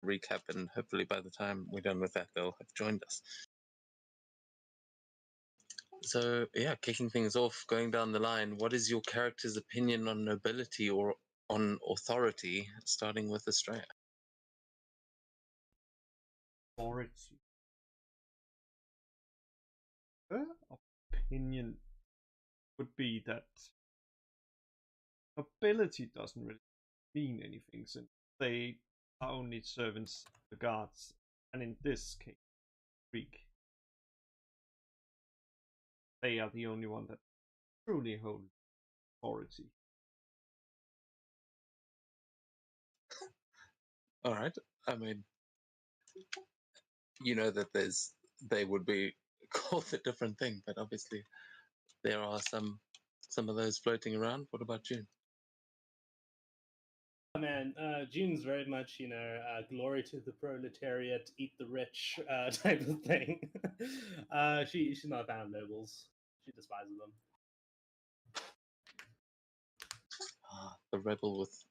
recap, and hopefully by the time we're done with that, they'll have joined us. So, yeah, kicking things off, going down the line, what is your character's opinion on nobility or on authority, starting with Estrella? Authority. Her opinion would be that nobility doesn't really mean anything, since they are only servants of the gods, and in this case, Greek, they are the only one that truly hold authority. All right. I mean, you know that they would be called a different thing, but obviously there are some of those floating around. What about June? Man, June's very much, glory to the proletariat, eat the rich type of thing. She's not a fan of nobles. She despises them. The rebel with.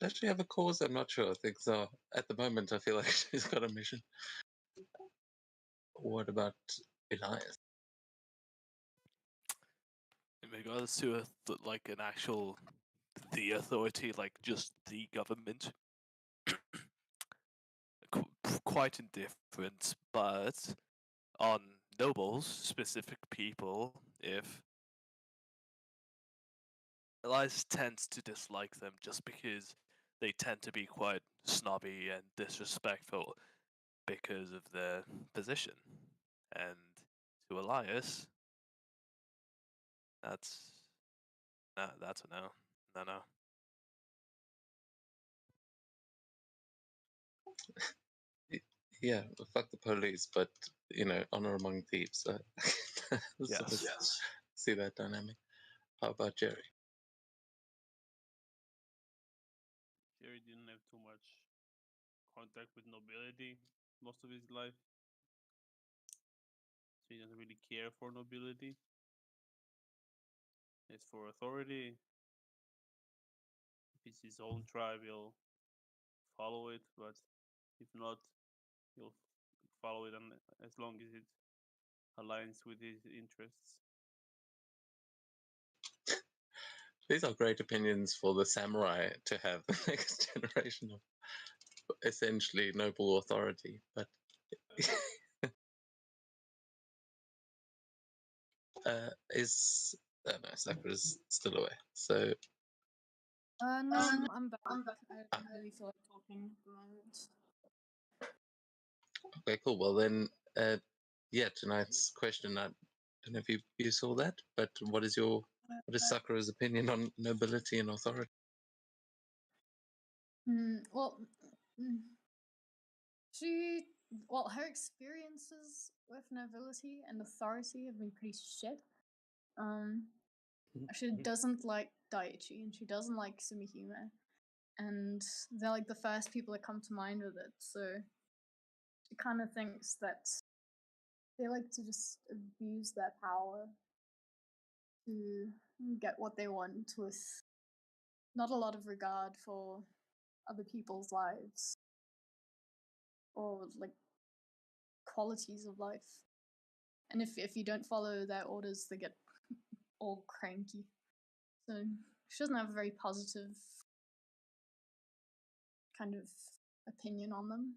Does she have a cause? I'm not sure. I think so. At the moment, I feel like she's got a mission. What about Elias? In regards to like an actual the authority, like just the government, quite indifferent. But on nobles, specific people, if Elias tends to dislike them just because they tend to be quite snobby and disrespectful because of their position. And to Elias, that's a no. No. Yeah, fuck the police, but honor among thieves. Yes. See that dynamic. How about Jerry? Jerry didn't have too much contact with nobility most of his life, so he doesn't really care for nobility. As for authority, if it's his own tribe, he'll follow it, but if not, he'll follow it as long as it aligns with his interests. These are great opinions for the samurai to have the next generation of essentially noble authority, but is no, Sakura's still away. So no, I'm back. I don't really feel like talking at the moment. okay, cool. Well then, yeah, tonight's question. I don't know if you saw that, but what is Sakura's opinion on nobility and authority? Well, her experiences with nobility and authority have been pretty shit. She doesn't like Daiichi, and she doesn't like Sumihime, and they're like the first people that come to mind with it. So she kind of thinks that they like to just abuse their power to get what they want with not a lot of regard for other people's lives or like qualities of life. And if you don't follow their orders, they get all cranky. So she doesn't have a very positive kind of opinion on them.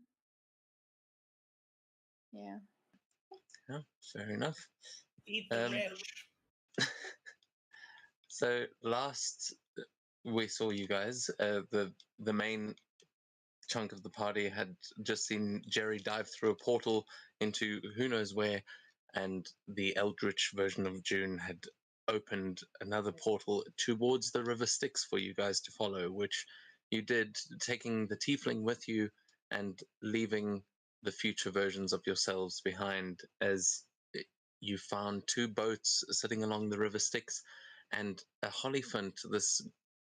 Yeah. Yeah, fair enough. Eat the rich. So last we saw you guys, the main chunk of the party had just seen Jerry dive through a portal into who knows where, and the Eldritch version of June had opened another portal towards the River Styx for you guys to follow, which you did, taking the tiefling with you and leaving the future versions of yourselves behind, as you found two boats sitting along the River Styx and a Hollyphant, this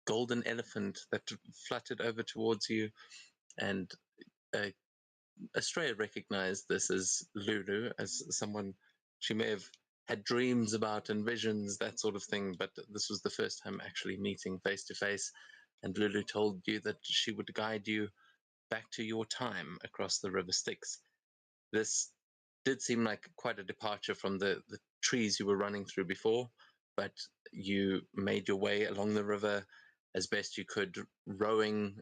golden elephant that fluttered over towards you. And Estrella recognized this as Lulu, as someone she may have had dreams about and visions, that sort of thing, but this was the first time actually meeting face to face. And Lulu told you that she would guide you back to your time across the River Styx. This did seem like quite a departure from the trees you were running through before, but you made your way along the river as best you could, rowing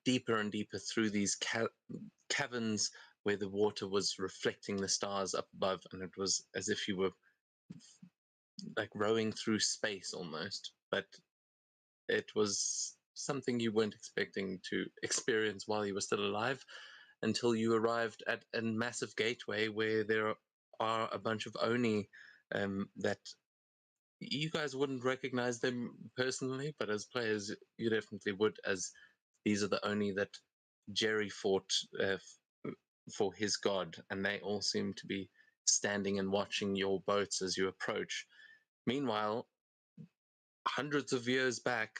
deeper and deeper through these caverns where the water was reflecting the stars up above, and it was as if you were like rowing through space almost. But it was something you weren't expecting to experience while you were still alive, until you arrived at a massive gateway where there are a bunch of Oni that you guys wouldn't recognize them personally, but as players, you definitely would, as these are the Oni that Jerry fought for his god, and they all seem to be standing and watching your boats as you approach. Meanwhile, hundreds of years back,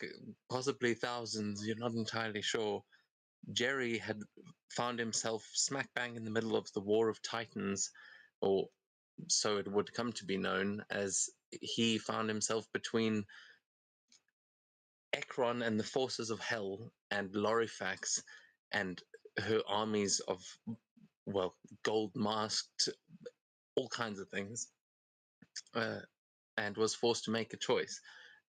possibly thousands, you're not entirely sure, Jerry had found himself smack bang in the middle of the War of Titans, or so it would come to be known, as he found himself between Ekron and the forces of Hell and Lorifax and her armies of, well, gold masked, all kinds of things, and was forced to make a choice.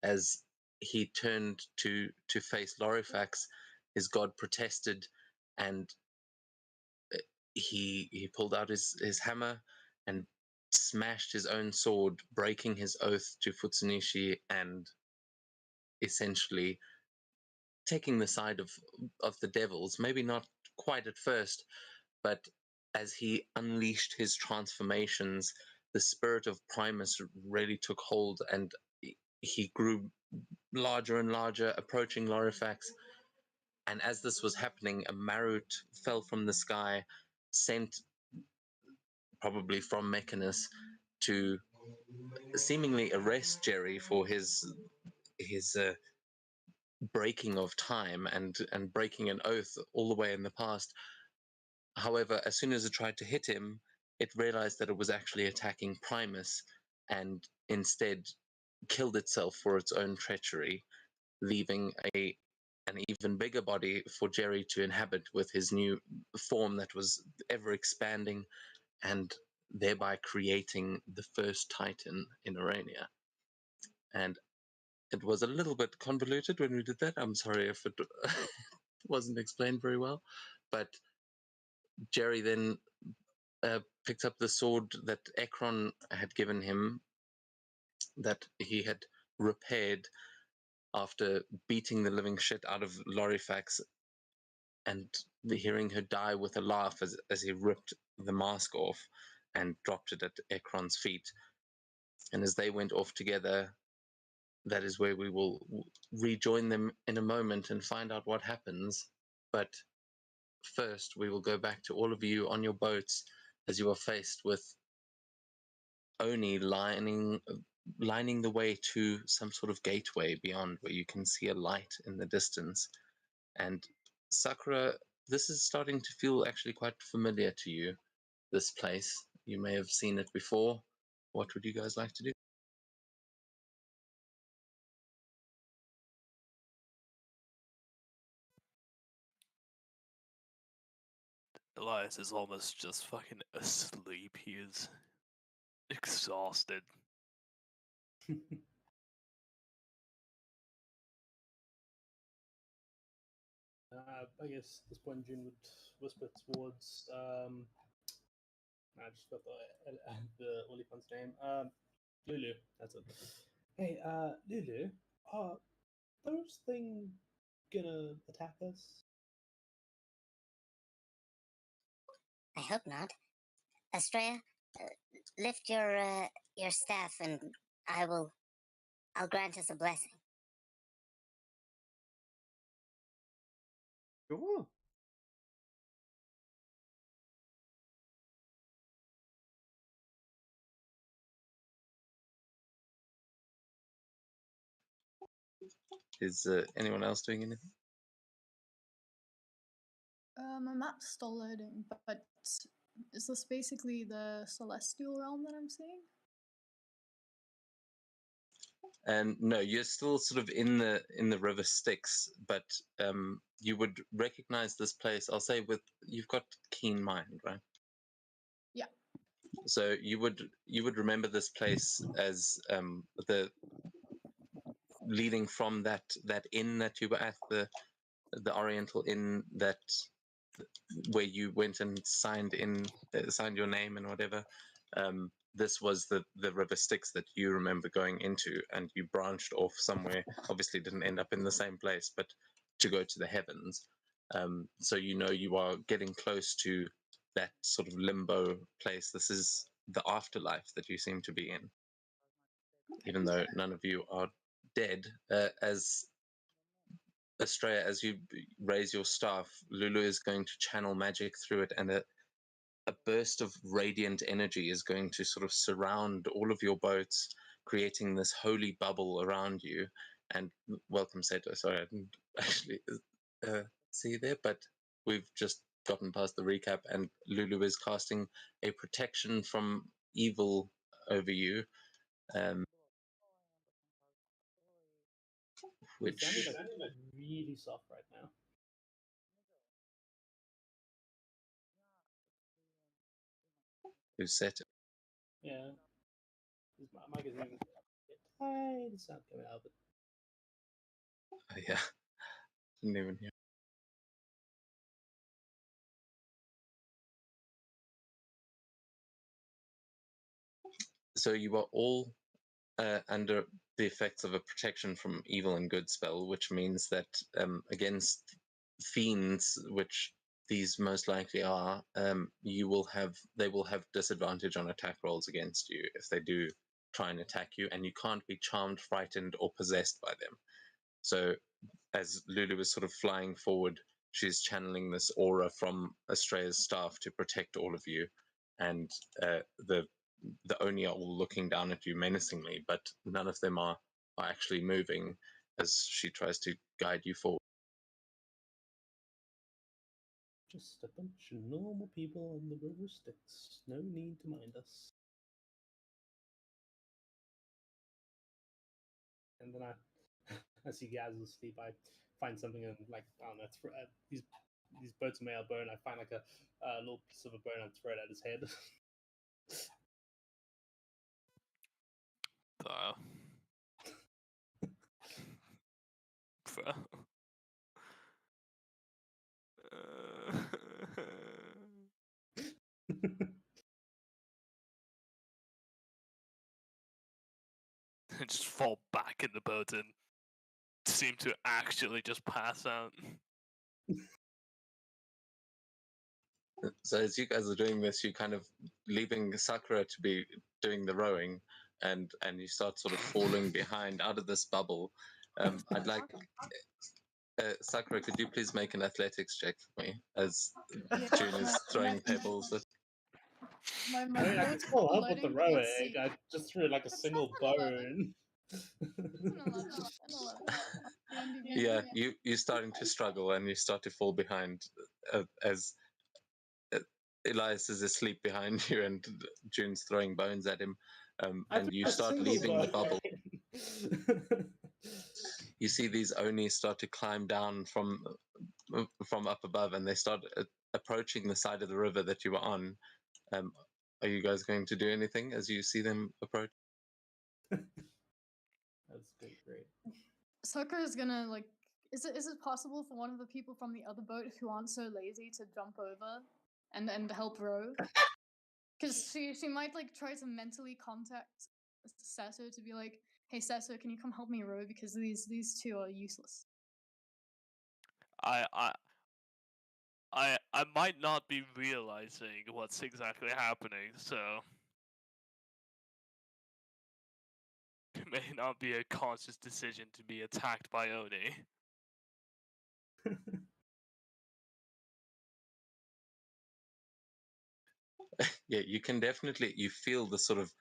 As he turned to face Lorifax, his god protested, and he pulled out his hammer and smashed his own sword, breaking his oath to Futsunishi and essentially taking the side of the devils. Maybe not quite at first, but as he unleashed his transformations, the spirit of Primus really took hold, and he grew larger and larger, approaching Lorifax. And as this was happening, a Marut fell from the sky, sent probably from Mechanus to seemingly arrest Jerry for his breaking of time and breaking an oath all the way in the past. However, as soon as it tried to hit him, it realized that it was actually attacking Primus, and instead killed itself for its own treachery, leaving an even bigger body for Jerry to inhabit with his new form that was ever expanding, and thereby creating the first Titan in Orania. And it was a little bit convoluted when we did that. I'm sorry if it wasn't explained very well. But Jerry then picked up the sword that Ekron had given him, that he had repaired after beating the living shit out of Lorifax, and hearing her die with a laugh as he ripped the mask off and dropped it at Ekron's feet. And as they went off together, that is where we will rejoin them in a moment and find out what happens. But first, we will go back to all of you on your boats as you are faced with Oni lining the way to some sort of gateway beyond, where you can see a light in the distance. And Sakura, this is starting to feel actually quite familiar to you, this place. You may have seen it before. What would you guys like to do? Elias is almost just fucking asleep. He is exhausted. I guess at this point June would whisper towards I just got the Oliphant's name. Lulu, that's it. Hey, Lulu, are those things gonna attack us? I hope not. Estrella, lift your staff, and I'll grant us a blessing. Sure. Is anyone else doing anything? My map's still loading, but is this basically the celestial realm that I'm seeing? And no, you're still sort of in the river Styx, but you would recognize this place. I'll say you've got keen mind, right? Yeah. So you would remember this place as the leading from that inn that you were at, the Oriental Inn, that where you went and signed your name and whatever. This was the river Styx that you remember going into, and you branched off somewhere. Obviously, didn't end up in the same place, but to go to the heavens. So you know you are getting close to that sort of limbo place. This is the afterlife that you seem to be in, even though none of you are dead. As Estrella, as you raise your staff, Lulu is going to channel magic through it, and a burst of radiant energy is going to sort of surround all of your boats, creating this holy bubble around you. And welcome, Seto. Sorry, I didn't actually see you there, but we've just gotten past the recap, and Lulu is casting a protection from evil over you. It's sounding Which like really soft right now. who set it? Yeah. My mic is even tiny sound coming out of it. Yeah, didn't even hear. So you are all under the effects of a protection from evil and good spell, which means that against fiends, which these most likely are, they will have disadvantage on attack rolls against you if they do try and attack you, and you can't be charmed, frightened, or possessed by them. So as Lulu is sort of flying forward, she's channeling this aura from Estrella's staff to protect all of you, and the Oni are all looking down at you menacingly, but none of them are actually moving as she tries to guide you forward. Just a bunch of normal people on the river Styx. No need to mind us. And then I see Gaz asleep. I find something and like I don't know. These boats are made of bone. I find like a little piece of a bone and throw it at his head. Just fall back in the boat and seem to actually just pass out. So as you guys are doing this, you kind of leaving Sakura to be doing the rowing, and you start sort of falling behind out of this bubble. I'd like Sakura, could you please make an athletics check for me as June is throwing pebbles at... I mean, I can still help with the rowing. I just threw like a single bone. Yeah, you're starting to struggle and you start to fall behind as Elias is asleep behind you and June's throwing bones at him, and you start leaving the bubble. You see these Oni start to climb down from up above, and they start approaching the side of the river that you were on. Are you guys going to do anything as you see them approach? That's great. Sakura is gonna like. Is it possible for one of the people from the other boat who aren't so lazy to jump over and help row? Because she might like try to mentally contact Sasso to be like, "Hey Sasso, can you come help me row? Because these two are useless." I might not be realizing what's exactly happening, so it may not be a conscious decision to be attacked by Oni. Yeah, you can definitely, you feel the sort of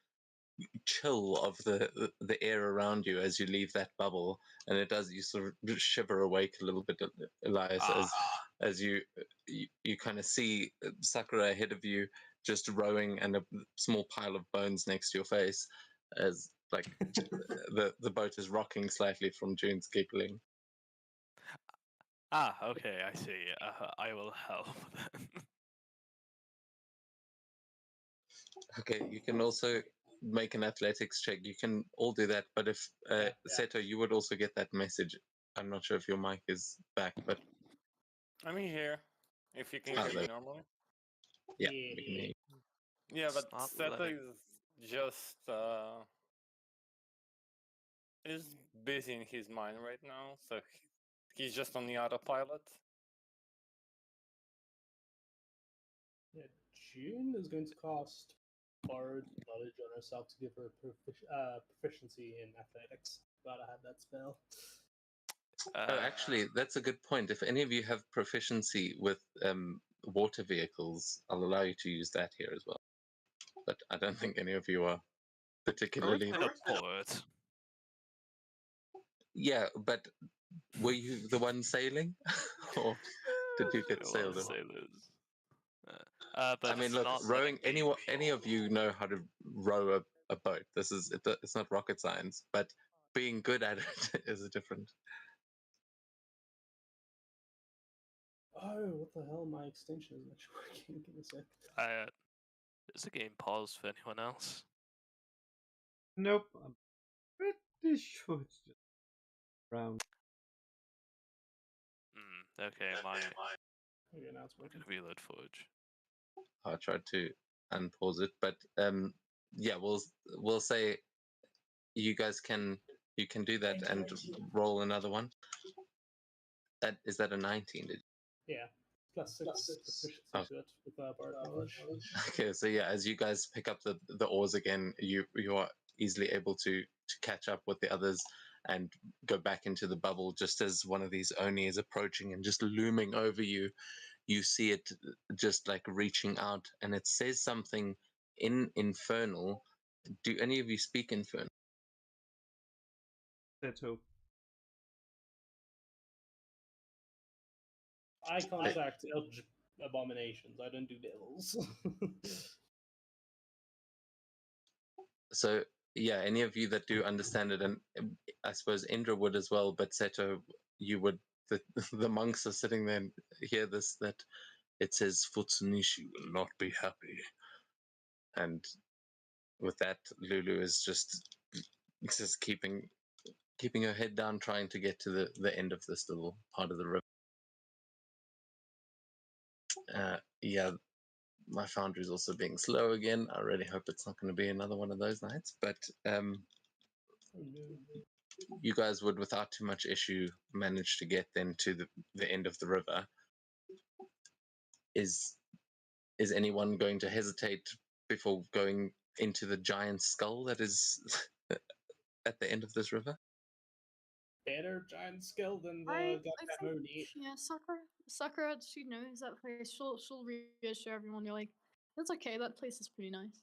chill of the air around you as you leave that bubble, and it does, you sort of shiver awake a little bit, Elias, as you kind of see Sakura ahead of you just rowing and a small pile of bones next to your face, as Like the boat is rocking slightly from June's giggling. Ah, okay, I see. I will help then. Okay, you can also make an athletics check. You can all do that, but if Seto, you would also get that message. I'm not sure if your mic is back, but I'm here. If you can Oh, hear me there- normally. yeah, we can hear you. Yeah, but Not Seta letting- is just is busy in his mind right now, so he's just on the autopilot. Yeah, June is going to cast Bard Knowledge on herself to give her proficiency in athletics. Glad I had that spell. Oh, actually, that's a good point. If any of you have proficiency with water vehicles, I'll allow you to use that here as well. But I don't think any of you are particularly. In a port. Yeah, but were you the one sailing, or did you get Well, sailed? sailors. But I mean, it's look, not rowing. letting me Any of you know how to row a boat. This is it's not rocket science, but being good at it is different. Oh, what the hell? My extension isn't actually working. Give me a sec. Is the game paused for anyone else? Nope. I'm pretty sure it's just round. Okay, my Okay, now it's I'm working. gonna reload footage. I tried to unpause it, but yeah, we'll say you guys can do that and roll another one. That is that a 19? Yeah, plus 6 proficiency Oh. to it with Bard Knowledge. Okay, so yeah, as you guys pick up the oars again, you are easily able to catch up with the others and go back into the bubble. Just as one of these Oni is approaching and just looming over you, you see it just like reaching out, and it says something in Infernal. Do any of you speak Infernal? Seto. I contact Eldritch Abominations. I don't do devils. So yeah, any of you that do understand it, and I suppose Indra would as well, but Seto, you would. The, the monks are sitting there and hear this, that it says Futsunishi will not be happy. And with that, Lulu is just keeping her head down, trying to get to the end of this little part of the river. Yeah, my foundry is also being slow again. I really hope it's not going to be another one of those nights, but Oh, no. you guys would, without too much issue, manage to get then to the end of the river. Is anyone going to hesitate before going into the giant skull that is at the end of this river? Better giant skill than the I goddamn think, Oni. yeah, Sakura, she knows that place. She'll reassure everyone. You're like, it's okay. That place is pretty nice.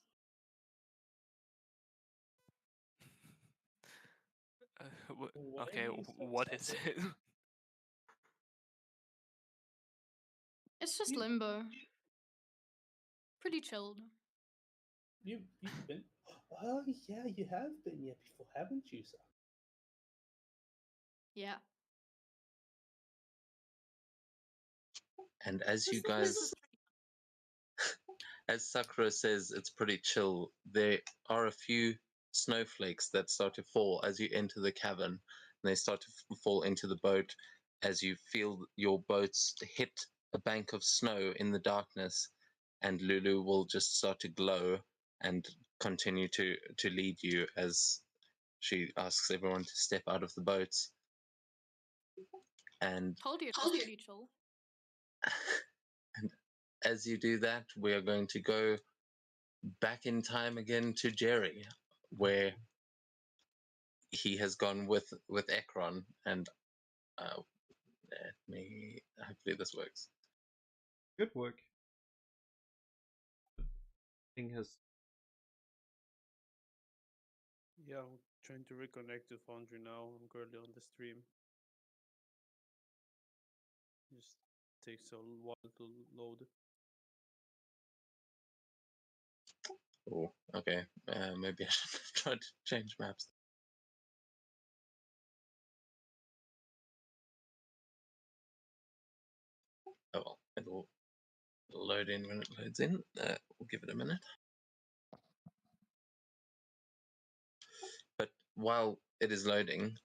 What Okay, are you so what is excited? it? It's just You- limbo. Pretty chilled. You've been. Oh yeah, you have been here before, haven't you, sir? Yeah. And as you This guys, is as Sakura says, it's pretty chill. There are a few snowflakes that start to fall as you enter the cavern, and they start to fall into the boat as you feel your boats hit a bank of snow in the darkness, and Lulu will just start to glow and continue to lead you as she asks everyone to step out of the boats. And told you it's pretty chill. and as you do that, we are going to go back in time again to Jerry, where he has gone with Ekron, and let me. Hopefully, this works. Good work. The thing has. Yeah, I'm trying to reconnect to Foundry now. I'm currently on the stream. Just takes a while to load. Oh, okay. Maybe I should have tried to change maps. Oh well, it'll load in when it loads in. We'll give it a minute. But while it is loading,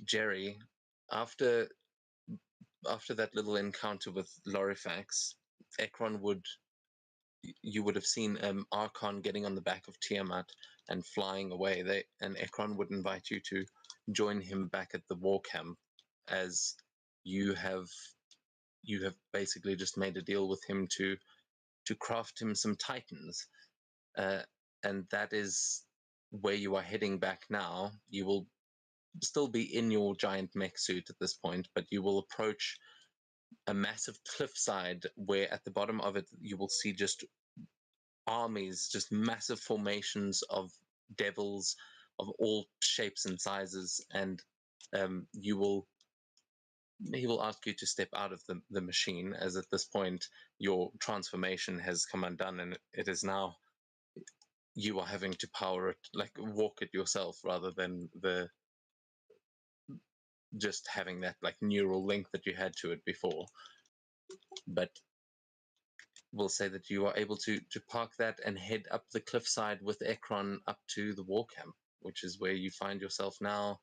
Jerry, after that little encounter with Lorifax, Ekron you would have seen Archon getting on the back of Tiamat and flying away. And Ekron would invite you to join him back at the war camp, as you have basically just made a deal with him to craft him some Titans, and that is where you are heading back now. You will still be in your giant mech suit at this point, but you will approach a massive cliffside where at the bottom of it you will see just armies, just massive formations of devils of all shapes and sizes, and he will ask you to step out of the machine, as at this point your transformation has come undone and it is now you are having to power it, like walk it yourself, rather than just having that like neural link that you had to it before. But we'll say that you are able to park that and head up the cliffside with Ekron up to the war camp, which is where you find yourself now,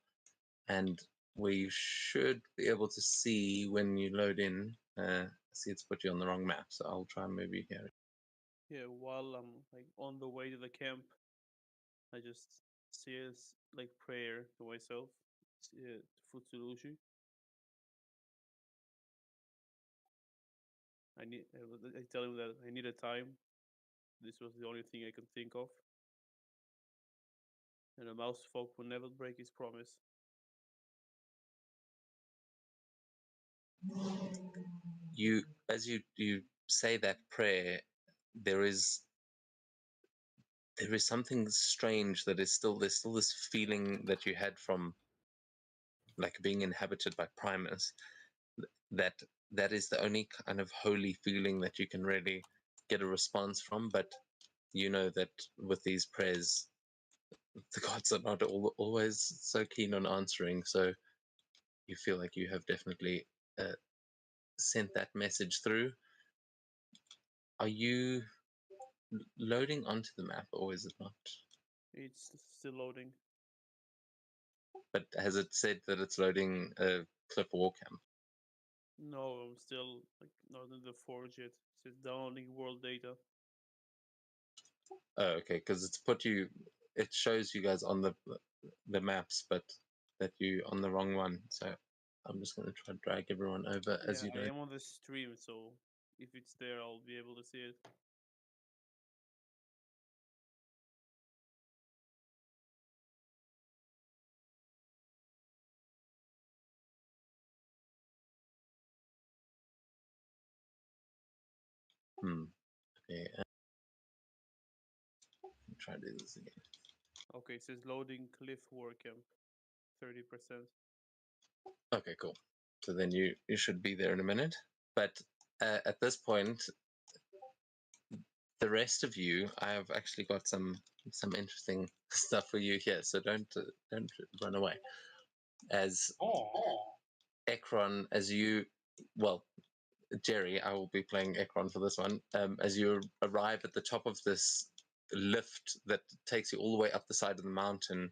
and where you should be able to see when you load in. See, it's put you on the wrong map, so I'll try and move you here. Yeah, while I'm like on the way to the camp, I just say as like prayer to myself, to Futsurushi. I tell him that I need a time. This was the only thing I could think of. And a mouse folk will never break his promise. As you say that prayer, there is something strange that is there's still this feeling that you had from like being inhabited by Primus, that is the only kind of holy feeling that you can really get a response from. But you know that with these prayers, the gods are not always so keen on answering, so you feel like you have definitely sent that message through. Are you loading onto the map, or is it not? It's still loading. But has it said that it's loading Cliff War Camp? No, I'm still like not in the forge yet. It says downloading world data. Oh, okay, because it shows you guys on the maps, but that you on the wrong one. So I'm just gonna try to drag everyone over as you I know. am on the stream, so if it's there, I'll be able to see it. Okay, try to do this again. Okay, it says loading Cliff War Camp, 30%. Okay, cool. So then you should be there in a minute. But at this point, the rest of you, I have actually got some interesting stuff for you here. So don't run away. As Ekron, Jerry, I will be playing Ekron for this one. As you arrive at the top of this lift that takes you all the way up the side of the mountain,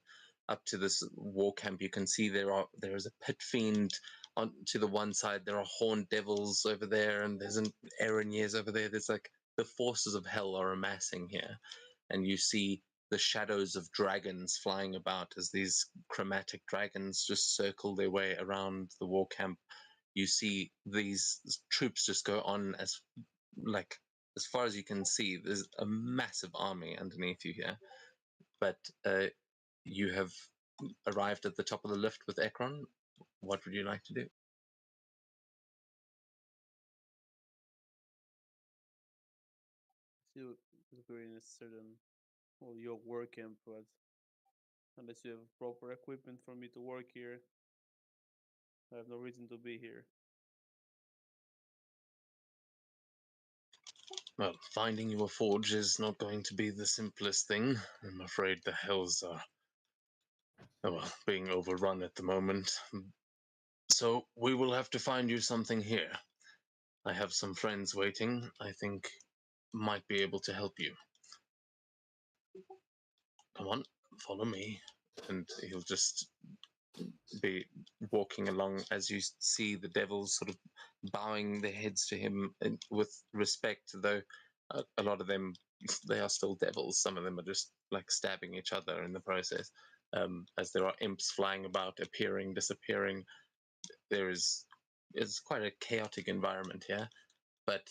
up to this war camp, you can see there is a pit fiend on to the one side. There are horned devils over there, and there's an Erinnyes over there. There's like the forces of hell are amassing here, and you see the shadows of dragons flying about as these chromatic dragons just circle their way around the war camp. You see these troops just go on as far as you can see. There's a massive army underneath you here, but you have arrived at the top of the lift with Ekron. What would you like to do? Still we're in a certain your work camp, but unless you have proper equipment for me to work here, I have no reason to be here. Well, finding you a forge is not going to be the simplest thing. I'm afraid the hells are, well, being overrun at the moment. So we will have to find you something here. I have some friends waiting. I think might be able to help you. Come on, follow me. And he'll just be walking along as you see the devils sort of bowing their heads to him with respect, though a lot of them, they are still devils. Some of them are just like stabbing each other in the process. As there are imps flying about, appearing, disappearing. It's quite a chaotic environment here, but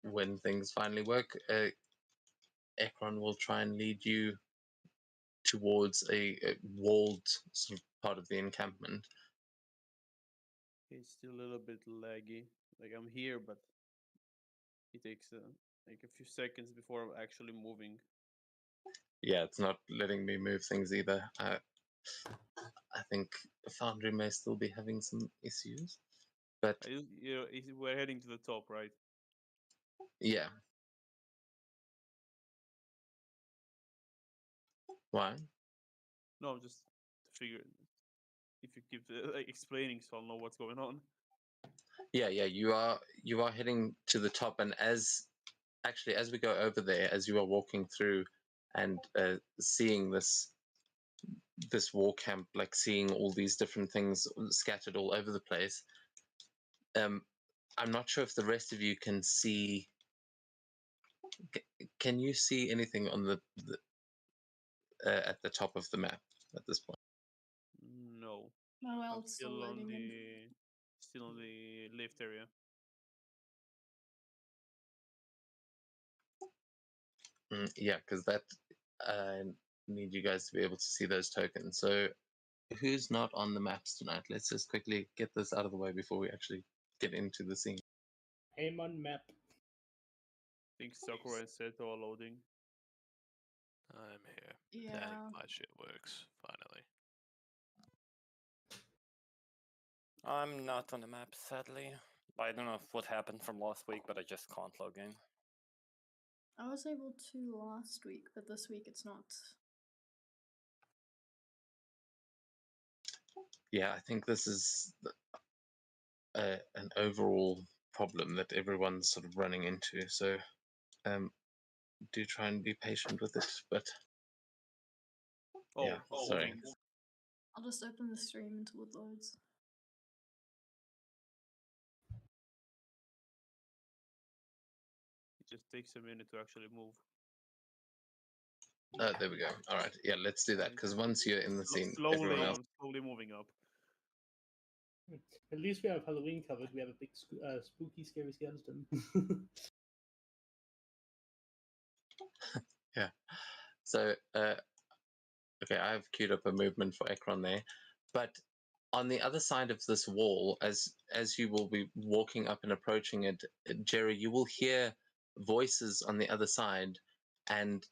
when things finally work, Ekron will try and lead you towards a walled sort of part of the encampment. It's still a little bit laggy. Like I'm here, but it takes like a few seconds before I'm actually moving. Yeah, it's not letting me move things either. I think the Foundry may still be having some issues, but We're heading to the top, right? yeah. Why? No, just to figure if you keep like explaining, so I'll know what's going on. Yeah. You are heading to the top, and as we go over there, as you are walking through and seeing this war camp, like seeing all these different things scattered all over the place. I'm not sure if the rest of you can see. Can you see anything on the at the top of the map at this point? No. Oh well, I'm it's still loading in. still on the lift area. Yeah, because that I need you guys to be able to see those tokens. So who's not on the maps tonight? Let's just quickly get this out of the way before we actually get into the scene. Haemon map. I think Sakura and Seto are loading. I'm here. Yeah. And my shit works, finally. I'm not on the map, sadly. I don't know what happened from last week, but I just can't log in. I was able to last week, but this week it's not. Yeah, I think this is an overall problem that everyone's sort of running into. So do try and be patient with it. But yeah, sorry. I'll just open the stream until it loads. It just takes a minute to actually move. There we go. All right, yeah, let's do that because once you're in the scene, everyone else. I'm slowly moving up. At least we have Halloween covered. We have a big spooky, scary skeleton. Yeah. So, okay, I've queued up a movement for Ekron there, but on the other side of this wall, as you will be walking up and approaching it, Jerry, you will hear voices on the other side, and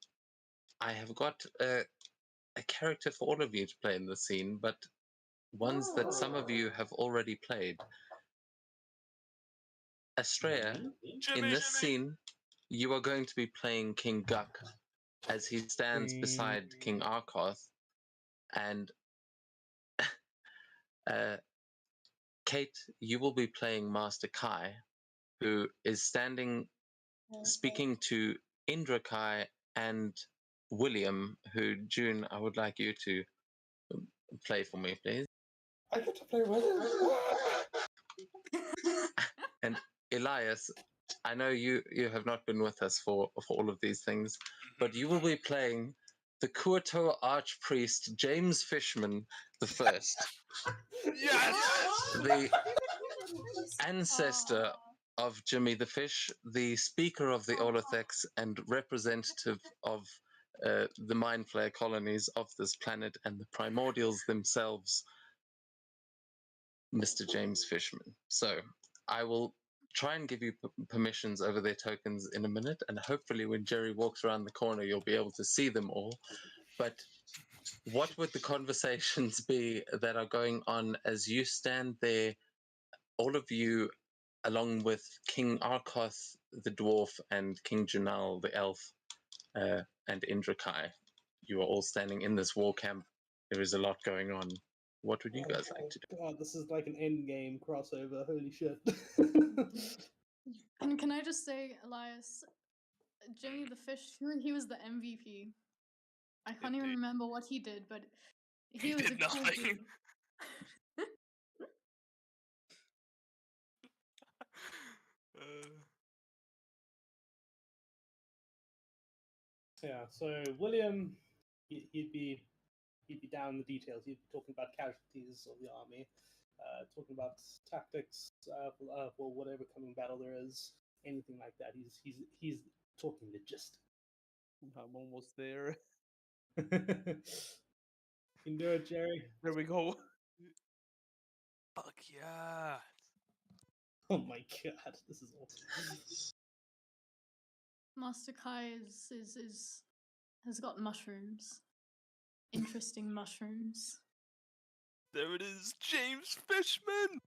I have got a character for all of you to play in the scene, but ones that some of you have already played. Estrella, in this scene, you are going to be playing King Guk as he stands beside King Arkoth, and Kate, you will be playing Master Kai, who is standing speaking to Indra Kai and William, who, June, I would like you to play for me, please. I get to play William. And Elias, I know you have not been with us for all of these things, but you will be playing the Kuatoa Archpriest James Fishman the First. Yes! The ancestor of Jimmy the Fish, the speaker of the Olathex, and representative of the Mind Flayer colonies of this planet and the primordials themselves, Mr. James Fishman. So I will try and give you permissions over their tokens in a minute, and hopefully when Jerry walks around the corner, you'll be able to see them all. But what would the conversations be that are going on as you stand there, all of you along with King Arkoth, the dwarf, and King Junal, the elf, and Indrakai. You are all standing in this war camp. There is a lot going on. What would you guys like to do? God, this is like an endgame crossover. Holy shit. And can I just say, Elias, Jimmy the Fish, he was the MVP. I can't even Indeed. remember what he did, but He he was did a cool nothing. dude. Yeah, so William, he'd be down in the details. He'd be talking about casualties of the army, talking about tactics for whatever coming battle there is, anything like that. He's talking logistics. I'm almost there. You can do it, Jerry. There we go. Fuck yeah. Oh my god, this is awesome. Master Kai has got mushrooms. Interesting mushrooms. There it is, James Fishman.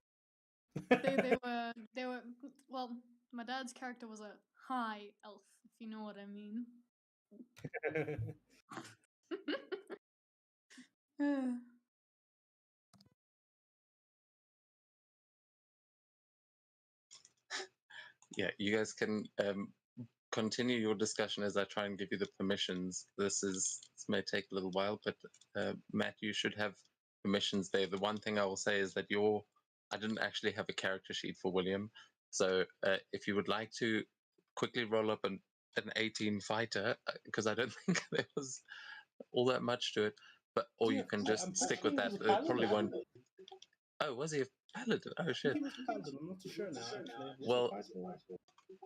They were well, my dad's character was a high elf, if you know what I mean. Yeah, you guys can continue your discussion as I try and give you the permissions. This may take a little while, but Matt, you should have permissions there. The one thing I will say is that I didn't actually have a character sheet for William, so if you would like to quickly roll up an 18 fighter, because I don't think there was all that much to it, or you can just stick with that. It probably won't. Oh, was he a paladin? Oh shit. He was a paladin. I'm not too sure now. Actually. Well,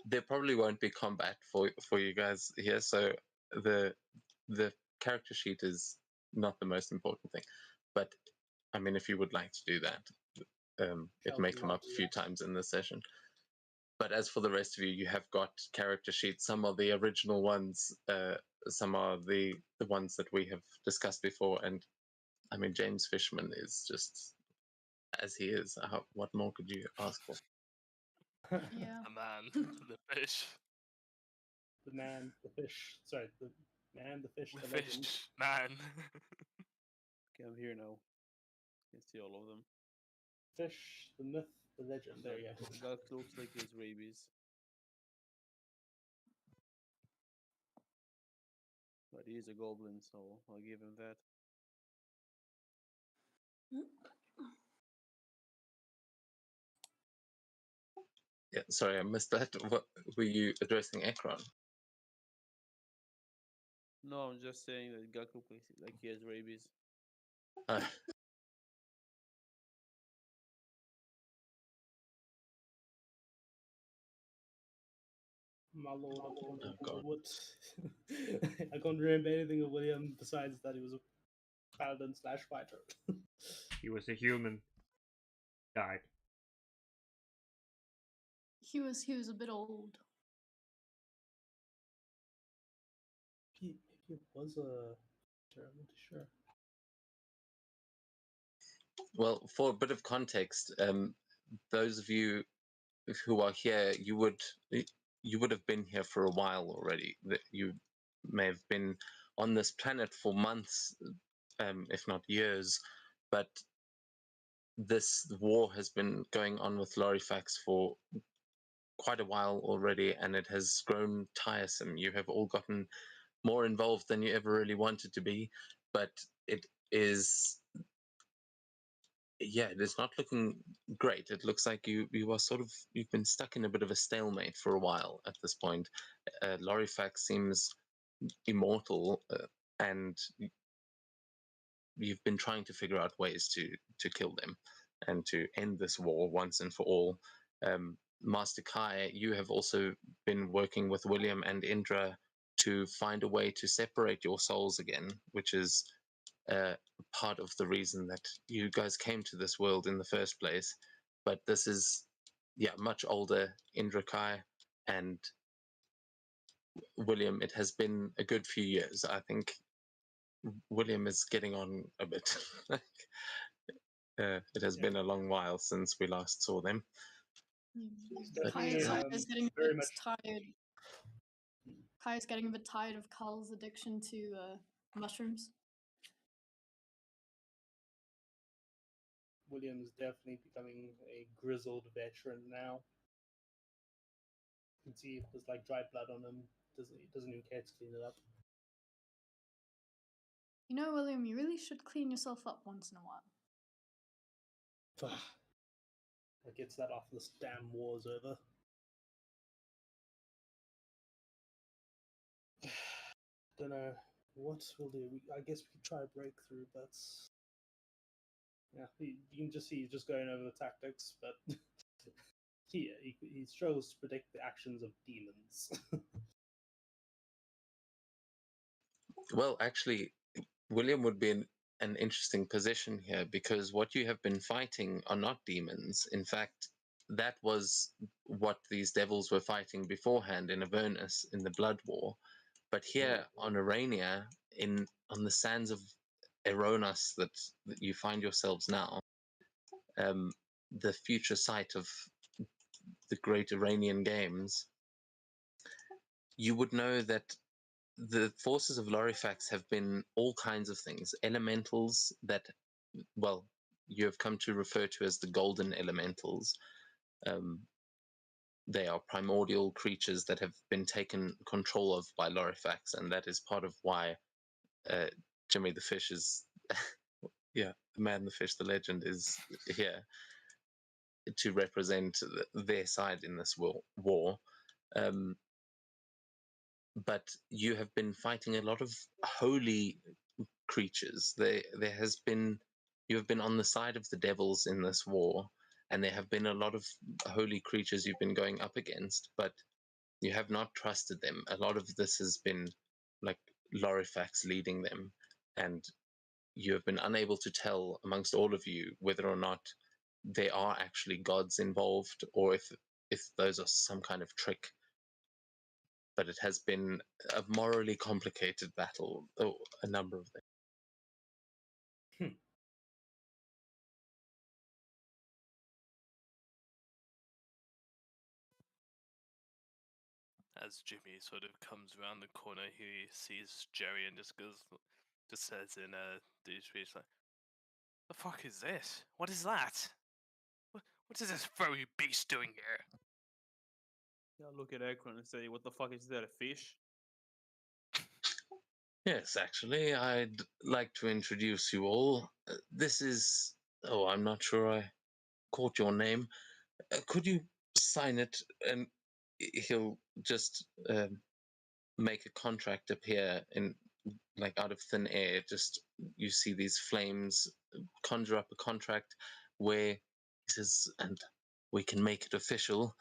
there probably won't be combat for you guys here, so the character sheet is not the most important thing. But I mean, if you would like to do that, it may come up a few times in the session. But as for the rest of you, you have got character sheets. Some are the original ones, some are the ones that we have discussed before. And I mean, James Fishman is just as he is. What more could you ask for? Yeah. The man, the fish. The man, the fish. Sorry, the man, the fish, The the legend. fish, man. Okay, I'm here now. You can see all of them. Fish, the myth, the legend. There you go. That looks like he has rabies. But he is a goblin, so I'll give him that. Yeah, sorry, I missed that. What were you addressing, Ekron? No, I'm just saying that Gak looks like he has rabies. My lord, Oh, God. what? I can't remember anything of William besides that he was a paladin / fighter. He was a human. Died. He was a bit old. Maybe it was a. I'm not too sure. Well, for a bit of context, those of you who are here, you would have been here for a while already. That you may have been on this planet for months, if not years, but this war has been going on with Lorifax for quite a while already, and it has grown tiresome. You have all gotten more involved than you ever really wanted to be, but it is, yeah, it is not looking great. It looks like you've been stuck in a bit of a stalemate for a while at this point. Lorifax seems immortal, and you've been trying to figure out ways to kill them and to end this war once and for all. Master Kai, you have also been working with William and Indra to find a way to separate your souls again, which is part of the reason that you guys came to this world in the first place. But this is, yeah, much older Indra Kai and William. It has been a good few years. I think William is getting on a bit. It has been a long while since we last saw them. Definitely, Kaya's getting a very bit much. tired. Kaya's getting a bit tired of Carl's addiction to mushrooms. William's definitely becoming a grizzled veteran now. You can see there's like dry blood on him. He doesn't even care to clean it up. You know, William, you really should clean yourself up once in a while. That gets that off this damn war's over. Don't know what we'll do. I guess we could try a breakthrough, but yeah, you can just see he's just going over the tactics, but he struggles to predict the actions of demons. Well, actually, William would be in an interesting position here because what you have been fighting are not demons. In fact, that was what these devils were fighting beforehand in Avernus in the Blood War. But here on Arania, on the sands of Eronas that you find yourselves now, the future site of the Great Iranian Games, you would know that the forces of Lorifax have been all kinds of things. Elementals that, well, you have come to refer to as the Golden Elementals. They are primordial creatures that have been taken control of by Lorifax, and that is part of why Jimmy the Fish is, yeah, the man, the fish, the legend is here to represent their side in this war. But you have been fighting a lot of holy creatures. You have been on the side of the devils in this war, and there have been a lot of holy creatures you've been going up against, but you have not trusted them. A lot of this has been like Lorifax leading them, and you have been unable to tell amongst all of you whether or not there are actually gods involved or if those are some kind of trick. But it has been a morally complicated battle, a number of them. As Jimmy sort of comes around the corner, he sees Jerry and just says in a douche like, "The fuck is this? What is that? What is this furry beast doing here?" Yeah, look at Akron and say, "What the fuck is that? A fish?" Yes, actually, I'd like to introduce you all. This is... Oh, I'm not sure I caught your name. Could you sign it? And he'll just make a contract appear in, like, out of thin air. Just, you see these flames conjure up a contract where he says, and we can make it official.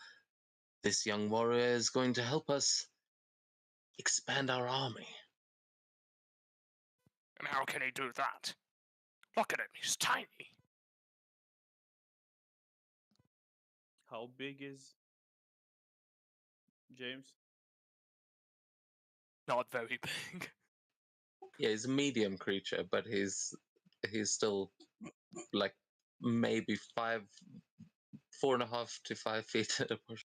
This young warrior is going to help us expand our army. And how can he do that? Look at him, he's tiny. How big is James? Not very big. Yeah, he's a medium creature, but he's still like maybe 4.5 to 5 feet at a push.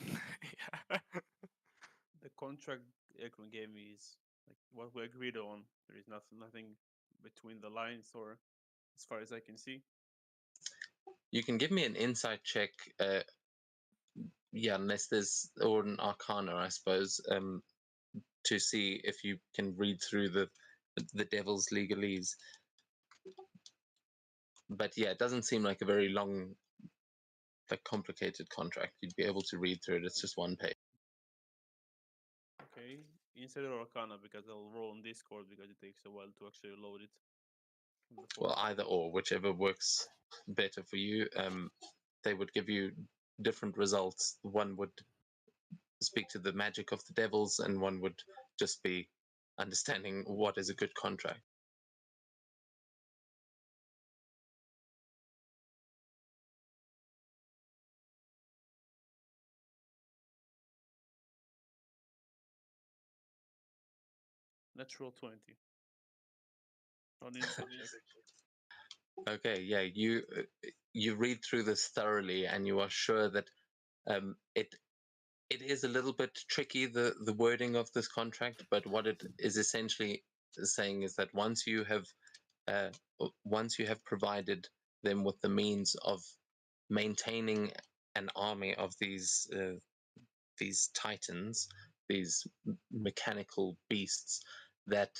Yeah. The contract Akron gave me is like what we agreed on. There is nothing between the lines, or as far as I can see. You can give me an insight check, yeah, unless there's, or an arcana, I suppose, to see if you can read through the devil's legalese. But yeah, it doesn't seem like a very long, like, complicated contract. You'd be able to read through it. It's just one page. Okay, instead of Arcana, because I'll roll on Discord because it takes a while to actually load it. Well, either or, whichever works better for you. They would give you different results. One would speak to the magic of the devils, and one would just be understanding what is a good contract. Natural 20. On insight check. Okay, yeah, you read through this thoroughly, and you are sure that It is a little bit tricky, the wording of this contract, but what it is essentially saying is that once you have provided them with the means of maintaining an army of these titans, these mechanical beasts, that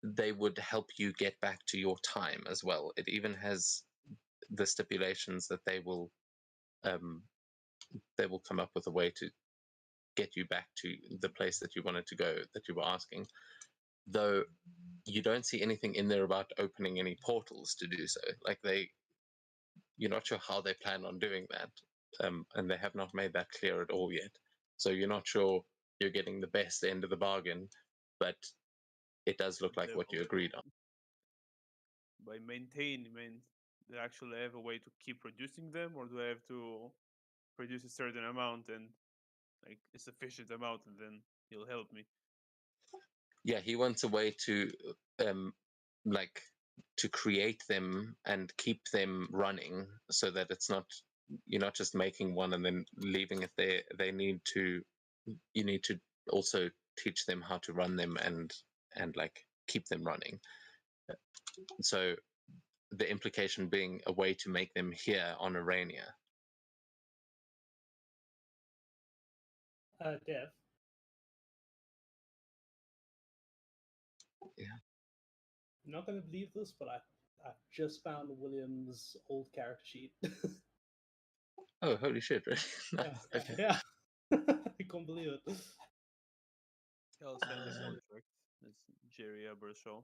they would help you get back to your time as well. It even has the stipulations that they will come up with a way to get you back to the place that you wanted to go, that you were asking. Though you don't see anything in there about opening any portals to do so. Like you're not sure how they plan on doing that, and they have not made that clear at all yet. So you're not sure you're getting the best end of the bargain, but it does look like what you agreed on. By maintain, mean they actually have a way to keep producing them, or do I have to produce a certain amount and like a sufficient amount, and then he'll help me? Yeah, he wants a way to like to create them and keep them running, so that you're not just making one and then leaving it there. You need to also teach them how to run them and like keep them running. So the implication being a way to make them here on Arania. Dev. Yeah. You're not going to believe this, but I've just found William's old character sheet. Oh, holy shit! Right? Okay. Yeah. I can't believe it. I'll send the contract. It's Jerry Abershaw.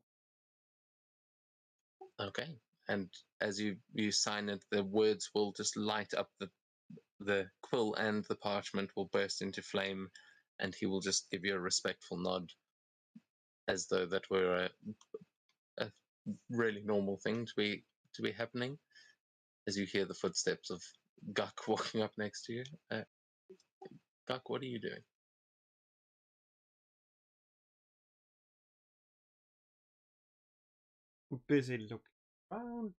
Okay, and as you sign it, the words will just light up. The quill and the parchment will burst into flame, and he will just give you a respectful nod, as though that were a really normal thing to be happening. As you hear the footsteps of Guk walking up next to you. Guk, what are you doing? Busy looking around.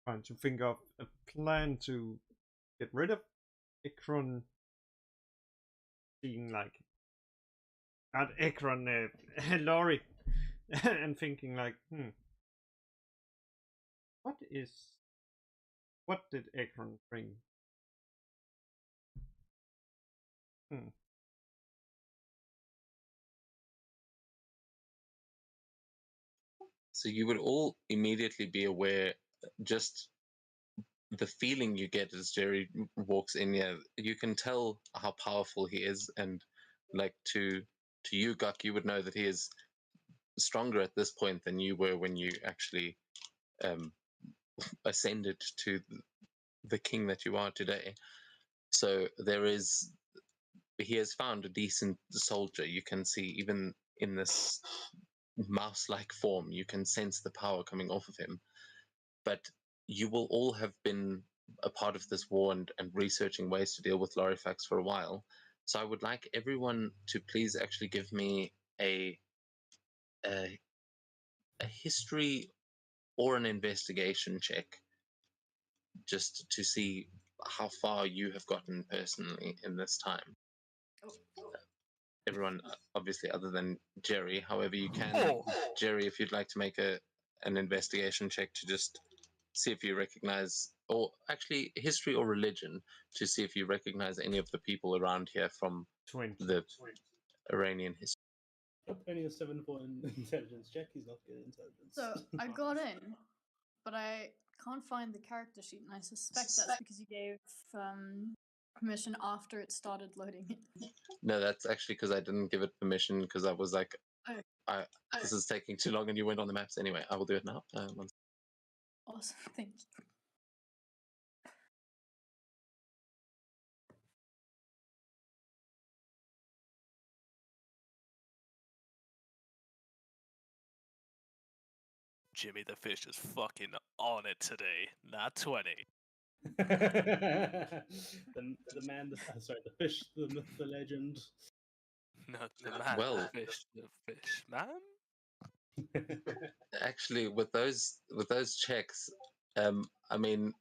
Trying to think of a plan to get rid of Ikron. Being like, not Ikron, Laurie. And thinking like, what did Ikron bring? So you would all immediately be aware, just the feeling you get as Jerry walks in here. You can tell how powerful he is, and like to you, Guk, you would know that he is stronger at this point than you were when you actually ascended to the king that you are today. So he has found a decent soldier. You can see even in this mouse-like form, you can sense the power coming off of him. But you will all have been a part of this war and researching ways to deal with Lorifax for a while. So I would like everyone to please actually give me a history or an investigation check, just to see how far you have gotten personally in this time. Everyone, obviously, other than Jerry. However, you can, Jerry, if you'd like to make an investigation check to just see if you recognize, or actually history or religion, to see if you recognize any of the people around here from 20. the Iranian history. Only a 7 for intelligence check. He's not good at intelligence. So I got in, but I can't find the character sheet, and I suspect that's because you gave permission after it started loading. No, that's actually because I didn't give it permission, because I was like, this is taking too long, and you went on the maps anyway. I will do it now. Awesome, thank you. Jimmy the Fish is fucking on it today. Not 20. the man, the fish, the myth, the legend. Not the man, Well, the fish man? Actually, with those checks, I mean,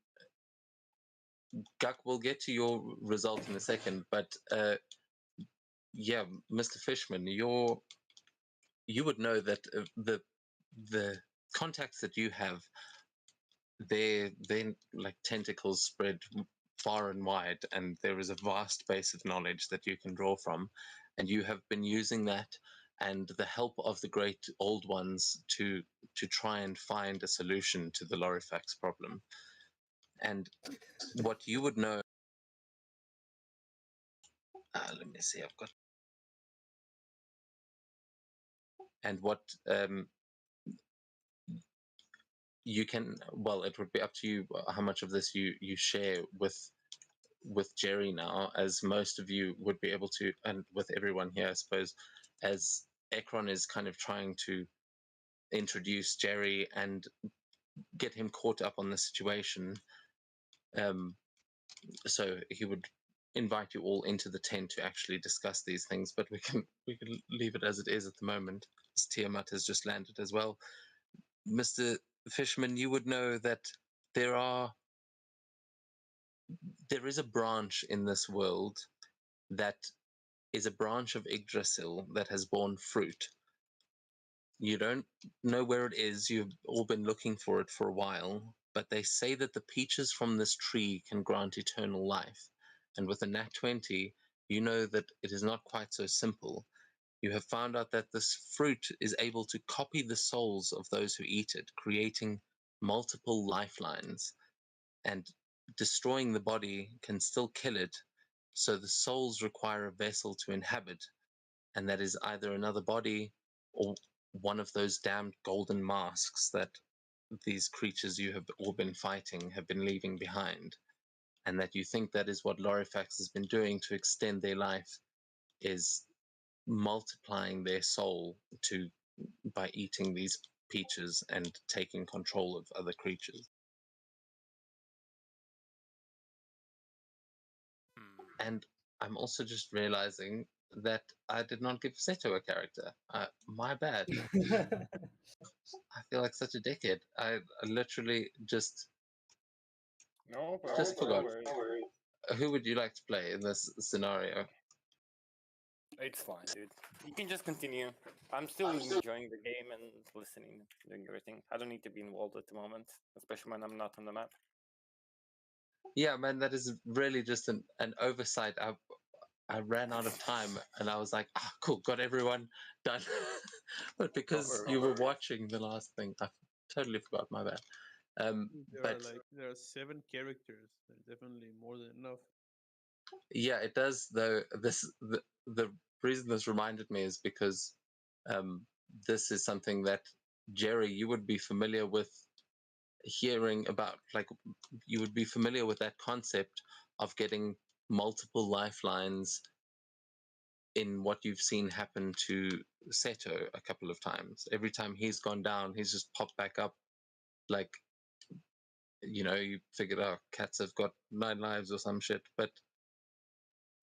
Guk, we'll get to your result in a second, but yeah, Mr. Fishman, you would know that the contacts that you have, they're like tentacles spread far and wide, and there is a vast base of knowledge that you can draw from, and you have been using that and the help of the great old ones to try and find a solution to the Lorifax problem. And what you would know, let me see, I've got, and what you can, well, it would be up to you how much of this you share with Jerry now, as most of you would be able to, and with everyone here, I suppose, as Ekron is kind of trying to introduce Jerry and get him caught up on the situation. So he would invite you all into the tent to actually discuss these things, but we can leave it as it is at the moment, as Tiamat has just landed as well. Mr. Fishman, you would know that there is a branch in this world that is a branch of Yggdrasil that has borne fruit. You don't know where it is. You've all been looking for it for a while, but they say that the peaches from this tree can grant eternal life. And with a Nat 20, you know that it is not quite so simple. You have found out that this fruit is able to copy the souls of those who eat it, creating multiple lifelines. And destroying the body can still kill it, so the souls require a vessel to inhabit, and that is either another body or one of those damned golden masks that these creatures you have all been fighting have been leaving behind, and that you think that is what Lorifax has been doing to extend their life, is multiplying their soul to by eating these peaches and taking control of other creatures. And I'm also just realizing that I did not give Seto a character. My bad. I feel like such a dickhead. I literally just No, bro. forgot. No worries. Who would you like to play in this scenario? It's fine, dude. You can just continue. I'm still enjoying the game and listening, doing everything. I don't need to be involved at the moment, especially when I'm not on the map. Yeah, man, that is really just an oversight. I ran out of time and I was like, cool, got everyone done. But because you were watching the last thing, I totally forgot, my bad. There are 7 characters. There's definitely more than enough. Yeah, it does though. The reason this reminded me is because this is something that Jerry, you would be familiar with hearing about. Like, you would be familiar with that concept of getting multiple lifelines in what you've seen happen to Seto a couple of times. Every time he's gone down, he's just popped back up. Like, you figured out cats have got 9 lives or some shit, but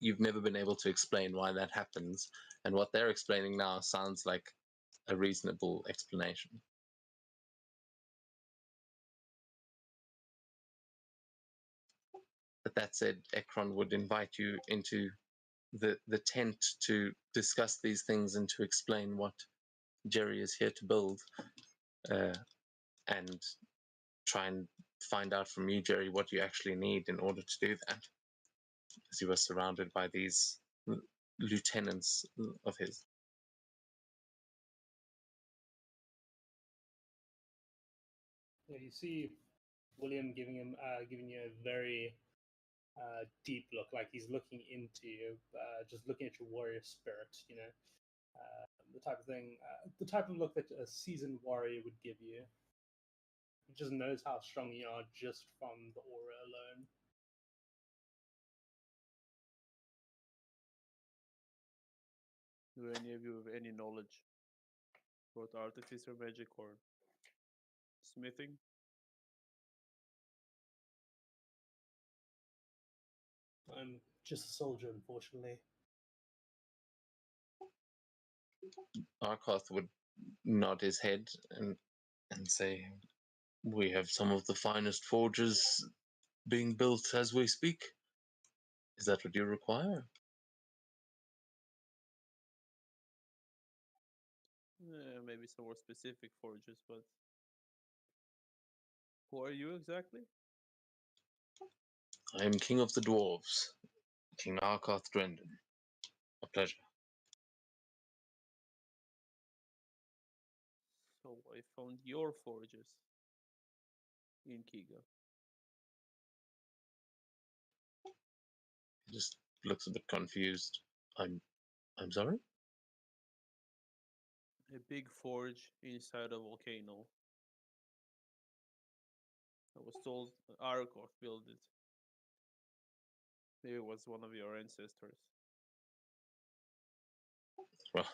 you've never been able to explain why that happens. And what they're explaining now sounds like a reasonable explanation. But that said, Ekron would invite you into the tent to discuss these things and to explain what Jerry is here to build, and try and find out from you, Jerry, what you actually need in order to do that, as you are surrounded by these lieutenants of his. Yeah, you see William giving you a very deep look, like he's looking into you, just looking at your warrior spirit. The type of look that a seasoned warrior would give you. He just knows how strong you are just from the aura alone. Do any of you have any knowledge about artificer magic or smithing? I'm just a soldier, unfortunately. Arkoth would nod his head and say, "We have some of the finest forges being built as we speak. Is that what you require?" Maybe some more specific forges, but who are you exactly? I am King of the Dwarves, King Arkarth Drendon. A pleasure. So I found your forges in Kiga. He just looks a bit confused. I'm sorry? A big forge inside a volcano. I was told Arkoth built it. Maybe it was one of your ancestors. Well,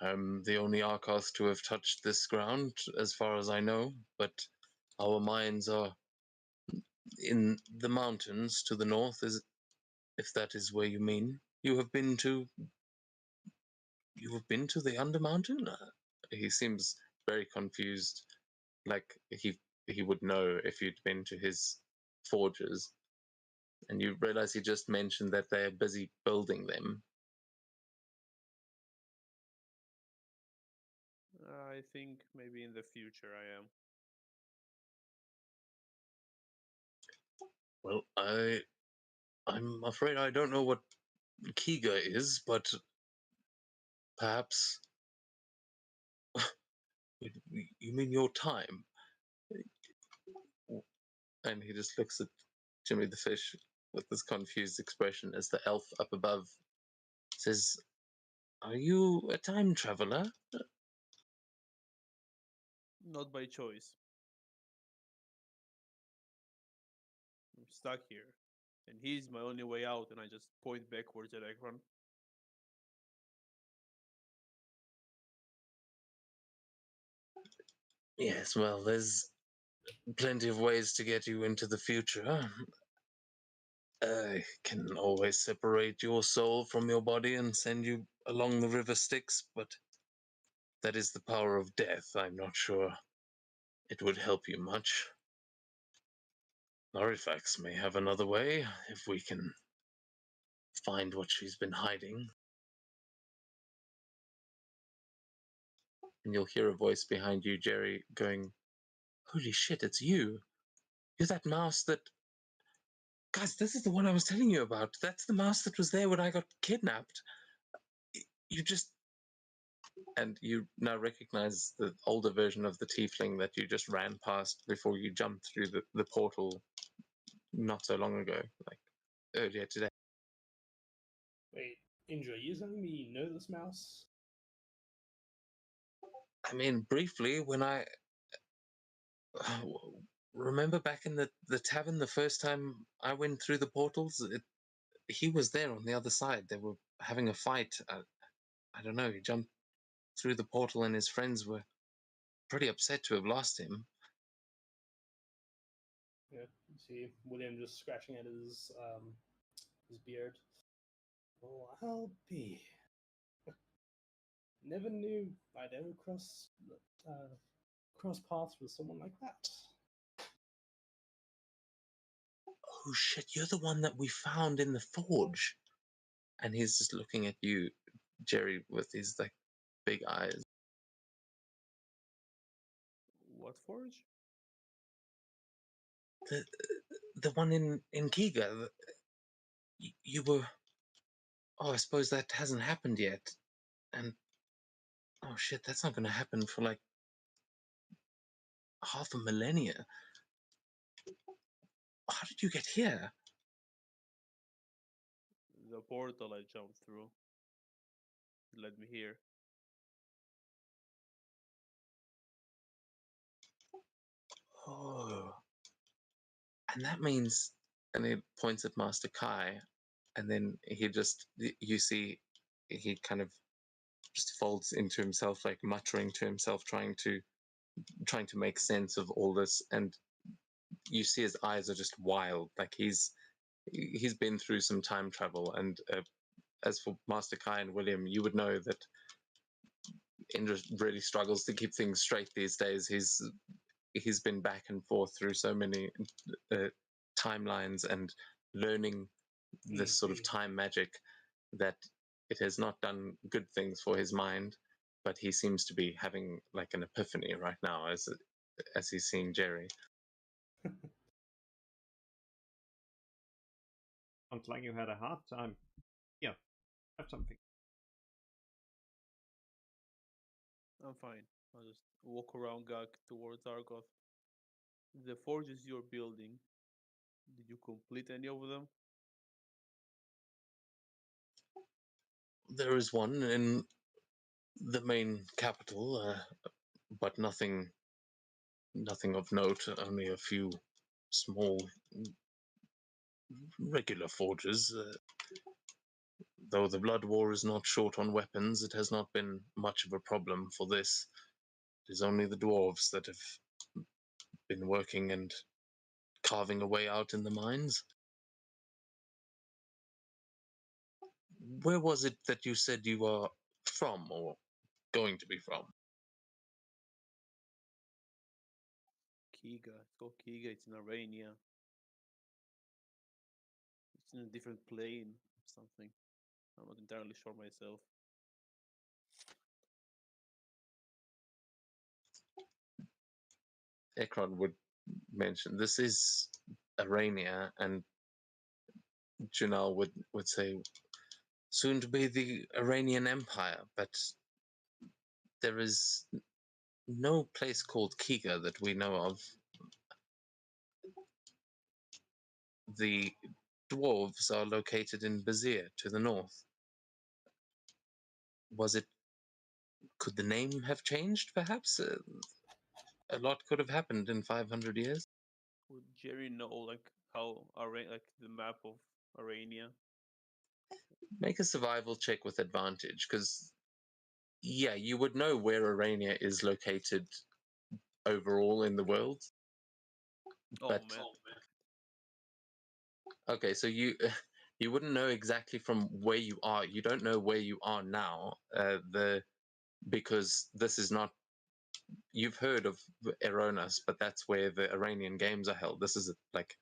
I'm the only Arkarth to have touched this ground, as far as I know, but our mines are in the mountains to the north, if that is where you mean. You have been to the Undermountain? He seems very confused, like he would know if you'd been to his forges. And you realize he just mentioned that they're busy building them. I think maybe in the future I am. Well, I'm afraid I don't know what Kiga is, but perhaps you mean your time? And he just looks at Jimmy the Fish with this confused expression as the elf up above says, "Are you a time traveler?" Not by choice. I'm stuck here. And he's my only way out, and I just point backwards at Ekron. Yes, well, there's plenty of ways to get you into the future. I can always separate your soul from your body and send you along the river Styx, but that is the power of death. I'm not sure it would help you much. Larifax may have another way, if we can find what she's been hiding. And you'll hear a voice behind you, Jerry, going, "Holy shit, it's you! You're that mouse that... Guys, this is the one I was telling you about. That's the mouse that was there when I got kidnapped. You just..." And you now recognize the older version of the tiefling that you just ran past before you jumped through the portal not so long ago, like earlier today. Wait, Indra, you telling me you know this mouse? I mean, briefly, when I... remember back in the tavern the first time I went through the portals? He was there on the other side. They were having a fight. I don't know, he jumped through the portal and his friends were pretty upset to have lost him. Yeah, you see William just scratching at his beard. Oh, I'll be. Never knew I'd ever cross paths with someone like that. Oh shit, you're the one that we found in the forge. And he's just looking at you, Jerry, with his like big eyes. What forge? The one in Kiga. You were... Oh, I suppose that hasn't happened yet. And oh shit, that's not going to happen for like half a millennia. How did you get here? The portal I jumped through led me here. Oh. And that means... And he points at Master Kai, and then he just... You see, he kind of just folds into himself, like muttering to himself, trying to make sense of all this. And you see his eyes are just wild, like he's been through some time travel. And as for Master Kai and William, you would know that Indra really struggles to keep things straight these days. He's been back and forth through so many timelines and learning this sort of time magic that it has not done good things for his mind. But he seems to be having like an epiphany right now as he's seeing Jerry. Sounds like you had a hard time. Yeah, have something. I'm fine. I'll just walk around Gak towards Argoth. The forges you're building, did you complete any of them? There is one in the main capital, but nothing of note. Only a few small, regular forges. Though the Blood War is not short on weapons, it has not been much of a problem for this. It is only the dwarves that have been working and carving away out in the mines. Where was it that you said you are from, or going to be from? Kiga. It's called Kiga. It's in Arania. It's in a different plane or something. I'm not entirely sure myself. Ekron would mention this is Arania, and Junal would say soon to be the Iranian Empire, but there is no place called Kiga that we know of. The dwarves are located in Bazir to the north. Could the name have changed, perhaps? A lot could have happened in 500 years. Would Jerry know like how like the map of Arania? Make a survival check with advantage, because yeah, you would know where Arania is located overall in the world. But man. okay, so you wouldn't know exactly from where you are. You don't know where you are now. Because this is not. You've heard of Eronas, but that's where the Iranian games are held. This is like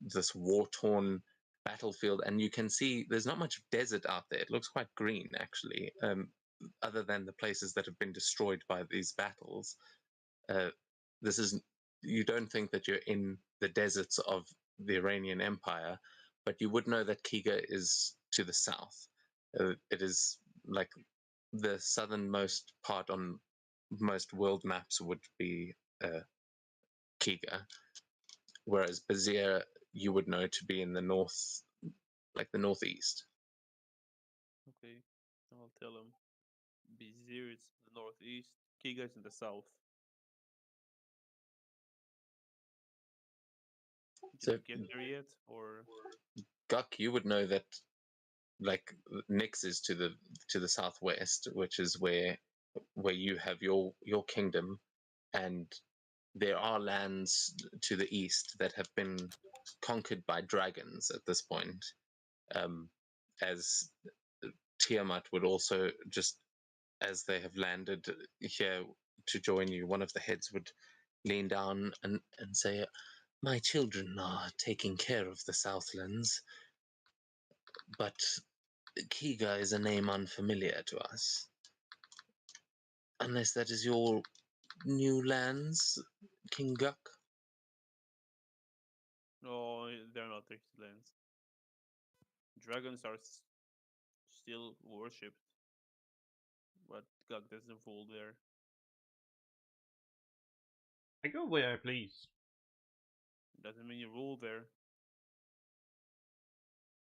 this war-torn battlefield, and you can see there's not much desert out there. It looks quite green, actually, other than the places that have been destroyed by these battles. This is, you don't think that you're in the deserts of the Iranian Empire, but you would know that Kiga is to the south. It is like the southernmost part on most world maps would be Kiga, whereas Bazir you would know to be in the north, like the northeast. Okay, I'll tell him. Bizir is in the northeast, Kiga is in the south. Did you get there yet, or? Guk, you would know that, like Nyx is to the southwest, which is where you have your kingdom, and there are lands to the east that have been conquered by dragons at this point. As Tiamat would also, just as they have landed here to join you, one of the heads would lean down and say, "My children are taking care of the Southlands, but Kiga is a name unfamiliar to us. Unless that is your new lands, King Guk?" No, they're not actually lands. Dragons are still worshipped, but Guk doesn't rule there. I go where I please. Doesn't mean you rule there.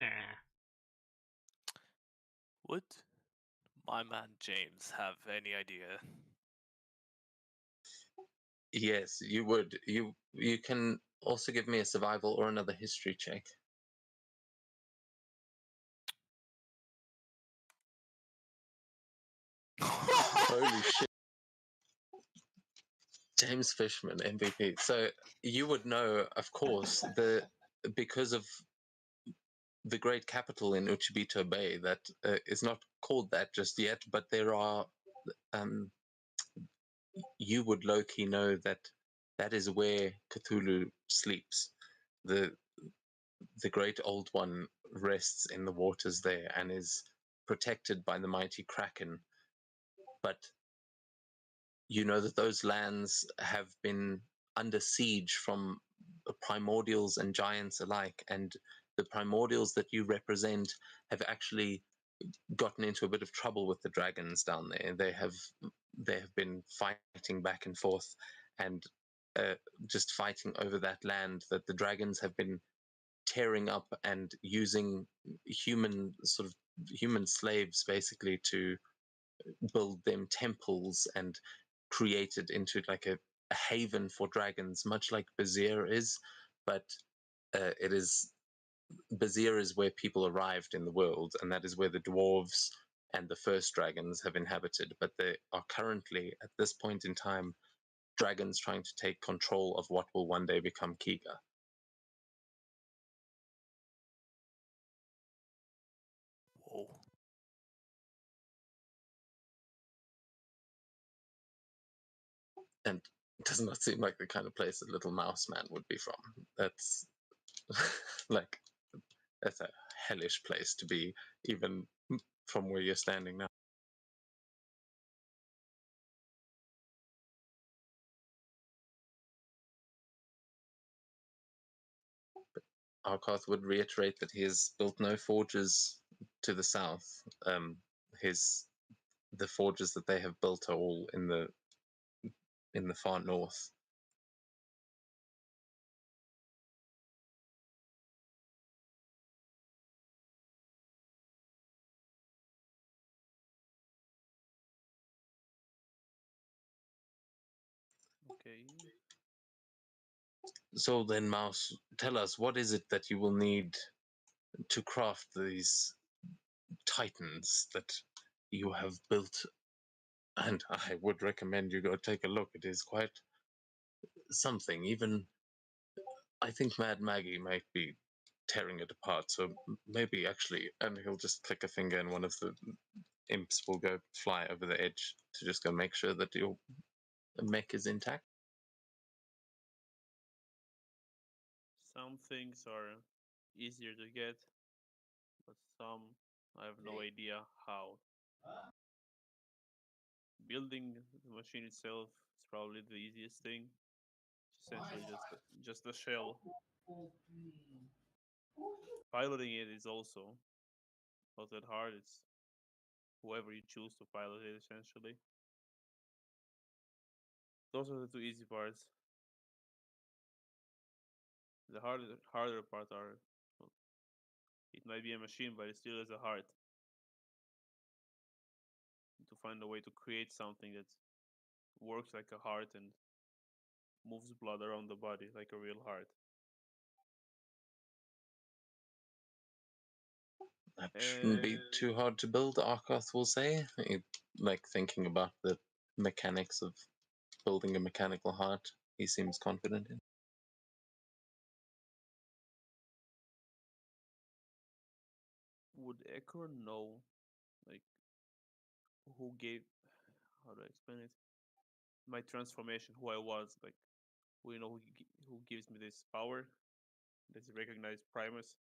Nah. Would my man James have any idea? Yes, you would. You can also give me a survival or another history check. Holy shit. James Fishman, MVP. So you would know, of course, because of the great capital in Uchibito Bay that is not called that just yet, but there are you would low-key know that that is where Cthulhu sleeps. The Great Old One rests in the waters there and is protected by the mighty Kraken. But you know that those lands have been under siege from primordials and giants alike, and the primordials that you represent have actually gotten into a bit of trouble with the dragons down there. They have been fighting back and forth, and just fighting over that land that the dragons have been tearing up and using human slaves basically to build them temples and create it into like a haven for dragons, much like Bazir is, but it is Bazir is where people arrived in the world, and that is where the dwarves and the first dragons have inhabited. But there are currently, at this point in time, dragons trying to take control of what will one day become Kiga. Whoa. And it does not seem like the kind of place a little mouse man would be from. That's like, that's a hellish place to be, even from where you're standing now. But Arkoth would reiterate that he has built no forges to the south. The forges that they have built are all in the far north. Okay. So then, Mouse, tell us, what is it that you will need to craft these titans that you have built? And I would recommend you go take a look. It is quite something. Even I think Mad Maggie might be tearing it apart. So maybe actually, and he'll just click a finger, and one of the imps will go fly over the edge to just go make sure that your mech is intact. Some things are easier to get, but some I have no idea how. Building the machine itself is probably the easiest thing. Essentially, just a shell. Piloting it is also not that hard. It's whoever you choose to pilot it, essentially. Those are the two easy parts. The harder part are, well, it might be a machine, but it still has a heart. To find a way to create something that works like a heart and moves blood around the body like a real heart. That shouldn't be too hard to build, Arkoth will say. Like thinking about the mechanics of building a mechanical heart, he seems confident in. Would Ekor know, like, who gave, how do I explain it? My transformation, who I was, like, we know who gives me this power? Does he recognize Primus?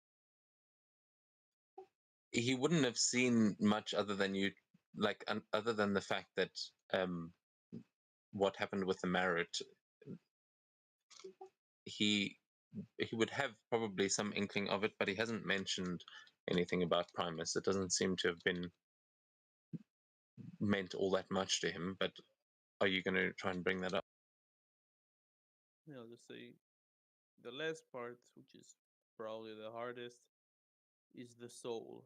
He wouldn't have seen much other than you, like, other than the fact that what happened with the Marit. He would have probably some inkling of it, but he hasn't mentioned anything about Primus. It doesn't seem to have been meant all that much to him. But are you going to try and bring that up? Yeah, I'll just say the last part, which is probably the hardest, is the soul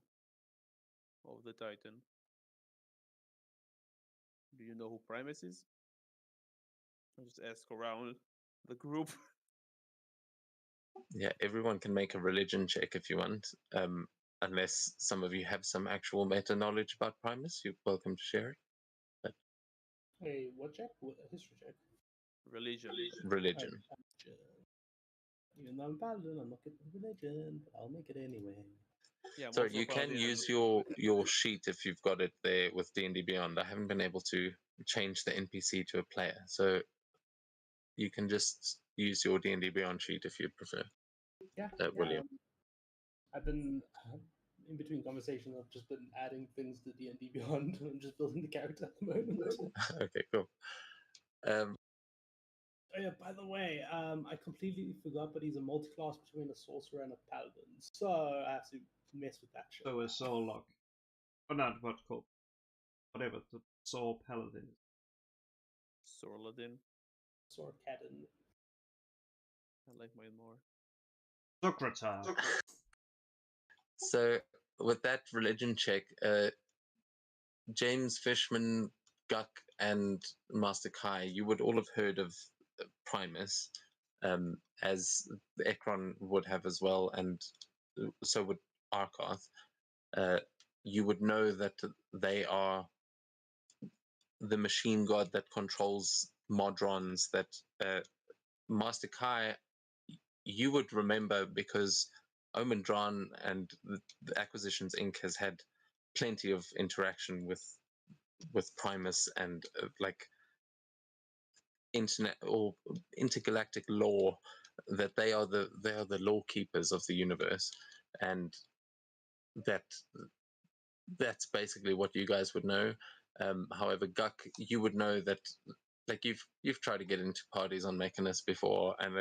of the Titan. Do you know who Primus is? I'll just ask around the group. Yeah, everyone can make a religion check if you want. Unless some of you have some actual meta knowledge about Primus, you're welcome to share it. But Wait, what check? A history check? Religion. religion. Even though I'm paladin, I'm not getting religion, but I'll make it anyway. Yeah, Sorry, most you of can Paladin use your sheet if you've got it there with D&D Beyond. I haven't been able to change the NPC to a player, so you can just use your D&D Beyond sheet if you prefer. Yeah, William. I've been in between conversations. I've just been adding things to D&D Beyond. I'm just building the character at the moment. Okay, cool. Oh yeah, by the way, I completely forgot, but he's a multi-class between a sorcerer and a paladin, so I have to mess with that shit. So a soul lock. Or not what called. Whatever, the soul paladin. Sorladin. Sorcadin. I like mine more. Socrates. So with that religion check, James Fishman, Guck, and Master Kai, you would all have heard of Primus, as Ekron would have as well, and so would Arkoth. You would know that they are the machine god that controls Modrons, that Master Kai, you would remember because Omen Dran and the Acquisitions Inc. has had plenty of interaction with Primus and like internet or intergalactic law, that they are the law keepers of the universe, and that's basically what you guys would know. However, Guck, you would know that, like, you've tried to get into parties on Mechanus before, and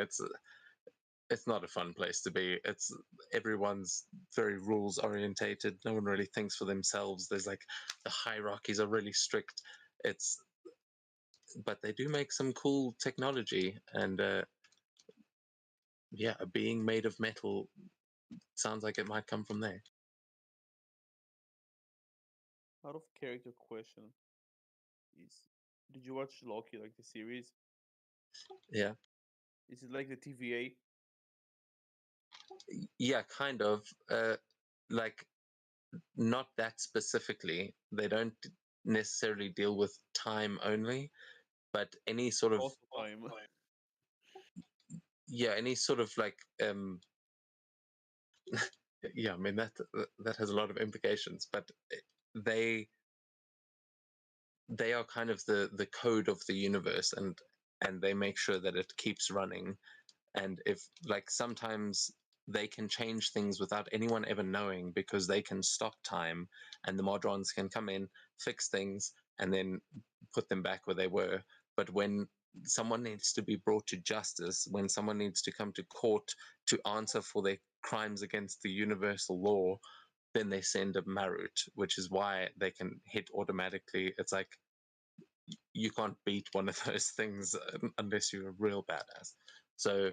it's not a fun place to be. It's everyone's very rules orientated. No one really thinks for themselves. There's like the hierarchies are really strict. But they do make some cool technology, and yeah, being made of metal sounds like it might come from there. Out of character question is, did you watch Loki, like the series? Yeah. Is it like the TVA? Yeah, kind of. Like, not that specifically. They don't necessarily deal with time only, but any sort of Also time. yeah, any sort of like yeah, I mean that has a lot of implications, but they are kind of the code of the universe, and they make sure that it keeps running. And if, like, sometimes they can change things without anyone ever knowing because they can stop time, and the Modrons can come in, fix things, and then put them back where they were. But when someone needs to be brought to justice, when someone needs to come to court to answer for their crimes against the universal law, then they send a Marut, which is why they can hit automatically. It's like you can't beat one of those things unless you're a real badass. So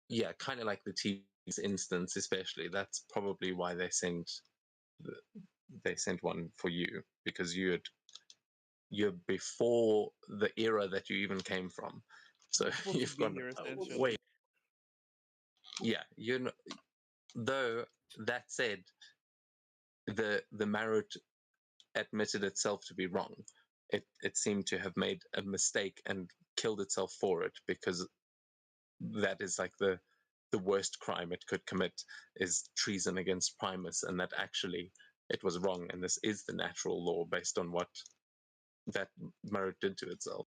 yeah, kind of like the TV's instance, especially. That's probably why they sent one for you, because you're before the era that you even came from. So Supposed to you've be gone here, essentially. way. Yeah, though that said, the Marut admitted itself to be wrong. It seemed to have made a mistake and killed itself for it, because that is like the worst crime it could commit is treason against Primus, and that actually it was wrong, and this is the natural law based on what that Marut did to itself.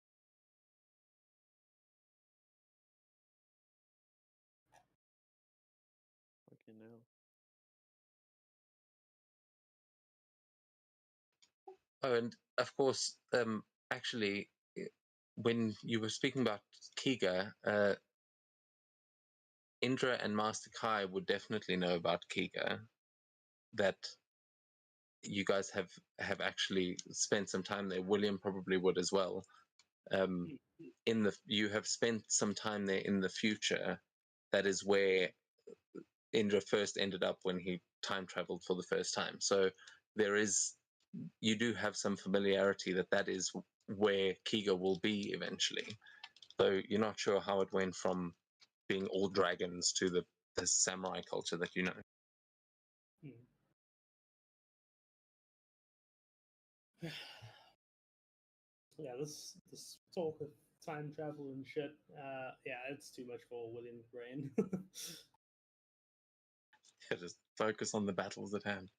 Fucking hell. Oh, and of course, actually, when you were speaking about Kiga, Indra and Master Kai would definitely know about Kiga. That you guys have actually spent some time there. William probably would as well. You have spent some time there in the future. That is where Indra first ended up when he time traveled for the first time. So you do have some familiarity that is where Kiga will be eventually. Though you're not sure how it went from being all dragons to the samurai culture that you know. Yeah, this talk of time travel and shit. Yeah, it's too much for William's brain. just focus on the battles at hand.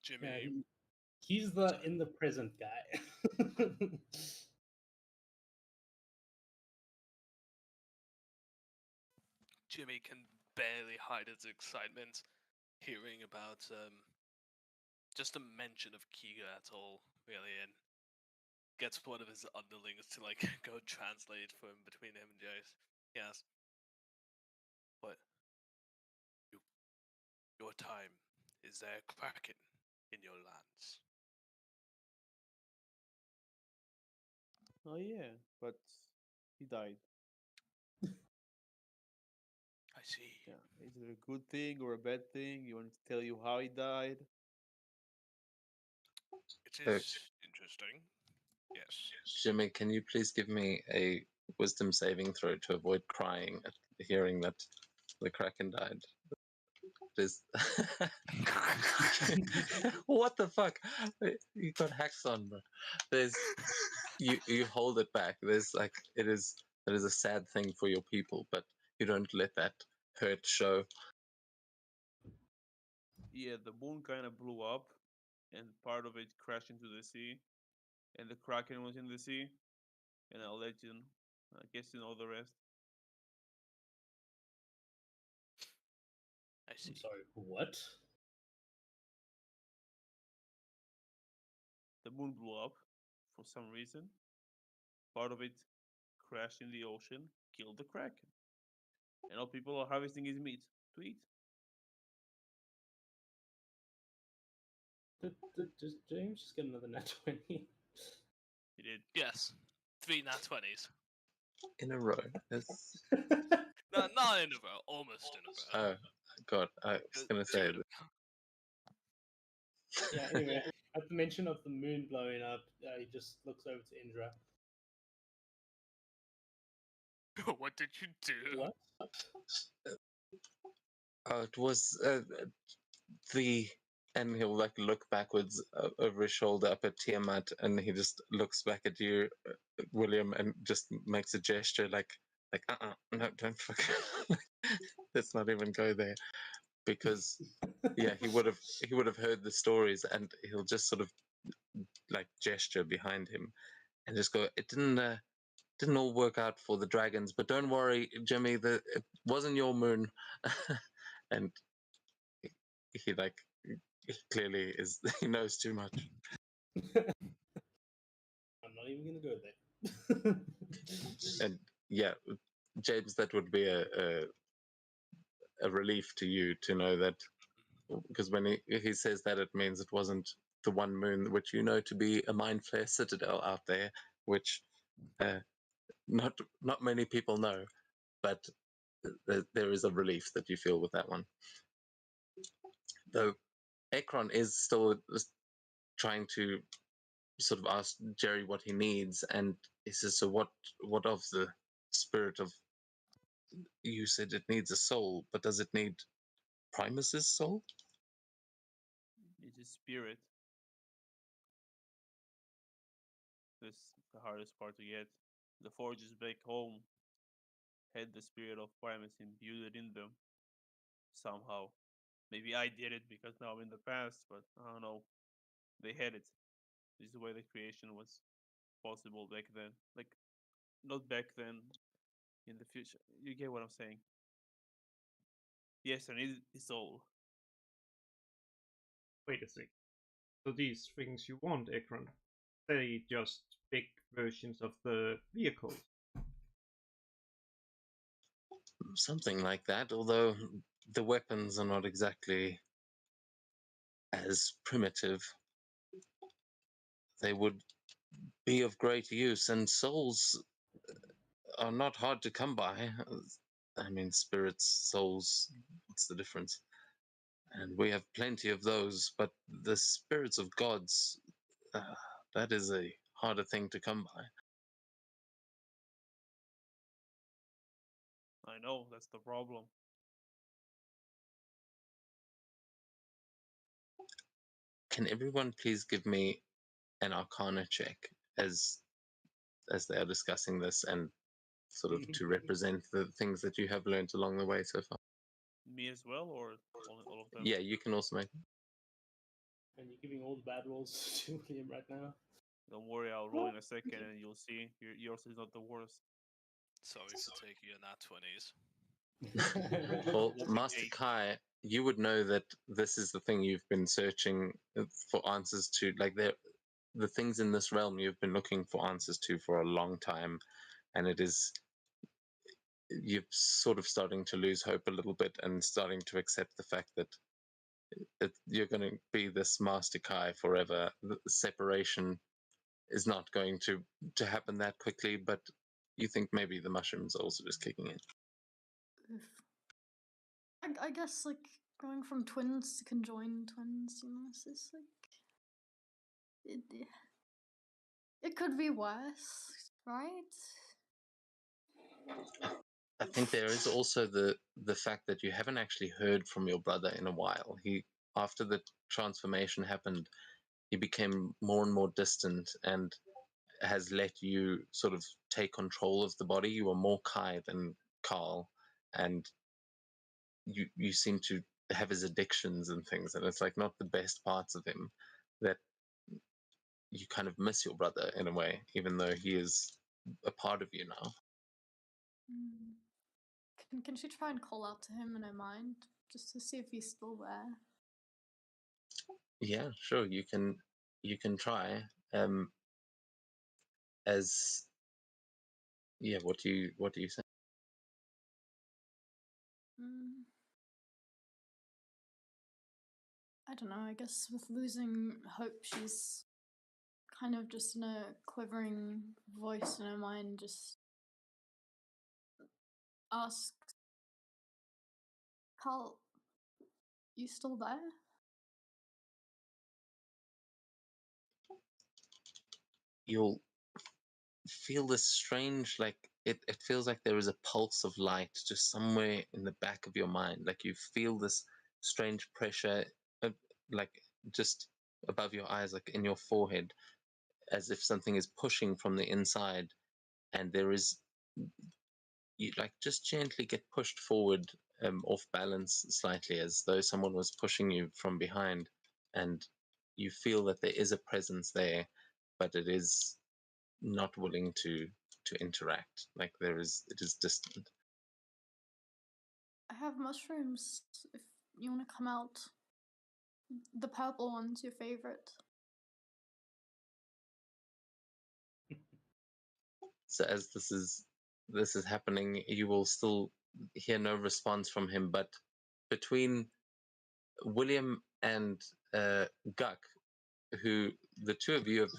Jimmy, Yeah, he's the in the present guy. Jimmy can barely hide his excitement hearing about just a mention of Kiga at all, really, and gets one of his underlings to like go translate for him between him and Jace. Yes. But your time, is there a Kraken in your lands? Oh yeah, but he died. I see. Yeah, is it a good thing or a bad thing? You want me to tell you how he died? It is interesting. Yes. Jimmy, can you please give me a wisdom saving throw to avoid crying at hearing that the Kraken died? There's what the fuck? You got hacks on, bro. There's you hold it back. There's like it is a sad thing for your people, but you don't let that hurt show. Yeah, the moon kind of blew up, and part of it crashed into the sea, and the Kraken was in the sea. And I'll let you. I guess you know the rest. I see. I'm sorry, what? The moon blew up for some reason. Part of it crashed in the ocean, killed the Kraken. And all people are harvesting his meat to eat. Does James just get another nat 20? He did. Yes. 3 nat 20s. In a row. It's... No, not in a row, almost in a row. Oh god, I was gonna say that. Yeah, anyway, at the mention of the moon blowing up, he just looks over to Indra. What did you do? What? It was the and he'll like look backwards over his shoulder up at Tiamat, and he just looks back at you, William, and just makes a gesture like no, don't fucking let's not even go there, because yeah, he would have heard the stories, and he'll just sort of like gesture behind him and just go, it didn't all work out for the dragons, but don't worry, Jimmy, it wasn't your moon. And he like he clearly is he knows too much. I'm not even gonna go there. And yeah, James, that would be a relief to you to know that, because when he says that, it means it wasn't the one moon, which you know to be a Mind Flare citadel out there, which not many people know, but there is a relief that you feel with that one. Though Akron is still trying to sort of ask Jerry what he needs, and he says, so what of the spirit of, you said it needs a soul, but does it need Primus's soul? It's his spirit. This is the hardest part to get. The forges back home had the spirit of Primus imbued in them somehow. Maybe I did it because now I'm in the past, but I don't know. They had it. This is the way the creation was possible back then. Like, not back then, in the future. You get what I'm saying? Yes, I need his soul. Wait a sec. So these things you want, Ekron, they just big versions of the vehicles? Something like that, although the weapons are not exactly as primitive. They would be of great use, and souls are not hard to come by. I mean, spirits, souls, what's the difference? And we have plenty of those, but the spirits of gods, that is a harder thing to come by. I know, that's the problem. Can everyone please give me an Arcana check as they are discussing this, and sort of to represent the things that you have learned along the way so far? me as well, or all of them? Yeah, you can also make. And you're giving all the bad rolls to William right now. Don't worry, I'll roll in a second and you'll see. Yours is not the worst. Sorry for taking a nat 20s. Well, That's Master eight. Kai, you would know that this is the thing you've been searching for answers to. Like the things in this realm you've been looking for answers to for a long time, and it is you're sort of starting to lose hope a little bit and starting to accept the fact that you're going to be this Master Kai forever. The separation is not going to happen that quickly, but you think maybe the mushrooms are also just kicking in. Oof. I guess like going from twins to conjoined twins, it's just like it could be worse, right? I think there is also the fact that you haven't actually heard from your brother in a while. He, after the transformation happened, he became more and more distant and has let you sort of take control of the body. You are more Kai than Carl, and you seem to have his addictions and things, and it's like not the best parts of him that you kind of miss your brother in a way, even though he is a part of you now. Can she try and call out to him in her mind just to see if he's still there? Yeah, sure. You can try. As yeah, what do you say? I don't know. I guess with losing hope, she's kind of just in a quivering voice in her mind, just ask, Carl, you still there? You'll feel this strange, like it feels like there is a pulse of light just somewhere in the back of your mind. Like you feel this strange pressure, like just above your eyes, like in your forehead, as if something is pushing from the inside, and there is you like just gently get pushed forward, off balance slightly, as though someone was pushing you from behind, and you feel that there is a presence there, but it is not willing to interact. Like it is distant. I have mushrooms if you want to come out. The purple one's your favorite. So as this is happening, you will still hear no response from him. But between William and Guck, who the two of you have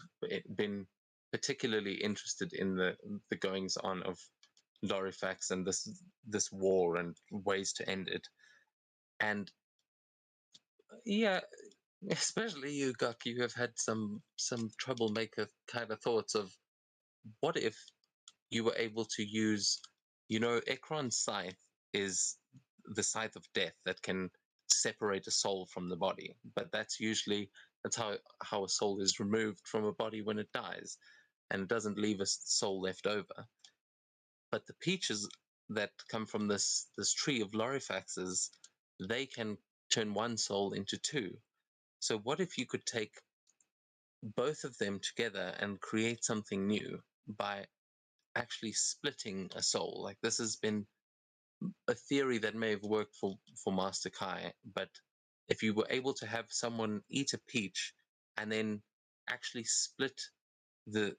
been particularly interested in the goings on of Lorifax and this war and ways to end it, and yeah, especially you, Guck, you have had some troublemaker kind of thoughts of what if you were able to use, Ekron's scythe is the scythe of death that can separate a soul from the body, but that's how a soul is removed from a body when it dies, and it doesn't leave a soul left over. But the peaches that come from this tree of Lorifaxes, they can turn one soul into two. So what if you could take both of them together and create something new by actually splitting a soul? Like this has been a theory that may have worked for Master Kai, but if you were able to have someone eat a peach and then actually split the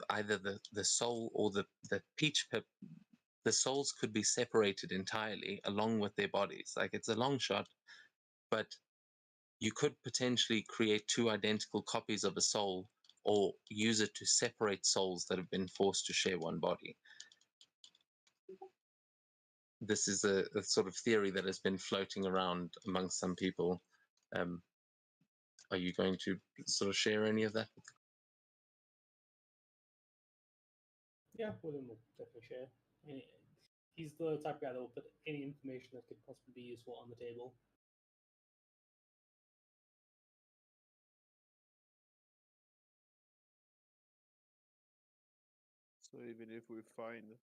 either the soul or the peach pip, the souls could be separated entirely along with their bodies. Like it's a long shot, but you could potentially create two identical copies of a soul or use it to separate souls that have been forced to share one body. This is a sort of theory that has been floating around amongst some people. Are you going to sort of share any of that? Yeah, William will definitely share. He's the type of guy that will put any information that could possibly be useful on the table. So even if we find the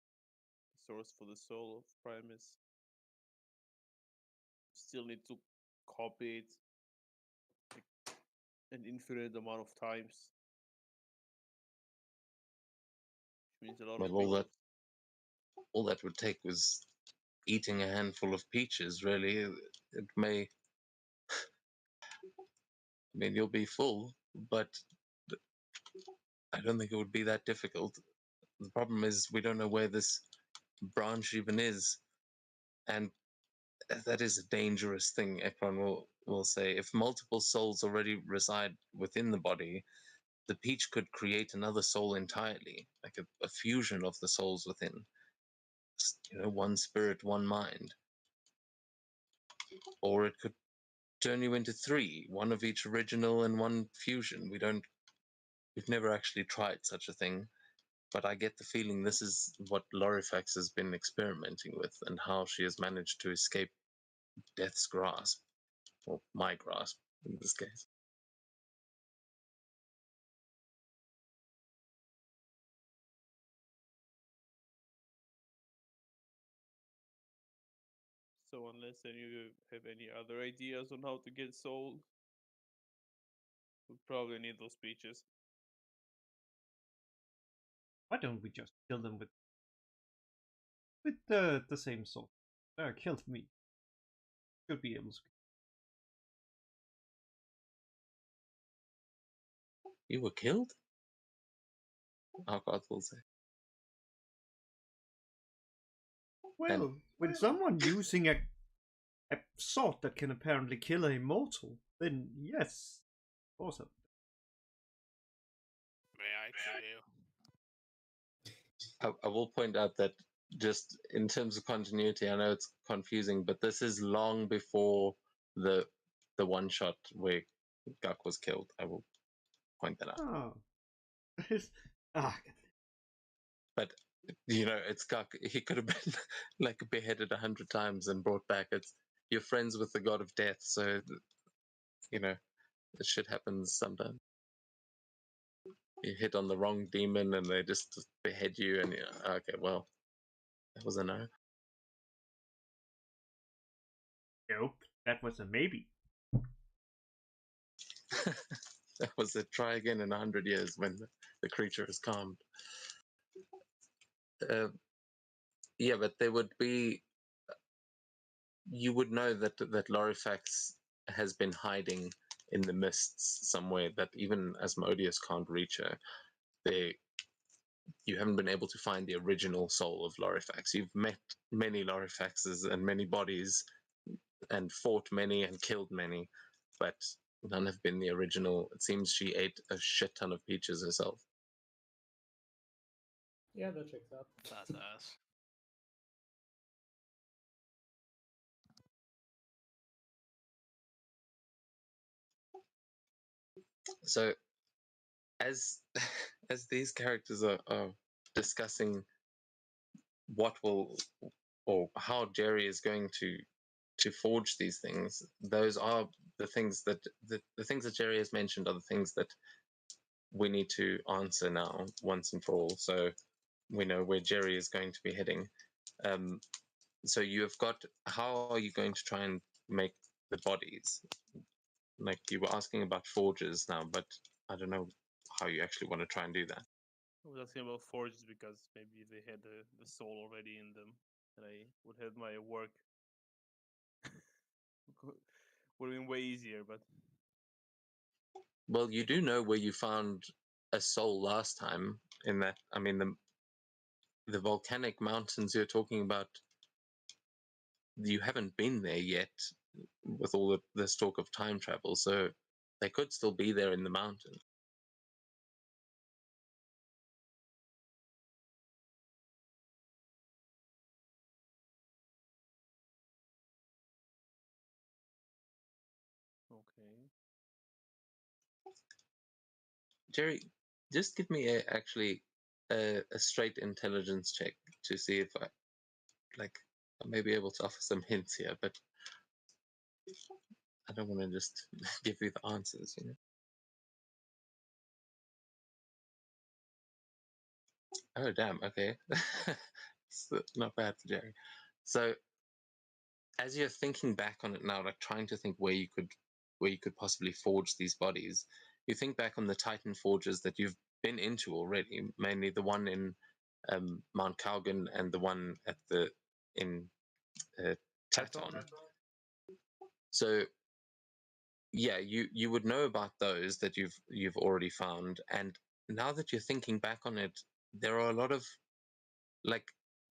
source for the soul of Primus, still need to copy it like, an infinite amount of times. Which means a lot of Well, people. all that would take was eating a handful of peaches. Really, it may. I mean, you'll be full, but I don't think it would be that difficult. The problem is we don't know where this branch even is, and that is a dangerous thing. Ekron will say if multiple souls already reside within the body, the peach could create another soul entirely, like a fusion of the souls within. One spirit, one mind, or it could turn you into three, one of each original and one fusion. We've never actually tried such a thing, but I get the feeling this is what Lorifax has been experimenting with and how she has managed to escape death's grasp, or my grasp in this case. So unless any of you have any other ideas on how to get sold, we probably need those peaches. Why don't we just kill them with the same sword? Killed me. Should be able to. You were killed? Algoth will say. Well, when someone using a sword that can apparently kill a mortal, then yes, of course. May I kill you? I will point out that just in terms of continuity, I know it's confusing, but this is long before the one shot where Guk was killed. I will point that out. Oh. But it's Guk. He could have been like beheaded 100 times and brought back. You're friends with the god of death, so this shit happens sometimes. You hit on the wrong demon and they just behead you, and okay, well, that was a no. Nope, that was a maybe. That was a try again in 100 years when the creature is calmed. Yeah, but there would be. You would know that Lorifax has been hiding in the mists somewhere. That even Asmodeus can't reach her. You haven't been able to find the original soul of Lorifax. You've met many Lorifaxes and many bodies, and fought many and killed many, but none have been the original. It seems she ate a shit ton of peaches herself. Yeah, that checks out. That's ass. So, as these characters are discussing what will or how Jerry is going to forge these things, those are the things that the things that Jerry has mentioned are the things that we need to answer now once and for all. So we know where Jerry is going to be heading. So you have got, how are you going to try and make the bodies? Like you were asking about forges now, but I don't know how you actually want to try and do that. I was asking about forges because maybe they had the soul already in them, and I would have my work would have been way easier. But well, you do know where you found a soul last time. In that, I mean, the volcanic mountains you're talking about, you haven't been there yet with all this talk of time travel, so they could still be there in the mountain. okay. Jerry, just give me a straight intelligence check to see if I may be able to offer some hints here, but I don't want to just give you the answers, Oh, damn. Okay. It's not bad for Jerry. So, as you're thinking back on it now, like trying to think where you could possibly forge these bodies, you think back on the Titan forges that you've been into already, mainly the one in Mount Caugen and the one in Taton. So yeah, you would know about those that you've already found, and now that you're thinking back on it, there are a lot of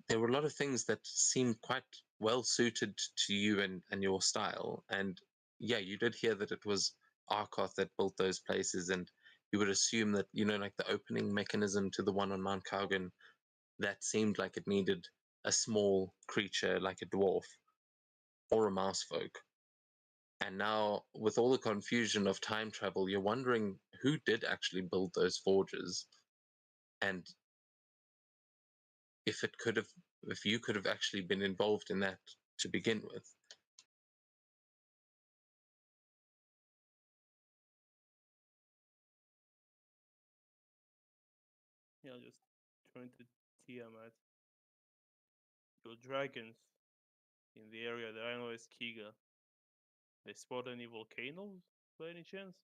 there were a lot of things that seemed quite well suited to you and your style. And yeah, you did hear that it was Arkoth that built those places, and you would assume that, like the opening mechanism to the one on Mount Caugen, that seemed like it needed a small creature like a dwarf or a mouse folk. And now, with all the confusion of time travel, you're wondering who did actually build those forges, and if you could have actually been involved in that to begin with. Yeah, just turn to Tiamat. Your dragons in the area that I know as Kiga, they spot any volcanoes by any chance?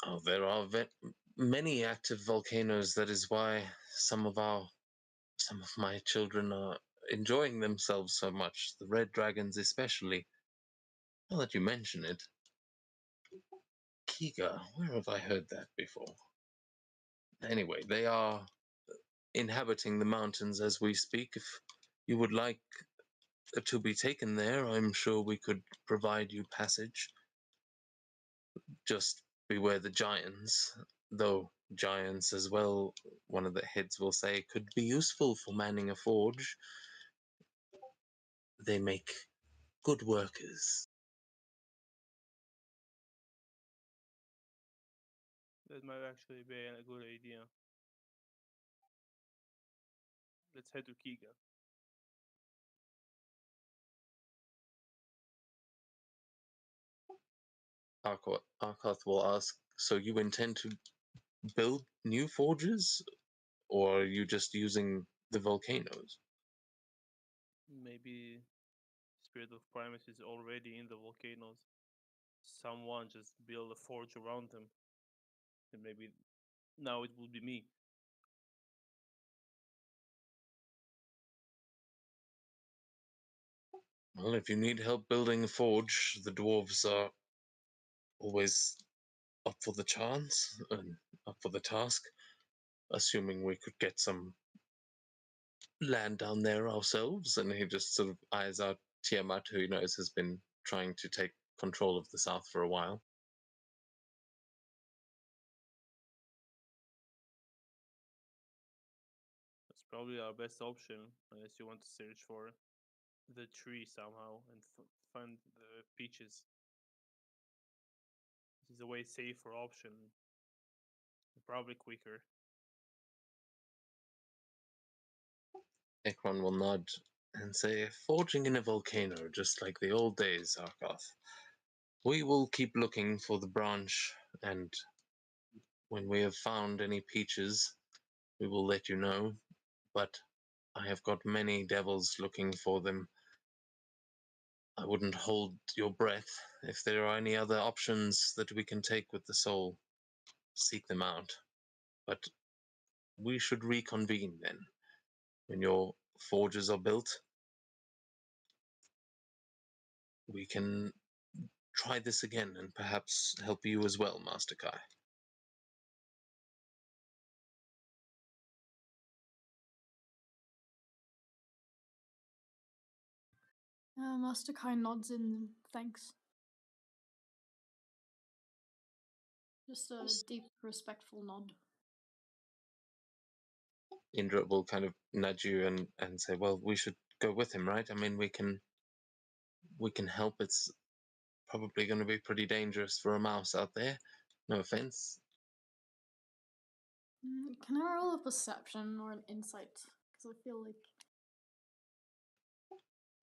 Oh, there are many active volcanoes. That is why some of my children are enjoying themselves so much. The red dragons, especially. Now that you mention it, Kiga, where have I heard that before? Anyway, they are inhabiting the mountains as we speak. If you would like to be taken there, I'm sure we could provide you passage. Just beware the giants, though giants as well, one of the heads will say, could be useful for manning a forge. They make good workers. That might actually be a good idea. Let's head to Kiga. Arkoth will ask, so you intend to build new forges, or are you just using the volcanoes? Maybe Spirit of Primus is already in the volcanoes. Someone just built a forge around them. And maybe now it will be me. Well, if you need help building a forge, the dwarves are always up for the chance and up for the task, assuming we could get some land down there ourselves. And he just sort of eyes out Tiamat, who he knows has been trying to take control of the south for a while. That's probably our best option, unless you want to search for the tree somehow and find the peaches. This is a way safer option, probably quicker. Ekron will nod and say, forging in a volcano, just like the old days, Arkoth. We will keep looking for the branch, and when we have found any peaches, we will let you know. But I have got many devils looking for them. I wouldn't hold your breath. If there are any other options that we can take with the soul, seek them out. But we should reconvene then, when your forges are built. We can try this again and perhaps help you as well, Master Kai. Master Kai nods in thanks. Just a deep, respectful nod. Indra will kind of nudge you and say, well, we should go with him, right? I mean, we can help. It's probably going to be pretty dangerous for a mouse out there. No offense. Can I roll a perception or an insight? Because I feel like...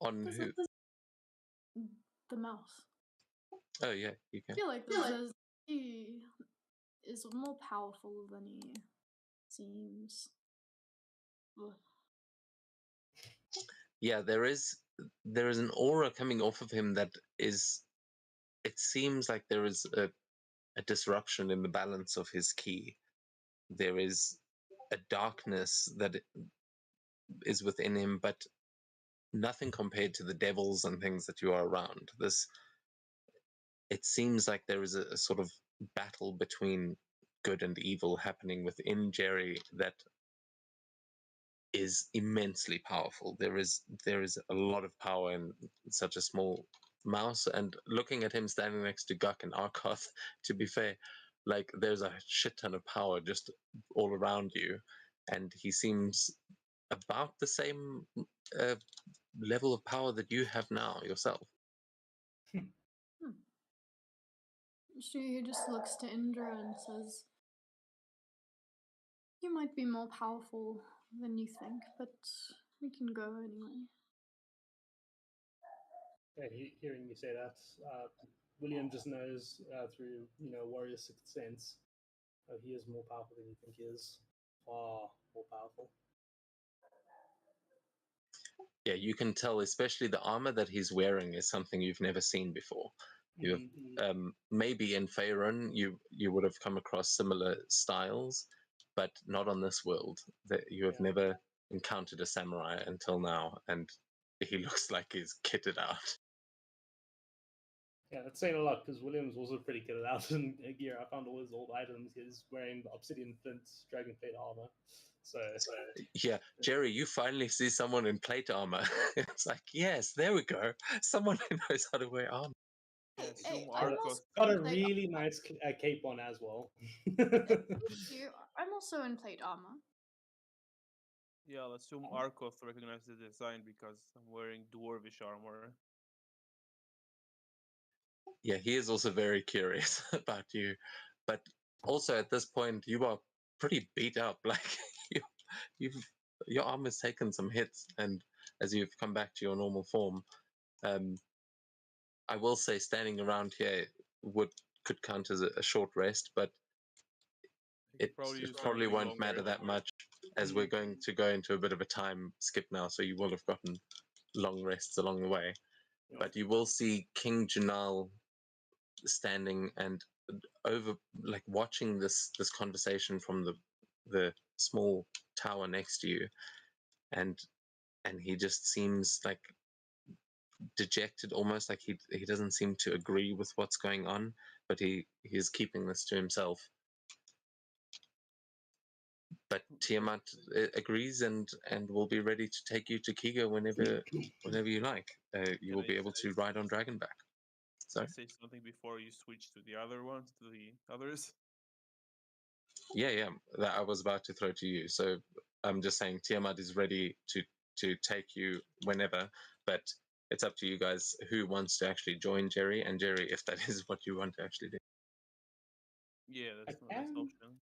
On who? The mouse. Oh, yeah, you can. I feel like he is more powerful than he seems. Ugh. Yeah, there is there is an aura coming off of him that is. It seems like there is a disruption in the balance of his ki. There is a darkness that is within him, but nothing compared to the devils and things that you are around. It seems like there is a sort of battle between good and evil happening within Jerry that is immensely powerful. There is a lot of power in such a small mouse, and looking at him standing next to Guk and Arkoth, to be fair, like there's a shit ton of power just all around you, and he seems about the same level of power that you have now yourself. She just looks to Indra and says, "You might be more powerful than you think, but we can go anyway." Yeah, hearing you say that, William just knows through warrior sixth sense, he is more powerful than you think he is. Far more powerful. Yeah, you can tell, especially the armor that he's wearing is something you've never seen before. You have, maybe in Faerun you would have come across similar styles, but not on this world. That you have never encountered a samurai until now, and he looks like he's kitted out. Yeah, that's saying a lot because William's also pretty kitted out in gear. I found all his old items. He's wearing the obsidian flint, dragon plate armor. So yeah, Jerry, you finally see someone in plate armor. It's like, yes, there we go. Someone who knows how to wear armor. Hey, got a really nice cape on as well. I'm also in plate armor. Yeah, I'll assume Arkoth recognized the design because I'm wearing dwarvish armor. Yeah, he is also very curious about you, but also at this point you are pretty beat up. Like your armor's taken some hits, and as you've come back to your normal form, I will say standing around here could count as a short rest, but it probably won't matter that much, as we're going to go into a bit of a time skip now, so you will have gotten long rests along the way. But you will see King Janal standing and over, like watching this conversation from the small tower next to you, and he just seems like dejected, almost like he doesn't seem to agree with what's going on, but he is keeping this to himself. But Tiamat agrees and will be ready to take you to Kiga whenever you like. You will be able to ride on Dragonback. Can I say something before you switch to the other ones, to the others? Yeah, that I was about to throw to you. So I'm just saying Tiamat is ready to take you whenever, but it's up to you guys who wants to actually join Jerry, and Jerry, if that is what you want to actually do. Yeah, that's an option.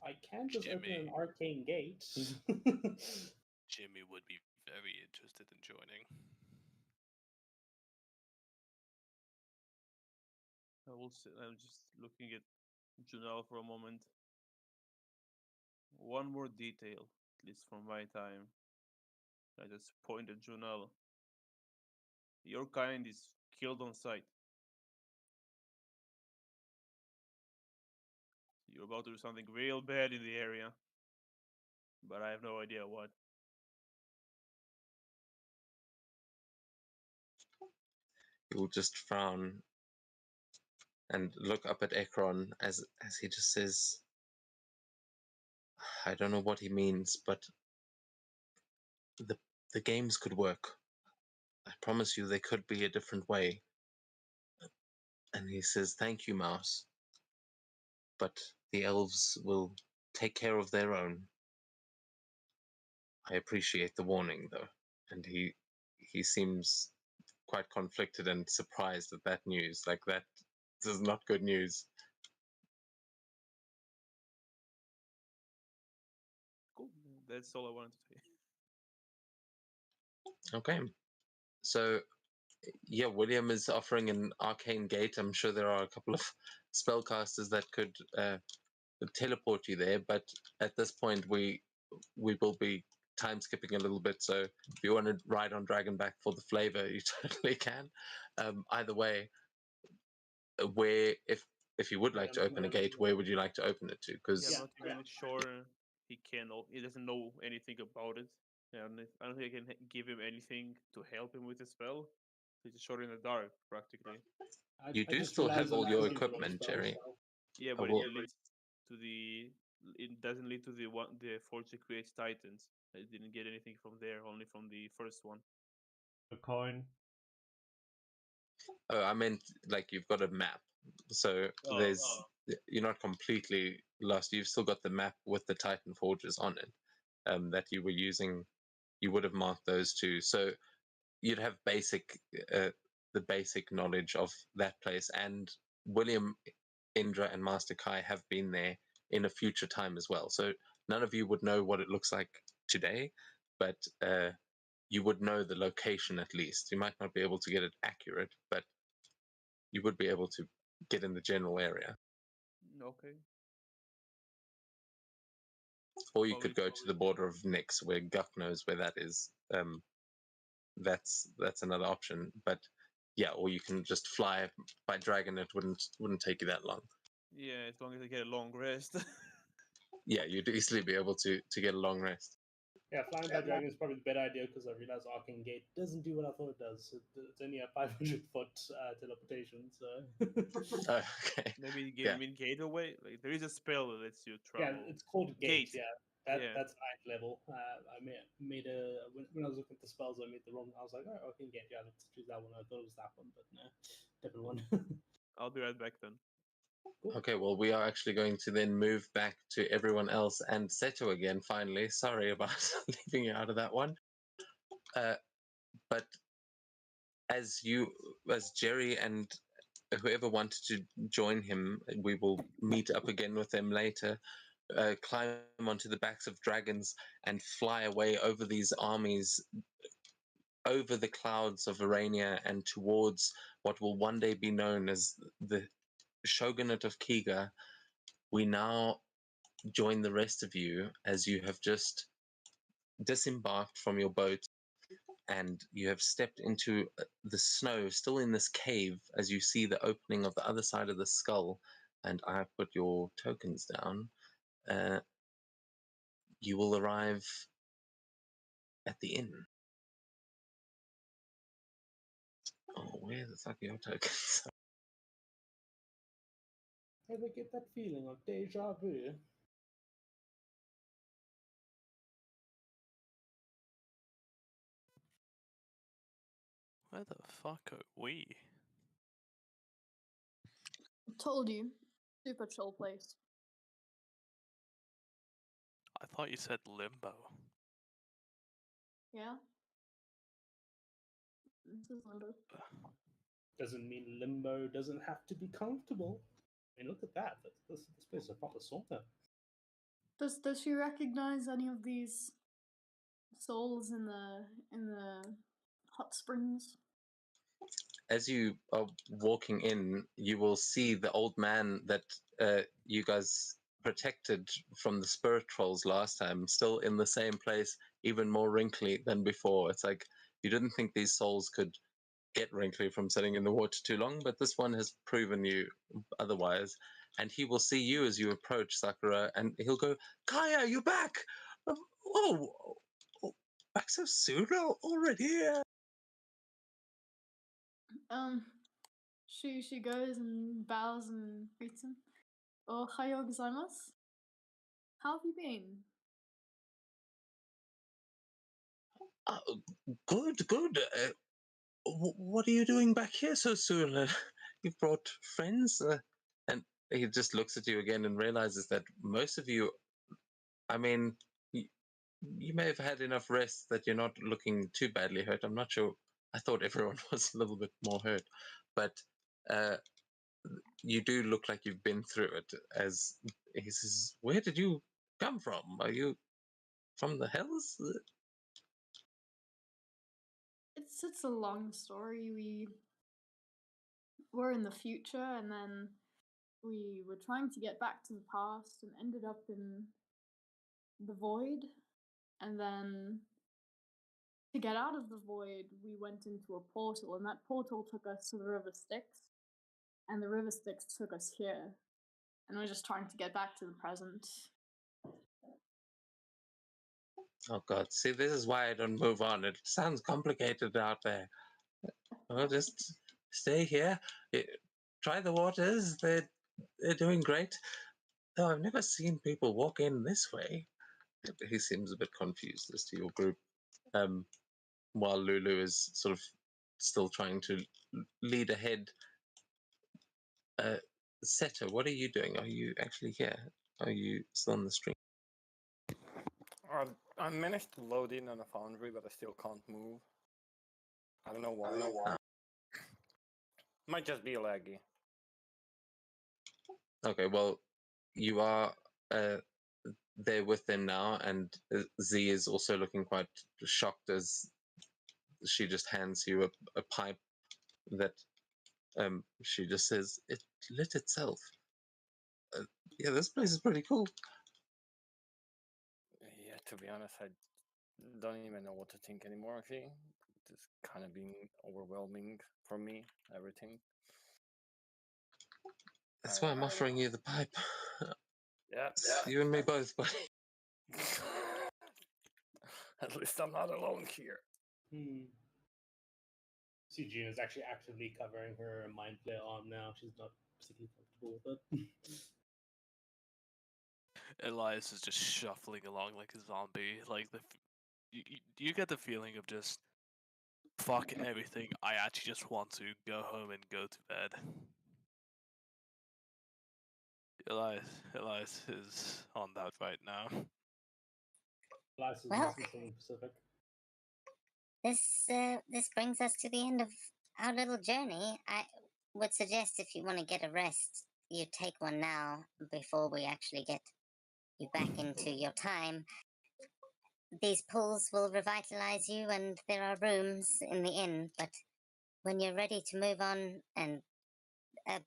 I can just open an arcane gate. Jimmy would be very interested in joining. I'm just looking at Junal for a moment. One more detail, at least from my time. I just point at Junal. Your kind is killed on sight. You're about to do something real bad in the area, but I have no idea what. He will just frown and look up at Ekron as he just says, I don't know what he means, but the games could work. I promise you they could be a different way. And he says, thank you, Mouse. But the elves will take care of their own. I appreciate the warning, though. And he seems quite conflicted and surprised at that news. Like, that is not good news. Cool. That's all I wanted to say. Okay. So, yeah, William is offering an arcane gate. I'm sure there are a couple of spellcasters that could teleport you there, but at this point we will be time skipping a little bit. So if you want to ride on Dragonback for the flavor, you totally can. Either way, where if you would like to open a gate, where would you like to open it to? Because Yeah, I'm not even sure he can. He doesn't know anything about it. And I don't think I can give him anything to help him with the spell. He's just shot in the dark, practically. you do still have all your equipment, Jerry. Yeah, I but will- it leads to the. It doesn't lead to the one, the Forge that creates Titans. I didn't get anything from there, only from the first one. A coin. Oh, I meant like you've got a map. So there's you're not completely lost. You've still got the map with the Titan Forges on it that you were using. You would have marked those two. So you'd have the basic knowledge of that place. And William, Indra, and Master Kai have been there in a future time as well. So none of you would know what it looks like today, but you would know the location at least. You might not be able to get it accurate, but you would be able to get in the general area. Okay. Or you could go to the border of Nyx, where Guck knows where that is. That's another option. But yeah, or you can just fly by dragon. It wouldn't take you that long. Yeah, as long as I get a long rest. Yeah, you'd easily be able to get a long rest. Yeah, flying by dragon is probably the better idea because I realized Arcane Gate doesn't do what I thought it does. It's only a 500-foot teleportation, so. Okay. Maybe give him in Gateway. Like there is a spell that lets you travel. Yeah, it's called Gate. Yeah, Yeah. that's 9th level. I made a when I was looking at the spells, I made the wrong. I was like, oh, Arcane Gate. Yeah, let's choose that one. I thought it was that one, but no, different one. I'll be right back then. Okay, well, we are actually going to then move back to everyone else and Seto again, finally. Sorry about leaving you out of that one. But as Jerry and whoever wanted to join him, we will meet up again with them later, climb onto the backs of dragons and fly away over these armies, over the clouds of Arania and towards what will one day be known as the Shogunate of Kiga. We now join the rest of you as you have just disembarked from your boat and you have stepped into the snow, still in this cave, as you see the opening of the other side of the skull. And I put your tokens down. You will arrive at the inn. Oh, where the fuck are your tokens? Ever get that feeling of deja vu? Where the fuck are we? Told you. Super chill place. I thought you said limbo. Yeah? This is limbo. Doesn't mean limbo doesn't have to be comfortable. I mean, look at that. This place is a proper sauna. Does she recognize any of these souls in the hot springs? As you are walking in, you will see the old man that you guys protected from the spirit trolls last time, still in the same place, even more wrinkly than before. It's like you didn't think these souls could get wrinkly from sitting in the water too long, but this one has proven you otherwise. And he will see you as you approach, Sakura, and he'll go, "Kaya, you're back! Oh, back so soon already?" She goes and bows and greets him. Oh, hayo gozaimasu. How have you been? Good, good. What are you doing back here so soon? You've brought friends? And he just looks at you again and realizes that most of you, I mean, you may have had enough rest that you're not looking too badly hurt. I'm not sure. I thought everyone was a little bit more hurt. But you do look like you've been through it. As he says, where did you come from? Are you from the hells? It's a long story. We were in the future, and then we were trying to get back to the past, and ended up in the void. And then to get out of the void, we went into a portal, and that portal took us to the River Styx, and the River Styx took us here. And we're just trying to get back to the present. Oh God! See, this is why I don't move on. It sounds complicated out there. Well, just stay here. Try the waters. They're doing great. Though I've never seen people walk in this way. He seems a bit confused as to your group. While Lulu is sort of still trying to lead ahead. Seta, what are you doing? Are you actually here? Are you still on the stream? I managed to load in on a foundry, but I still can't move. I don't know why. Might just be laggy. Okay, well, you are there with them now, and Z is also looking quite shocked as she just hands you a pipe that she just says, it lit itself. Yeah, this place is pretty cool. Yeah, to be honest, I don't even know what to think anymore, actually. It's kind of been overwhelming for me, everything. That's why I'm offering you the pipe. Yeah. You and me both, buddy. At least I'm not alone here. See, Gina's actually actively covering her mind flare arm now. She's not particularly comfortable with it. Elias is just shuffling along like a zombie. Like you get the feeling of just fuck everything. I actually just want to go home and go to bed. Elias is on that right now. Elias is Well, missing something specific. This brings us to the end of our little journey. I would suggest if you want to get a rest, you take one now before we actually get you back into your time. These pools will revitalize you, and there are rooms in the inn. But when you're ready to move on and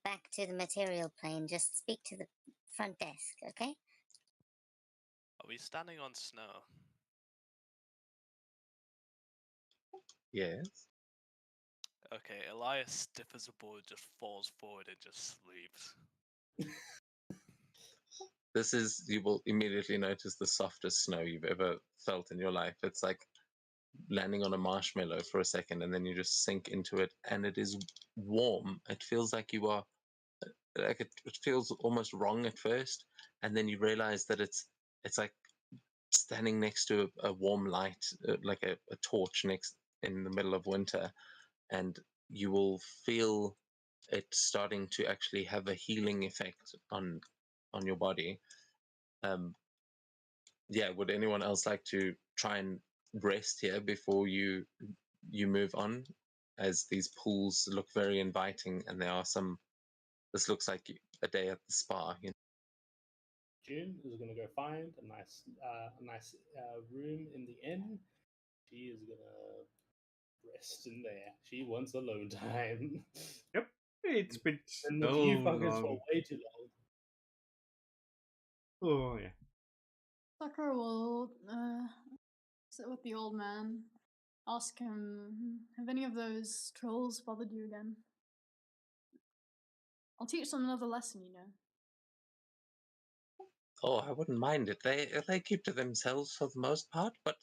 back to the material plane, just speak to the front desk, okay? Are we standing on snow? Yes. Okay, Elias, stiff as a board, just falls forward and just sleeps. This is, you will immediately notice the softest snow you've ever felt in your life. It's like landing on a marshmallow for a second, and then you just sink into it, and it is warm. It feels like you are, like it feels almost wrong at first, and then you realize that it's like standing next to a warm light, like a torch next in the middle of winter, and you will feel it starting to actually have a healing effect on your body. Yeah, would anyone else like to try and rest here before you move on, as these pools look very inviting, and there are some, this looks like a day at the spa, you know? June is going to go find a nice room in the inn. She is going to rest in there. She wants alone time. Yep, it's been And so with you fuckers long. for way too long. Oh yeah. Tucker will sit with the old man, ask him, have any of those trolls bothered you again? I'll teach them another lesson, you know. Oh, I wouldn't mind it. They keep to themselves for the most part, but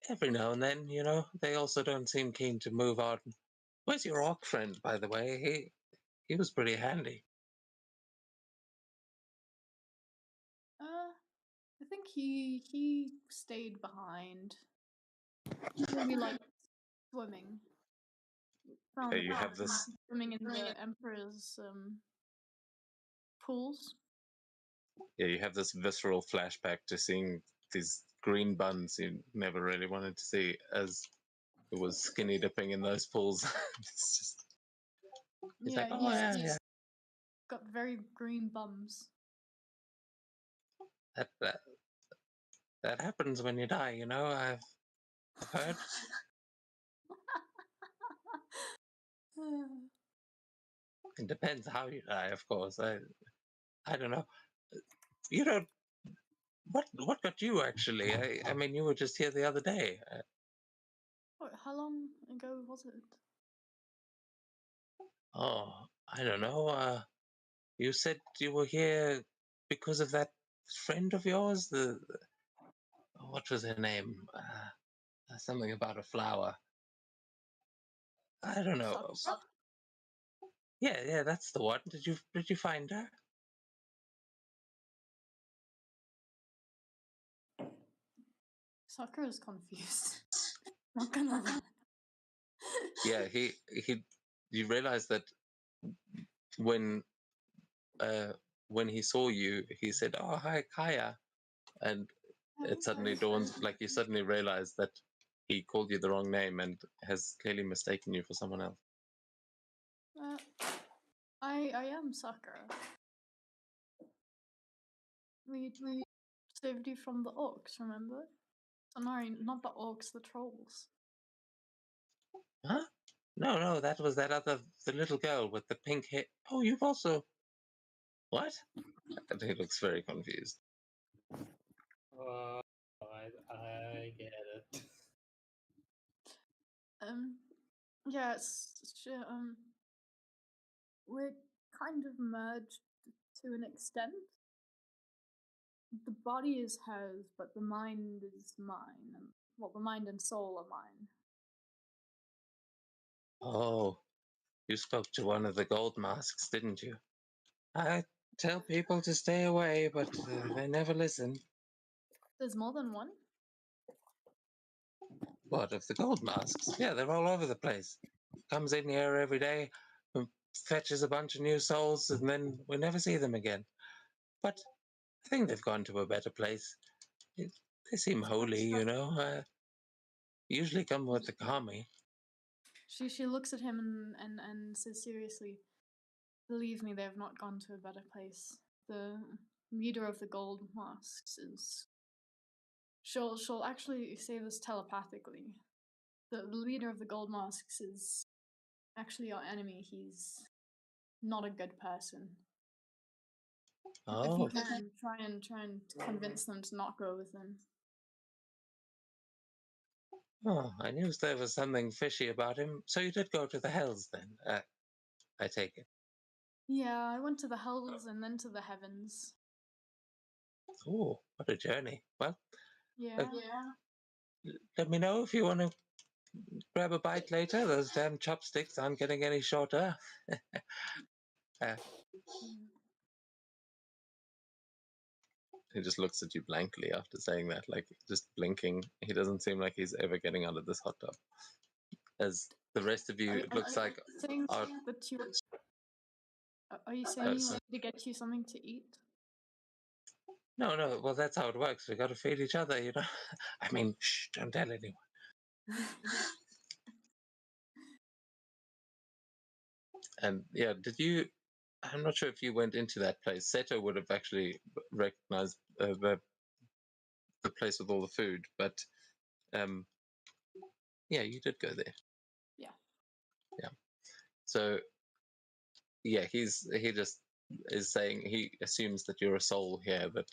every now and then, you know, they also don't seem keen to move on. Where's your orc friend, by the way? He was pretty handy. I think he stayed behind. He really liked swimming. Found Okay, you have this. swimming in the Emperor's pools. Yeah, you have this visceral flashback to seeing these green buns you never really wanted to see, as it was skinny dipping in those pools. It's just, it's Yeah, like, oh yeah, he's yeah. got very green bums. That happens when you die, you know. I've heard. It depends how you die, of course. I don't know. You don't What got you actually? I mean, you were just here the other day. What, how long ago was it? Oh, I don't know. You said you were here because of that friend of yours. What was her name? Something about a flower. I don't know. Sakura? Yeah, that's the one. Did you find her? Sakura's confused. Not gonna lie. Yeah, he you realize that when when he saw you, he said, "Oh, hi, Kaya," and it suddenly dawns, like you suddenly realize that he called you the wrong name and has clearly mistaken you for someone else. I am Sakura. We saved you from the orcs, remember? Oh, no, not the orcs, the trolls. Huh? No, that was the little girl with the pink hair. Oh, you've also. What? And he looks very confused. I get it. Yes, we're kind of merged to an extent. The body is hers, but the mind is mine. And, well, the mind and soul are mine. Oh, you spoke to one of the gold masks, didn't you? I tell people to stay away, but they never listen. There's more than one? What, of the gold masks? Yeah, they're all over the place. Comes in here every day, fetches a bunch of new souls, and then we never see them again. But I think they've gone to a better place. They seem holy, you know. Usually come with the kami. She looks at him and says seriously, "Believe me, they have not gone to a better place. The leader of the gold masks is... She'll actually say this telepathically. The leader of the gold masks is actually our enemy. He's not a good person. If you Oh, can, try and convince them to not go with him." oh, I knew there was something fishy about him. So you did go to the hells then? I take it. Yeah, I went to the hells and then to the heavens. Oh, what a journey. Well, Yeah. let me know if you want to grab a bite later. Those damn chopsticks aren't getting any shorter. He just looks at you blankly after saying that, like just blinking. He doesn't seem like he's ever getting out of this hot tub. As the rest of you, it looks like saying are, that you... Are you saying you want me to get you something to eat? No. Well, that's how it works. We got to feed each other, you know. I mean, shh, don't tell anyone. And yeah, did you? I'm not sure if you went into that place. Seto would have actually recognized the place with all the food, but yeah, you did go there. Yeah. So yeah, he just is saying he assumes that you're a soul here, that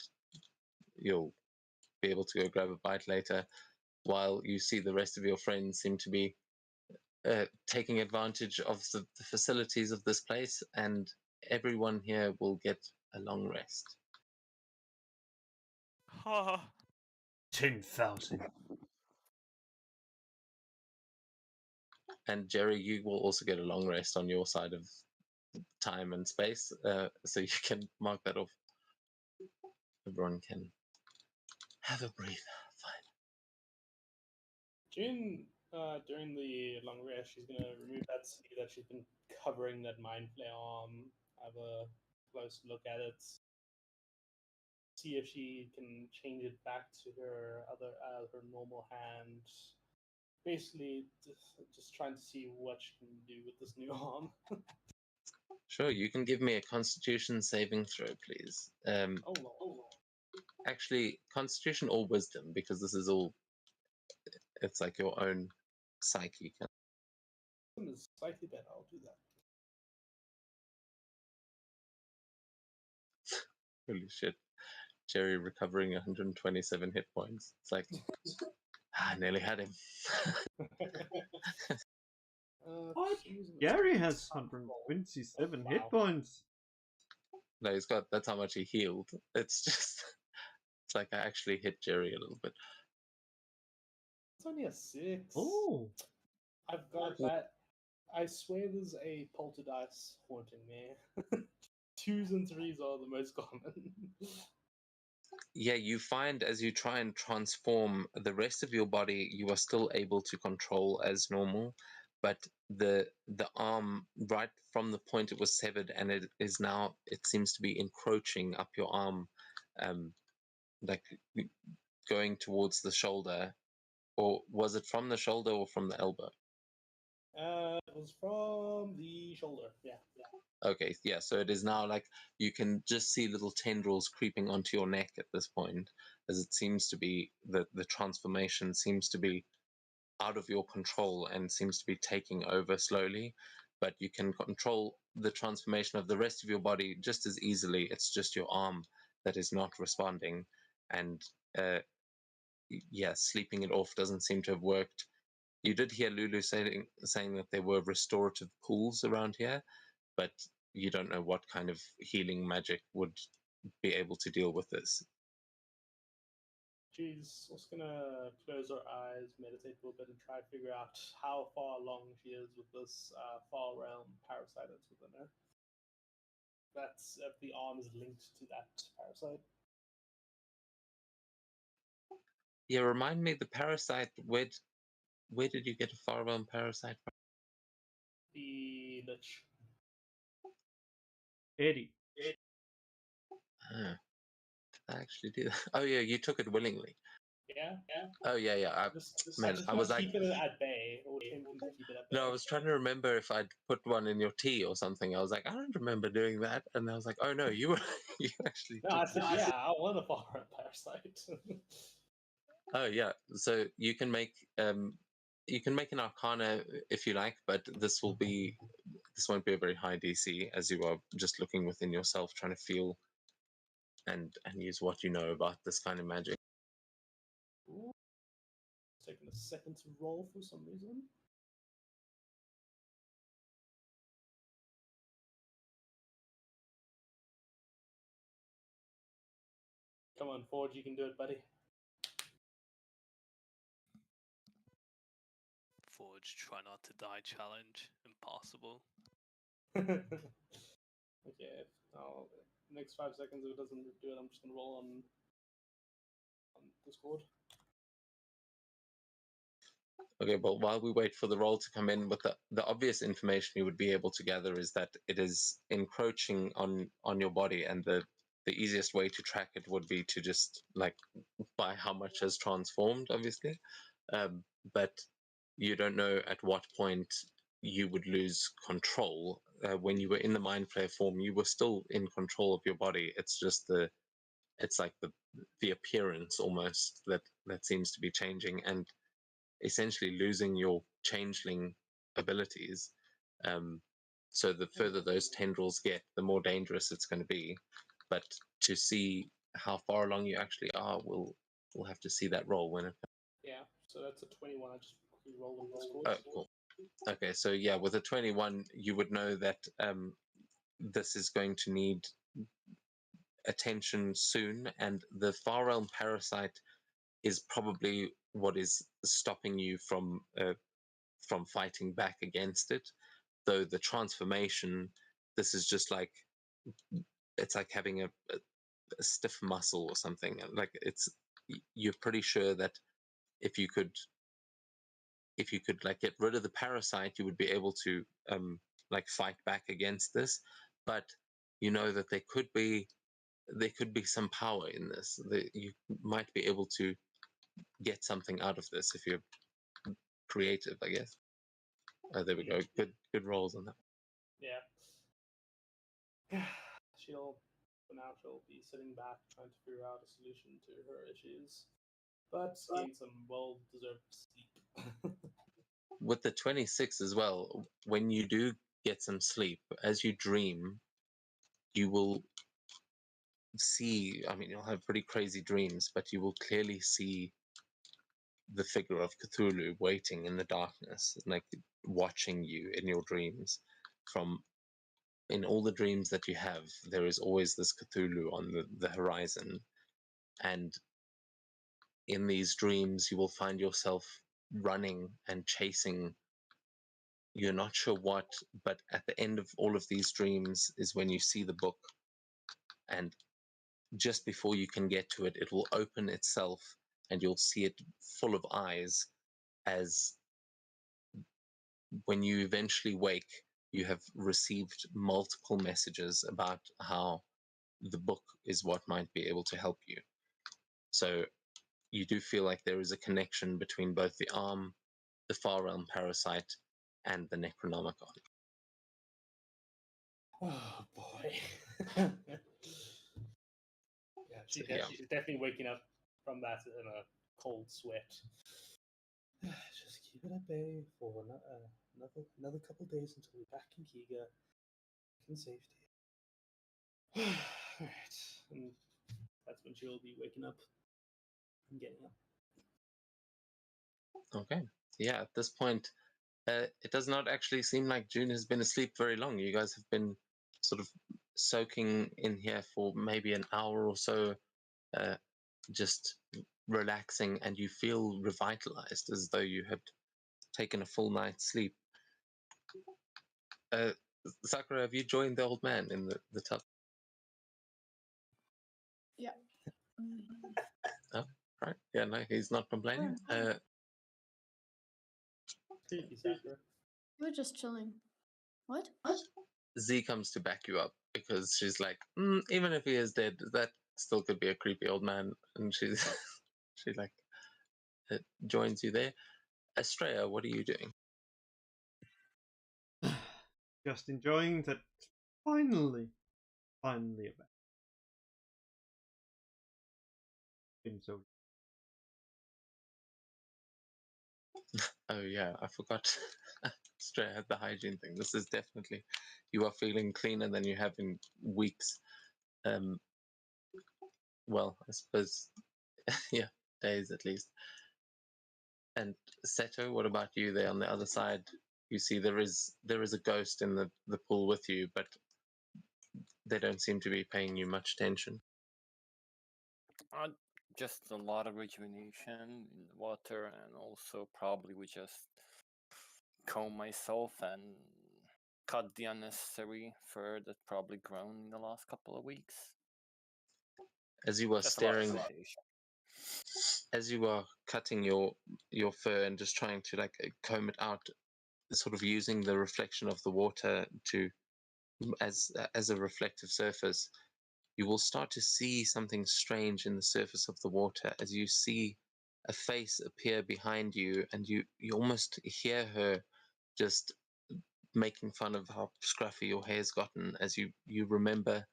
you'll be able to go grab a bite later, while you see the rest of your friends seem to be taking advantage of the facilities of this place, and everyone here will get a long rest. 10,000. And Jerry, you will also get a long rest on your side of time and space, so you can mark that off. Everyone can have a breather. Fine. June, during the long rest, she's gonna remove that sea that she's been covering that mind flare arm. Have a close look at it. See if she can change it back to her her normal hand. Basically, just trying to see what she can do with this new arm. Sure, you can give me a Constitution saving throw, please. Actually, Constitution or Wisdom, because this is all. It's like your own psyche. Wisdom is slightly better. I'll do that. Holy shit! Jerry recovering 127 hit points. It's like, I nearly had him. What? Fusion Gary attack, has attack roll. 127 Wow. hit points. No, he's got, that's how much he healed. It's just, it's like I actually hit Jerry a little bit. It's only a 6. Oh, I've got that. I swear there's a poltergeist haunting me. 2s and 3s are the most common. Yeah, you find as you try and transform the rest of your body, you are still able to control as normal, but the arm, right from the point it was severed, and it is now, it seems to be encroaching up your arm, like going towards the shoulder. Or was it from the shoulder or from the elbow? It was from the shoulder. Yeah. Okay, yeah, so it is now like you can just see little tendrils creeping onto your neck at this point, as it seems to be the transformation seems to be out of your control and seems to be taking over slowly. But you can control the transformation of the rest of your body just as easily. It's just your arm that is not responding, and yeah, sleeping it off doesn't seem to have worked. You did hear Lulu saying that there were restorative pools around here, but you don't know what kind of healing magic would be able to deal with this. She's just gonna close her eyes, meditate a little bit, and try to figure out how far along she is with this far realm parasite that's within her. That's if the arm is linked to that parasite. Yeah, remind me, the parasite, where did you get a far realm parasite from? The lich. Eddie. Ah, did I actually do that? Oh yeah, you took it willingly. Yeah. Oh yeah. I Man, just I want was to like, keep it at bay, or attempting to keep it at bay. no, I was trying to remember if I'd put one in your tea or something. I was like, I don't remember doing that, and I was like, oh no, you were, you actually. No, I said, yeah, I want a far realm parasite. Oh yeah, so you can make an Arcana if you like, but this won't be a very high DC, as you are just looking within yourself, trying to feel and use what you know about this kind of magic. Ooh. It's taking a second to roll for some reason. Come on, Forge, you can do it, buddy. Forge, try not to die challenge. Impossible. Okay, next 5 seconds, if it doesn't do it, I'm just gonna roll on Discord. Okay, but while we wait for the roll to come in, but the obvious information you would be able to gather is that it is encroaching on your body, and the easiest way to track it would be to just like by how much has transformed, obviously, but you don't know at what point you would lose control. When you were in the mind flayer form, you were still in control of your body. It's just it's like the appearance almost that seems to be changing, and essentially losing your changeling abilities. So the further those tendrils get, the more dangerous it's going to be. But to see how far along you actually are, we'll have to see that roll when it. Yeah, so that's a 21. I just quickly rolled on Discord. Oh, cool. Okay, so yeah, with a 21, you would know that this is going to need attention soon, and the Far Realm parasite is probably what is stopping you from fighting back against it. Though the transformation, this is just like, it's like having a stiff muscle or something. Like you're pretty sure that if you could like get rid of the parasite, you would be able to like fight back against this. But you know that there could be some power in this. You might be able to get something out of this if you're creative, I guess. Oh, there we go. Good rolls on that. Yeah. She'll be sitting back trying to figure out a solution to her issues, but gain some well-deserved sleep. With the 26 as well, when you do get some sleep, as you dream, you will see, I mean, you'll have pretty crazy dreams, but you will clearly see the figure of Cthulhu waiting in the darkness, like watching you in your dreams. In all the dreams that you have, there is always this Cthulhu on the horizon. And in these dreams, you will find yourself running and chasing. You're not sure what, but at the end of all of these dreams is when you see the book. And just before you can get to it, it will open itself and you'll see it full of eyes, as when you eventually wake, you have received multiple messages about how the book is what might be able to help you. So you do feel like there is a connection between both the arm, the Far Realm parasite, and the Necronomicon. Oh boy. Yeah, she's, So, yeah. she's definitely waking up from that in a cold sweat. Just keep it at bay for another couple days until we're back in Kiga, in safety. Alright, and that's when she'll be waking up and getting up. Okay. Yeah, at this point, it does not actually seem like June has been asleep very long. You guys have been sort of soaking in here for maybe an hour or so, just relaxing, and you feel revitalized as though you had taken a full night's sleep. Sakura, have you joined the old man in the tub? Yeah. Oh, right. Yeah, no, he's not complaining. Creepy Sakura. You were just chilling. What? Z comes to back you up because she's like, even if he is dead, that still could be a creepy old man, and she's she like joins you there. Estrella, what are you doing? Just enjoying that finally a bit. Been so Oh yeah, I forgot. Estrella had the hygiene thing. This is definitely, you are feeling cleaner than you have in weeks. Well, I suppose, yeah, days at least. And Seto, what about you there on the other side? You see there is a ghost in the pool with you, but they don't seem to be paying you much attention. Just a lot of rejuvenation in the water, and also probably we just comb myself and cut the unnecessary fur that probably grown in the last couple of weeks. As you are Just a lot of staring, meditation. as you are cutting your fur and just trying to like comb it out, sort of using the reflection of the water to as a reflective surface, you will start to see something strange in the surface of the water as you see a face appear behind you, and you almost hear her just making fun of how scruffy your hair's gotten as you remember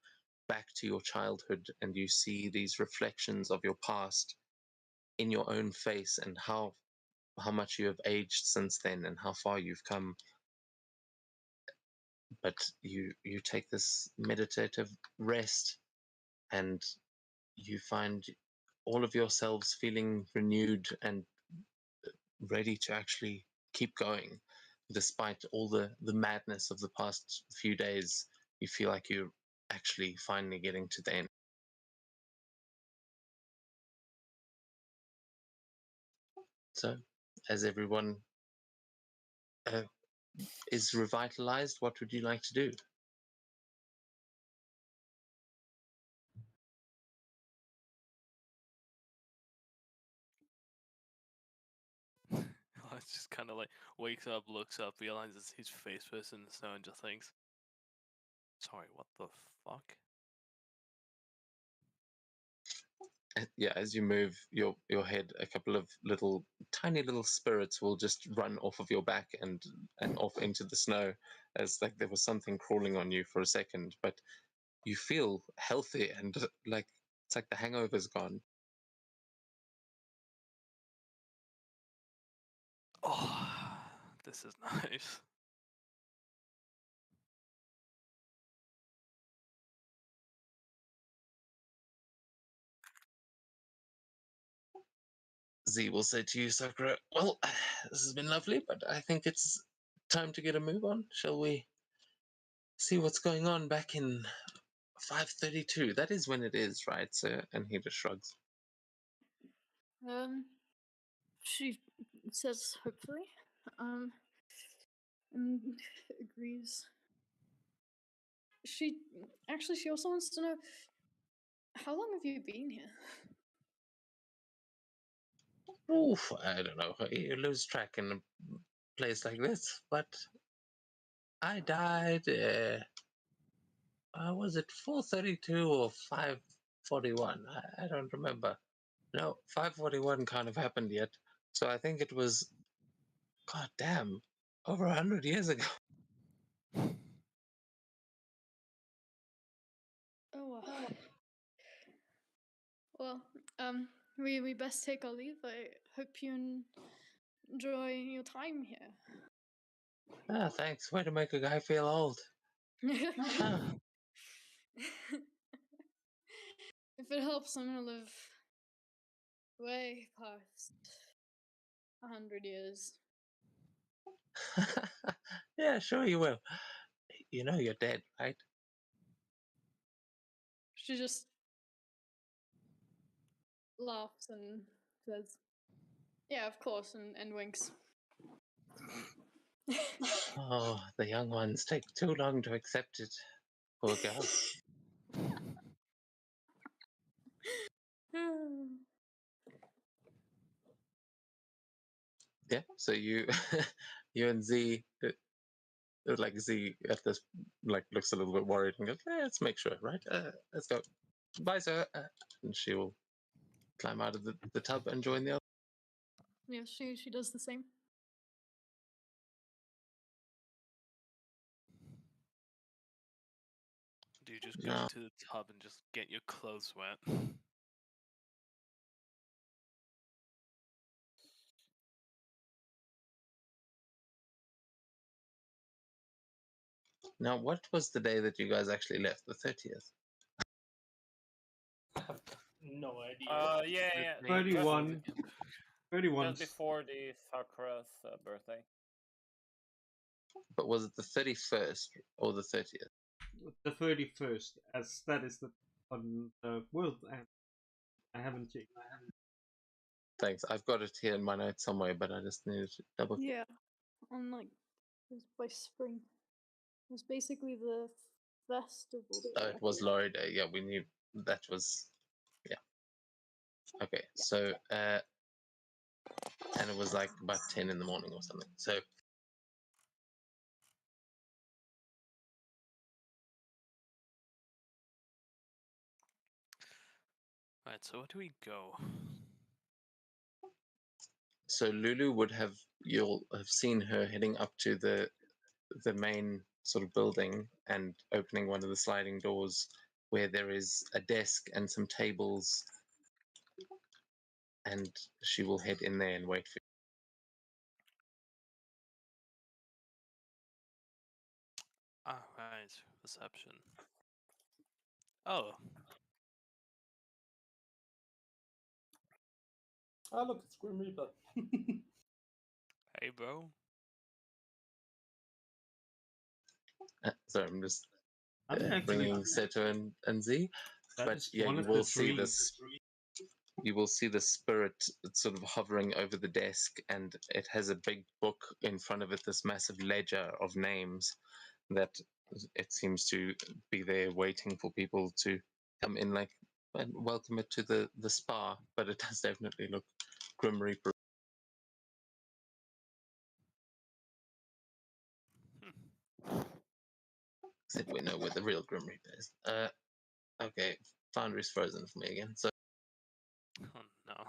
back to your childhood, and you see these reflections of your past in your own face, and how much you have aged since then and how far you've come. But you take this meditative rest, and you find all of yourselves feeling renewed and ready to actually keep going. Despite all the madness of the past few days, you feel like you're actually finally getting to the end. So, as everyone is revitalized, what would you like to do? It's just kind of like wakes up, looks up, realizes his face first in the snow, and just thinks, "Sorry, what the fuck?" Yeah, as you move your head, a couple of tiny little spirits will just run off of your back and off into the snow, as like there was something crawling on you for a second, but you feel healthy and like it's like the hangover's gone. Oh, this is nice. Z will say to you, Sakura, well, this has been lovely, but I think it's time to get a move on. Shall we see what's going on back in 532? That is when it is, right, sir? And he just shrugs. She says hopefully. And agrees. She also wants to know, how long have you been here? Oof, I don't know. You lose track in a place like this, but I died. Was it 432 or 541? I don't remember. No, 541 can't have happened yet. So I think it was, god damn, over 100 years ago. Oh, well, we best take our leave. I hope you enjoy your time here. Ah, thanks. Way to make a guy feel old. Ah. If it helps, I'm gonna live way past 100 years. Yeah, sure you will. You know you're dead, right? She just laughs and says, yeah, of course, and winks. Oh, the young ones take too long to accept it. Poor girl. Yeah, so you you and Z, like Z at this, like looks a little bit worried and goes, let's make sure, right? Let's go. Bye, sir. And she will climb out of the tub and join the other. Yeah, she does the same. Do you just go No. into the tub and just get your clothes wet? Now, what was the day that you guys actually left? The 30th? I have no idea. Yeah. 31. 31. Just before the Sakura's birthday. But was it the 31st or the 30th? The 31st, as that is on the world end. I haven't checked. Thanks. I've got it here in my notes somewhere, but I just needed to double. Yeah, on like it was by spring. It was basically the festival. Oh, it was Laurie Day. Yeah, we knew that was. Yeah. Okay, so and it was like about 10 in the morning or something. So Right, so where do we go? so Lulu would have, you'll have seen her heading up to the main sort of building and opening one of the sliding doors where there is a desk and some tables, and she will head in there and wait for Ah, right, reception. Oh, Oh, look, it's Grim Reaper. hey, bro. sorry, I'm just I'm actually. bringing Seto and Z. That But is yeah, one you of the will see three. this. You will see the spirit sort of hovering over the desk, and it has a big book in front of it, this massive ledger of names that it seems to be there waiting for people to come in, like, and welcome it to the spa. But it does definitely look Grim Reaper. Except we know where the real Grim Reaper is. Okay, Foundry's frozen for me again. So Oh no.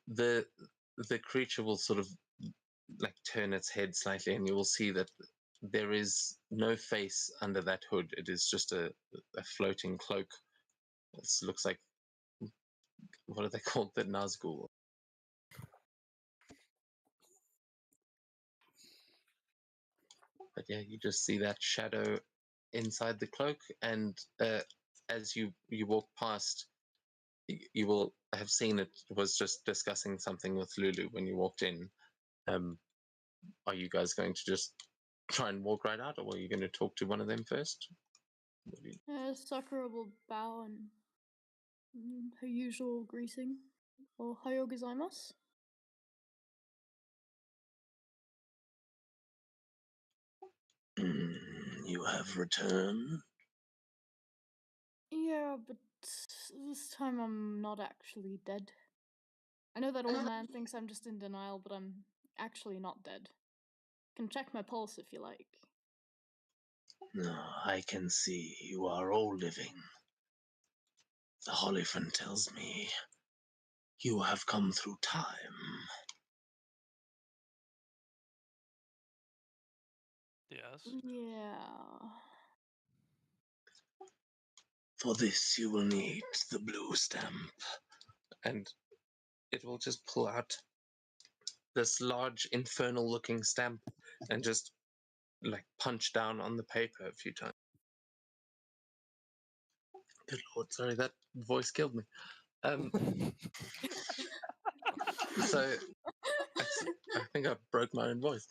the creature will sort of like turn its head slightly, and you will see that there is no face under that hood. It is just a floating cloak. This looks like, what are they called? The Nazgul. But yeah, you just see that shadow inside the cloak, and as you walk past, you will have seen it was just discussing something with Lulu when you walked in. Are you guys going to just try and walk right out, or are you going to talk to one of them first? Sakura will bow and her usual greeting. Ohayou gozaimasu. You have returned? Yeah, but this time I'm not actually dead. I know that old man thinks I'm just in denial, but I'm actually not dead. You can check my pulse if you like. No, I can see you are all living. The Hollyphant tells me you have come through time. Yes. Yeah. For this, you will need the blue stamp. And it will just pull out this large, infernal looking stamp and just like punch down on the paper a few times. Good lord, sorry, that voice killed me. So I think I broke my own voice.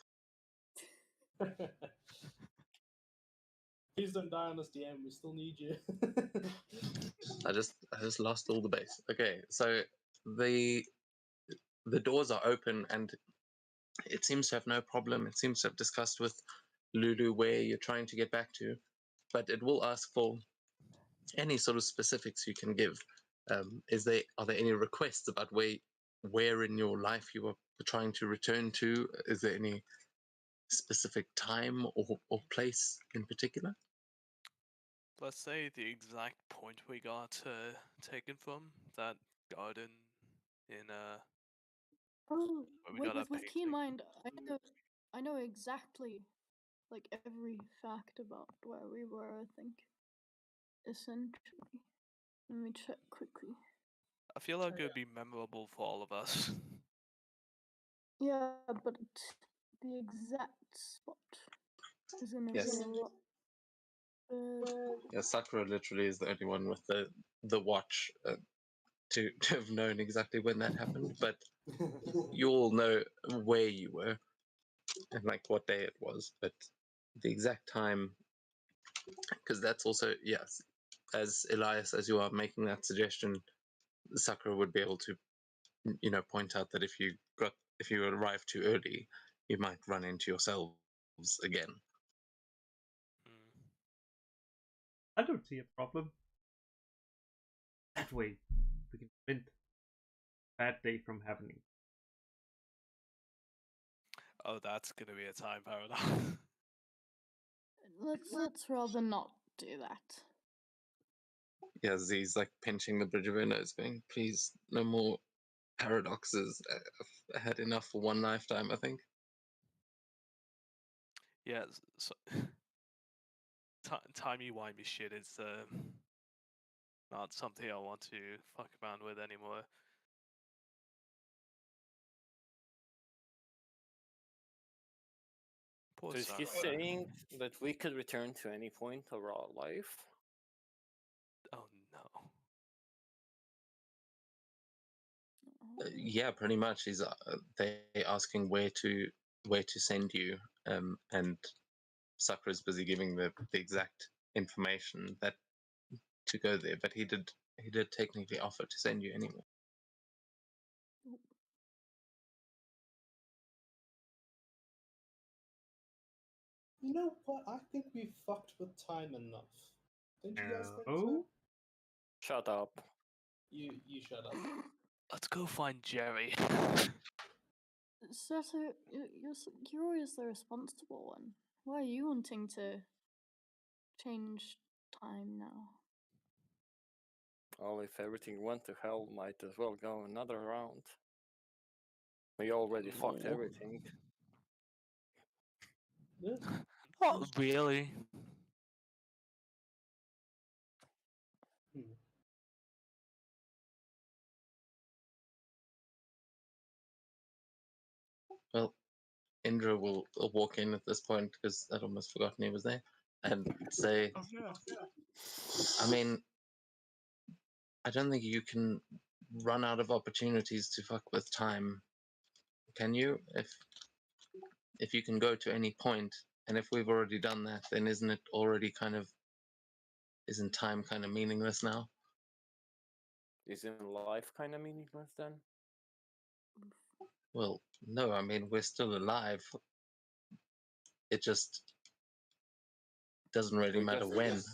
Please don't die on us, DM. We still need you. I just lost all the base. Okay, so the doors are open and it seems to have no problem. It seems to have discussed with Lulu where you're trying to get back to, but it will ask for any sort of specifics you can give. Are there any requests about where in your life you are trying to return to? Is there any specific time or place in particular? Let's say the exact point we got taken from, that garden in Oh, where we wait, got our with keen painting. mind, I know exactly, like, every fact about where we were, I think. Essentially. Let me check quickly. I feel like it would be memorable for all of us. Yeah, but the exact spot is in a Yes. lot. Yeah, Sakura literally is the only one with the watch to have known exactly when that happened, but you all know where you were and like what day it was, but the exact time, because that's also, yes, as Elias, as you are making that suggestion, Sakura would be able to, point out that if you arrive too early, you might run into yourselves again. I don't see a problem. That way, we can prevent a bad day from happening. Oh, that's gonna be a time paradox. Let's rather not do that. Yeah, Z's like pinching the bridge of her nose, going, "Please, no more paradoxes. I've had enough for one lifetime, I think." Yeah, so timey-wimey shit is not something I want to fuck around with anymore. Poor So is he Sakura. saying that we could return to any point of our life? Oh no. Yeah, pretty much. They asking where to send you, and Sakura's busy giving the exact information that to go there, but he did technically offer to send you anyway. You know what? I think we fucked with time enough. Don't you guys think so? Oh, Shut up. You shut up. Let's go find Jerry. Sato, you're always the responsible one. Why are you wanting to change time now? Well, if everything went to hell, might as well go another round. We already fucked No. everything. Yeah. Not really. Hmm. Well, Indra will walk in at this point because I'd almost forgotten he was there, and say, Oh yeah. I mean, I don't think you can run out of opportunities to fuck with time. Can you? If you can go to any point, and if we've already done that, then isn't it already isn't time kind of meaningless now? Isn't life kind of meaningless then? Well, no, I mean, we're still alive. It just doesn't really matter when.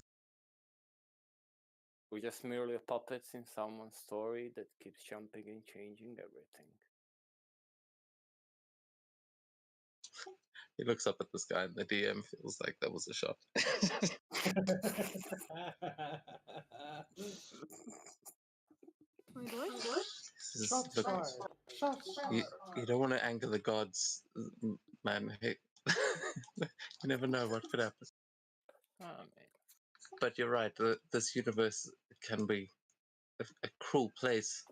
We're just merely puppets in someone's story that keeps jumping and changing everything. He looks up at the sky, and the DM feels like that was a shot. Wait, what? Shots Look, fired. Shots fired. you don't want to anger the gods, man. Hey, you never know what could happen. Oh, man. But you're right. This universe can be a cruel place,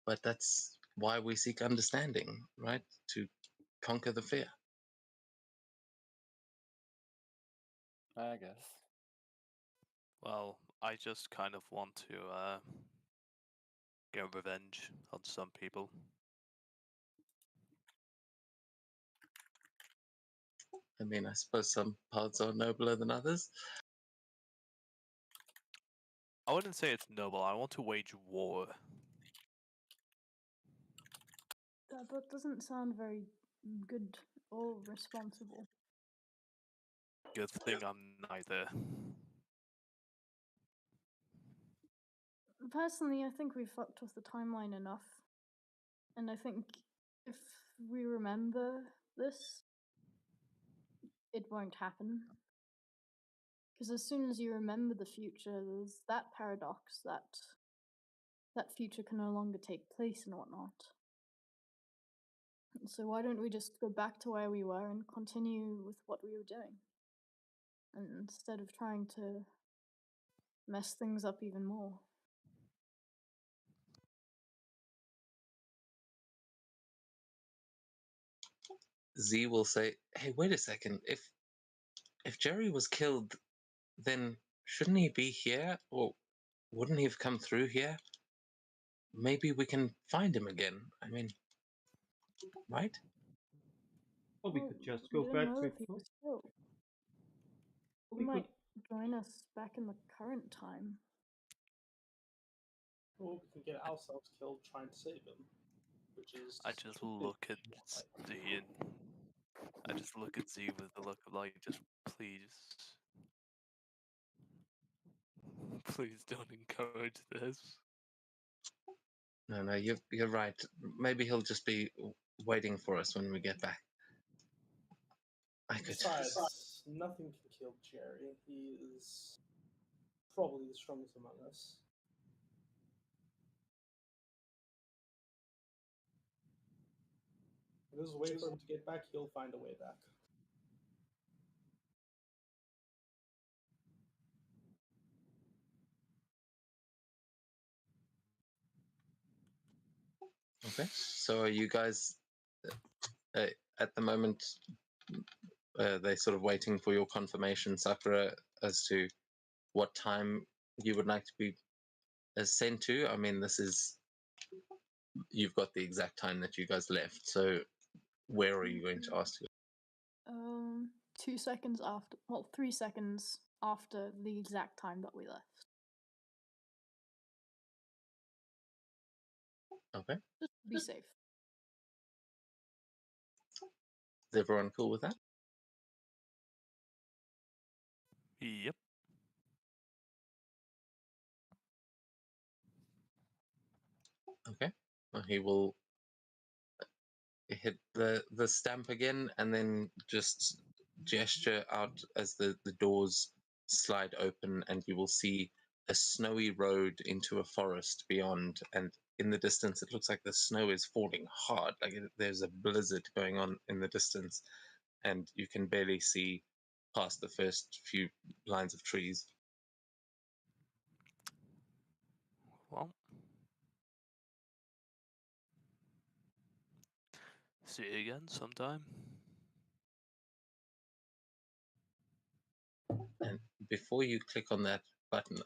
but that's why we seek understanding, right? To conquer the fear. I guess. Well, I just kind of want to get revenge on some people. I mean, I suppose some paths are nobler than others. I wouldn't say it's noble. I want to wage war. That doesn't sound very good or responsible. Good thing I'm neither. Personally, I think we've fucked with the timeline enough. And I think if we remember this, it won't happen. Because as soon as you remember the future, there's that paradox that future can no longer take place and whatnot. So why don't we just go back to where we were and continue with what we were doing? And instead of trying to mess things up even more. Z will say, "Hey, wait a second. If Jerry was killed, then shouldn't he be here? Or wouldn't he have come through here? Maybe we can find him again. I mean, right?" Or we Well, could just we go don't back know to if he was killed. He We could- might join us back in the current time. Or we can get ourselves killed trying to save him, which is. I just a bit look at why. Z and I just look at Z with the look of like, just please don't encourage this. No, you're right. Maybe he'll just be waiting for us when we get back. I could. Besides, nothing can kill Jerry. He is probably the strongest among us. If there's a way for him to get back, he'll find a way back. Okay. So are you guys at the moment? They sort of waiting for your confirmation, Sakura, as to what time you would like to be sent to. I mean, you've got the exact time that you guys left. So where are you going to ask to? 2 seconds after, well, 3 seconds after the exact time that we left. Okay. Just to be safe. Is everyone cool with that? Yep. Okay. Well, he will hit the stamp again and then just gesture out as the doors slide open, and you will see a snowy road into a forest beyond, and in the distance it looks like the snow is falling hard, like there's a blizzard going on in the distance, and you can barely see past the first few lines of trees. Well, see you again sometime. And before you click on that button,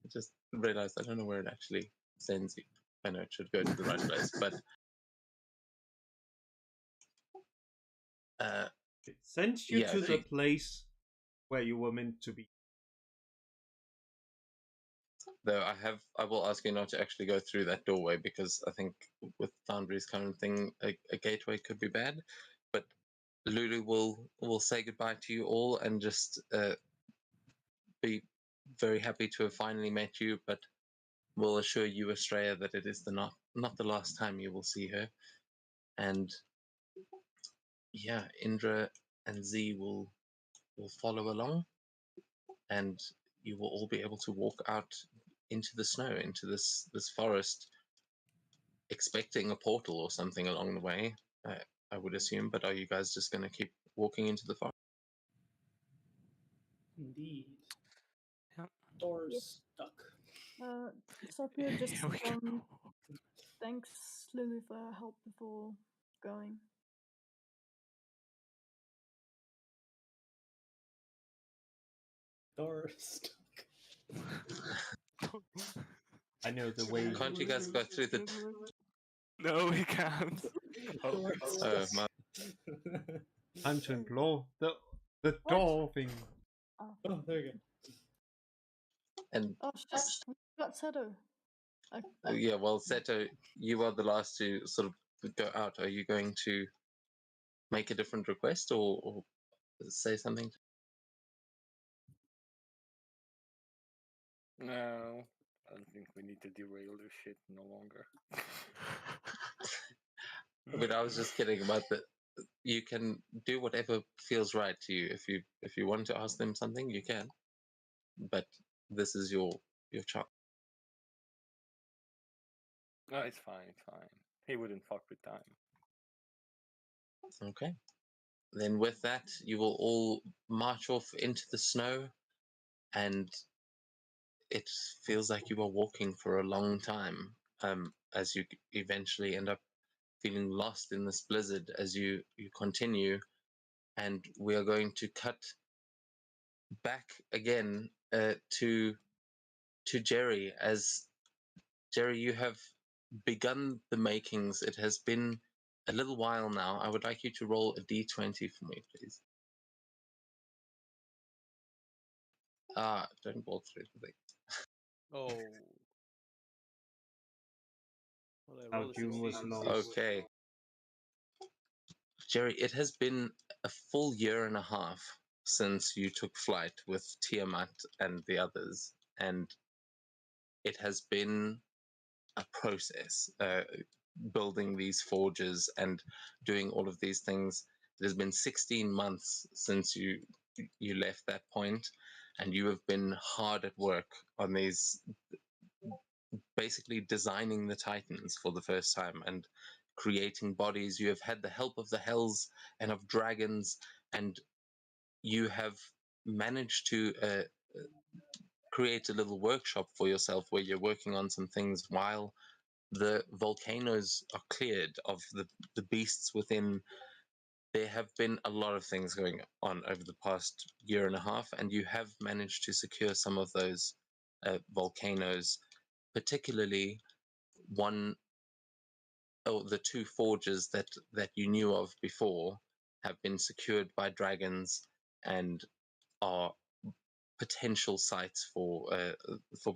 I just realized I don't know where it actually sends you. I know it should go to the right place, but It sends you yeah, to if the you- place where you were meant to be. though I will ask you not to actually go through that doorway because I think with Foundry's current thing, a gateway could be bad. But Lulu will say goodbye to you all and just be very happy to have finally met you, but will assure you, Estrella, that it is not the last time you will see her. And yeah, Indra and Z will follow along, and you will all be able to walk out into the snow, into this forest, expecting a portal or something along the way. I would assume, but are you guys just going to keep walking into the forest? Indeed. Yep. Or Yes. stuck. Sophia just Here we go. thanks Lulu for her help before going. Or stuck. I know the way. Can't you guys go through the? No, we can't. Oh, Or Oh, stuck. my, Time to implore the What? door thing. Oh, there you go. and Oh shit! We got Seto. yeah, well, Seto, you are the last to sort of go out. Are you going to make a different request or say something? No, I don't think we need to derail this shit no longer. But I was just kidding about that. You can do whatever feels right to you. If you want to ask them something, you can. But this is your chance. No, it's fine, it's fine. He wouldn't fuck with time. Okay. Then with that, you will all march off into the snow, and it feels like you are walking for a long time. As you eventually end up feeling lost in this blizzard as you continue, and we are going to cut back again to Jerry. As Jerry, you have begun the makings. It has been a little while now. I would like you to roll a d20 for me, please. Don't roll through the thing. Oh. Well, I How rolled a June was 16. lost. Okay. Jerry, it has been a full year and a half since you took flight with Tiamat and the others, and it has been a process building these forges and doing all of these things. It has been 16 months since you left that point, and you have been hard at work on these, basically designing the Titans for the first time and creating bodies. You have had the help of the Hells and of dragons, and you have managed to create a little workshop for yourself where you're working on some things while the volcanoes are cleared of the beasts within. There have been a lot of things going on over the past year and a half, and you have managed to secure some of those volcanoes, particularly one, oh, the two forges that you knew of before have been secured by dragons and are potential sites for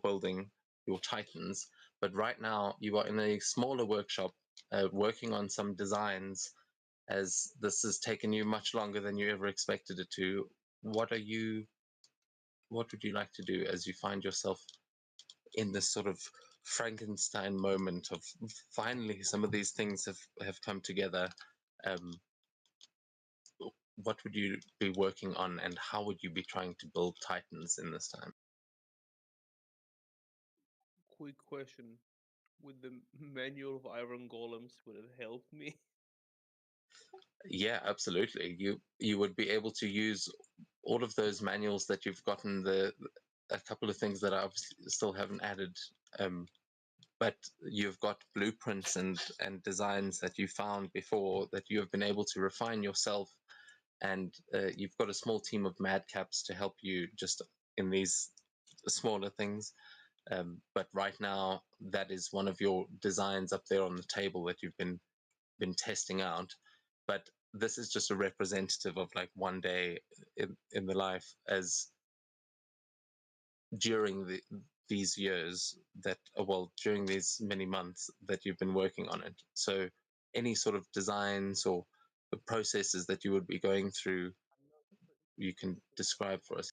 building your Titans. But right now, you are in a smaller workshop working on some designs, as this has taken you much longer than you ever expected it to. What would you like to do as you find yourself in this sort of Frankenstein moment of finally some of these things have come together? Um, what would you be working on, and how would you be trying to build Titans in this time? Quick question. Would the manual of Iron Golems would have helped me? Yeah, absolutely. You would be able to use all of those manuals that you've gotten. A couple of things that I obviously still haven't added, but you've got blueprints and designs that you found before that you have been able to refine yourself, and you've got a small team of madcaps to help you just in these smaller things. But right now, that is one of your designs up there on the table that you've been testing out. But this is just a representative of like one day in the life as during these years that well during these many months that you've been working on it. So any sort of designs or the processes that you would be going through, you can describe for us.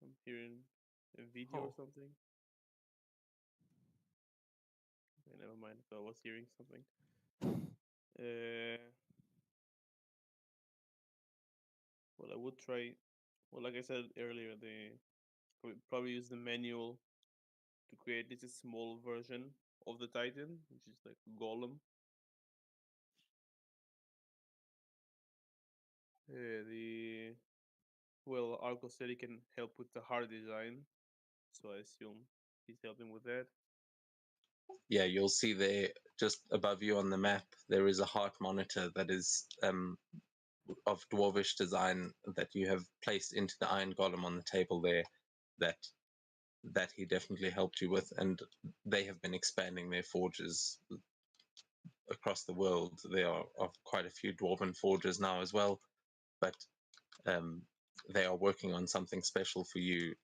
I'm hearing a video or Oh. something. Okay, never mind. I was hearing something. Well, I would try. Well, like I said earlier, probably use the manual to create this small version of the Titan, which is like a golem. Well, Arco said he can help with the hard design, so I assume he's helping with that. Yeah, you'll see there just above you on the map, there is a heart monitor that is of dwarvish design that you have placed into the iron golem on the table there that he definitely helped you with, and they have been expanding their forges across the world. There are quite a few dwarven forges now as well, but they are working on something special for you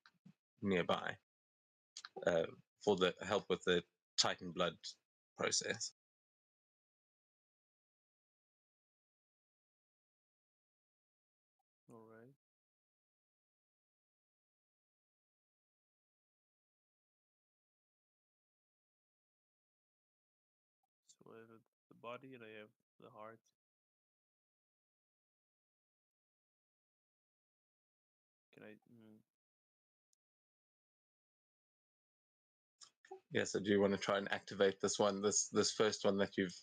nearby for the help with the Titan blood process. All right. So I have the body and I have the heart. Can I? Yeah, so do you want to try and activate this one, this first one that you've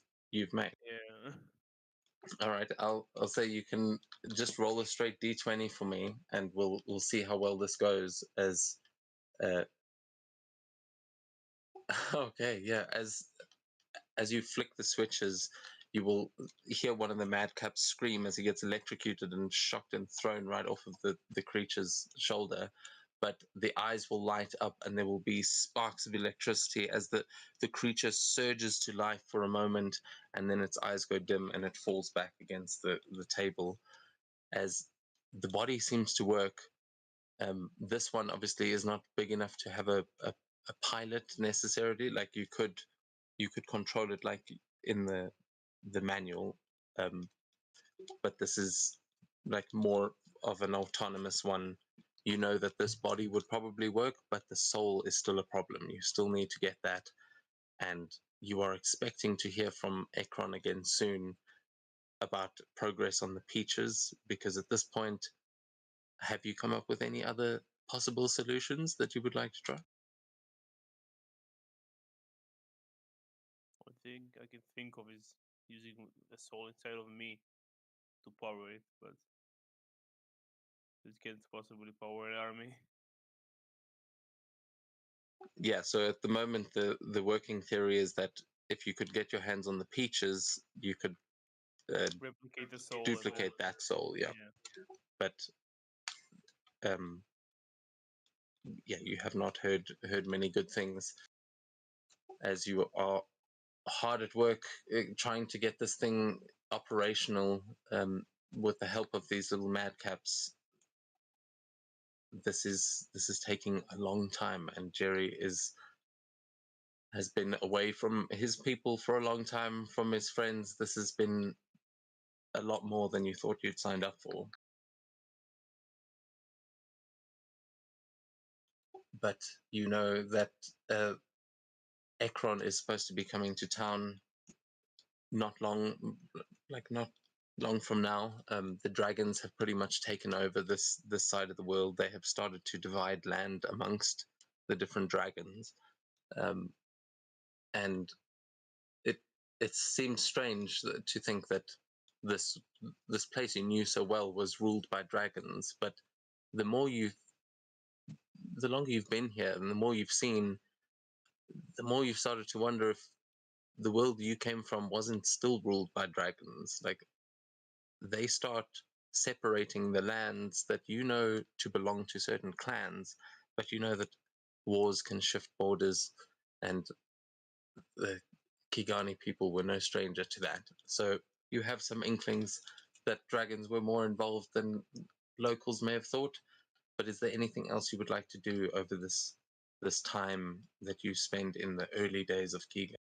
made? Yeah. All right, I'll say you can just roll a straight d20 for me, and we'll see how well this goes. As okay, yeah, as you flick the switches, you will hear one of the madcaps scream as he gets electrocuted and shocked and thrown right off of the creature's shoulder. But the eyes will light up and there will be sparks of electricity as the creature surges to life for a moment, and then its eyes go dim and it falls back against the table. As the body seems to work, this one obviously is not big enough to have a pilot necessarily. Like you could control it like in the manual, but this is like more of an autonomous one. You know that this body would probably work, but the soul is still a problem. You still need to get that, and you are expecting to hear from Ekron again soon about progress on the peaches, because at this point, have you come up with any other possible solutions that you would like to try? One thing I can think of is using the soul inside of me to power it, but it can't possibly power an army. Yeah, so at the moment, the working theory is that if you could get your hands on the peaches, you could Replicate the soul. duplicate that soul. Yeah, but yeah, you have not heard many good things, as you are hard at work trying to get this thing operational with the help of these little madcaps. This is taking a long time, and Jerry has been away from his people for a long time, from his friends. This has been a lot more than you thought you'd signed up for. But you know that Ekron is supposed to be coming to town not long from now. The dragons have pretty much taken over this side of the world. They have started to divide land amongst the different dragons, and it seems strange to think that this place you knew so well was ruled by dragons. But the longer you've been here, and the more you've seen, the more you've started to wonder if the world you came from wasn't still ruled by dragons. Like they start separating the lands that you know to belong to certain clans, but you know that wars can shift borders, and the Kigani people were no stranger to that. So you have some inklings that dragons were more involved than locals may have thought. But is there anything else you would like to do over this time that you spend in the early days of Kiga?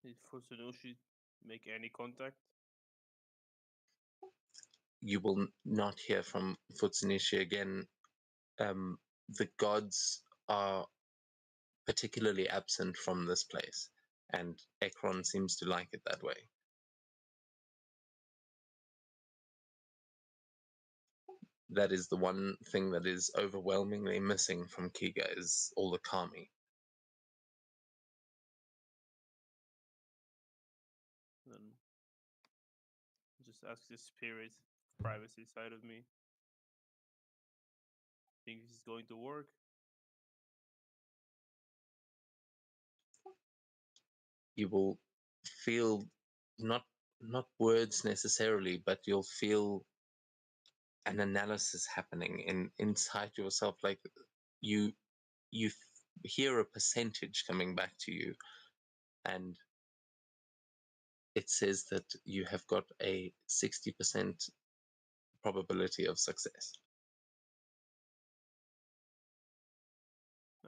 Did Futsunushi make any contact? You will not hear from Futsunishi again. The gods are particularly absent from this place, and Ekron seems to like it that way. That is the one thing that is overwhelmingly missing from Kiga, is all the kami. Then just ask the spirit privacy side of me. Think this is going to work? You will feel not words necessarily, but you'll feel an analysis happening inside yourself, like you hear a percentage coming back to you, and it says that you have got a 60% probability of success.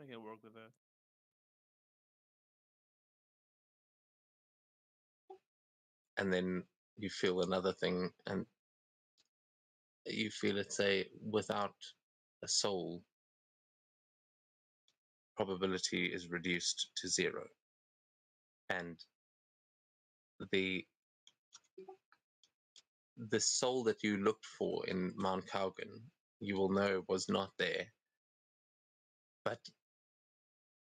I can work with that. And then you feel another thing, and you feel it say, without a soul, probability is reduced to 0. And the soul that you looked for in Mount Kaugen, you will know was not there. But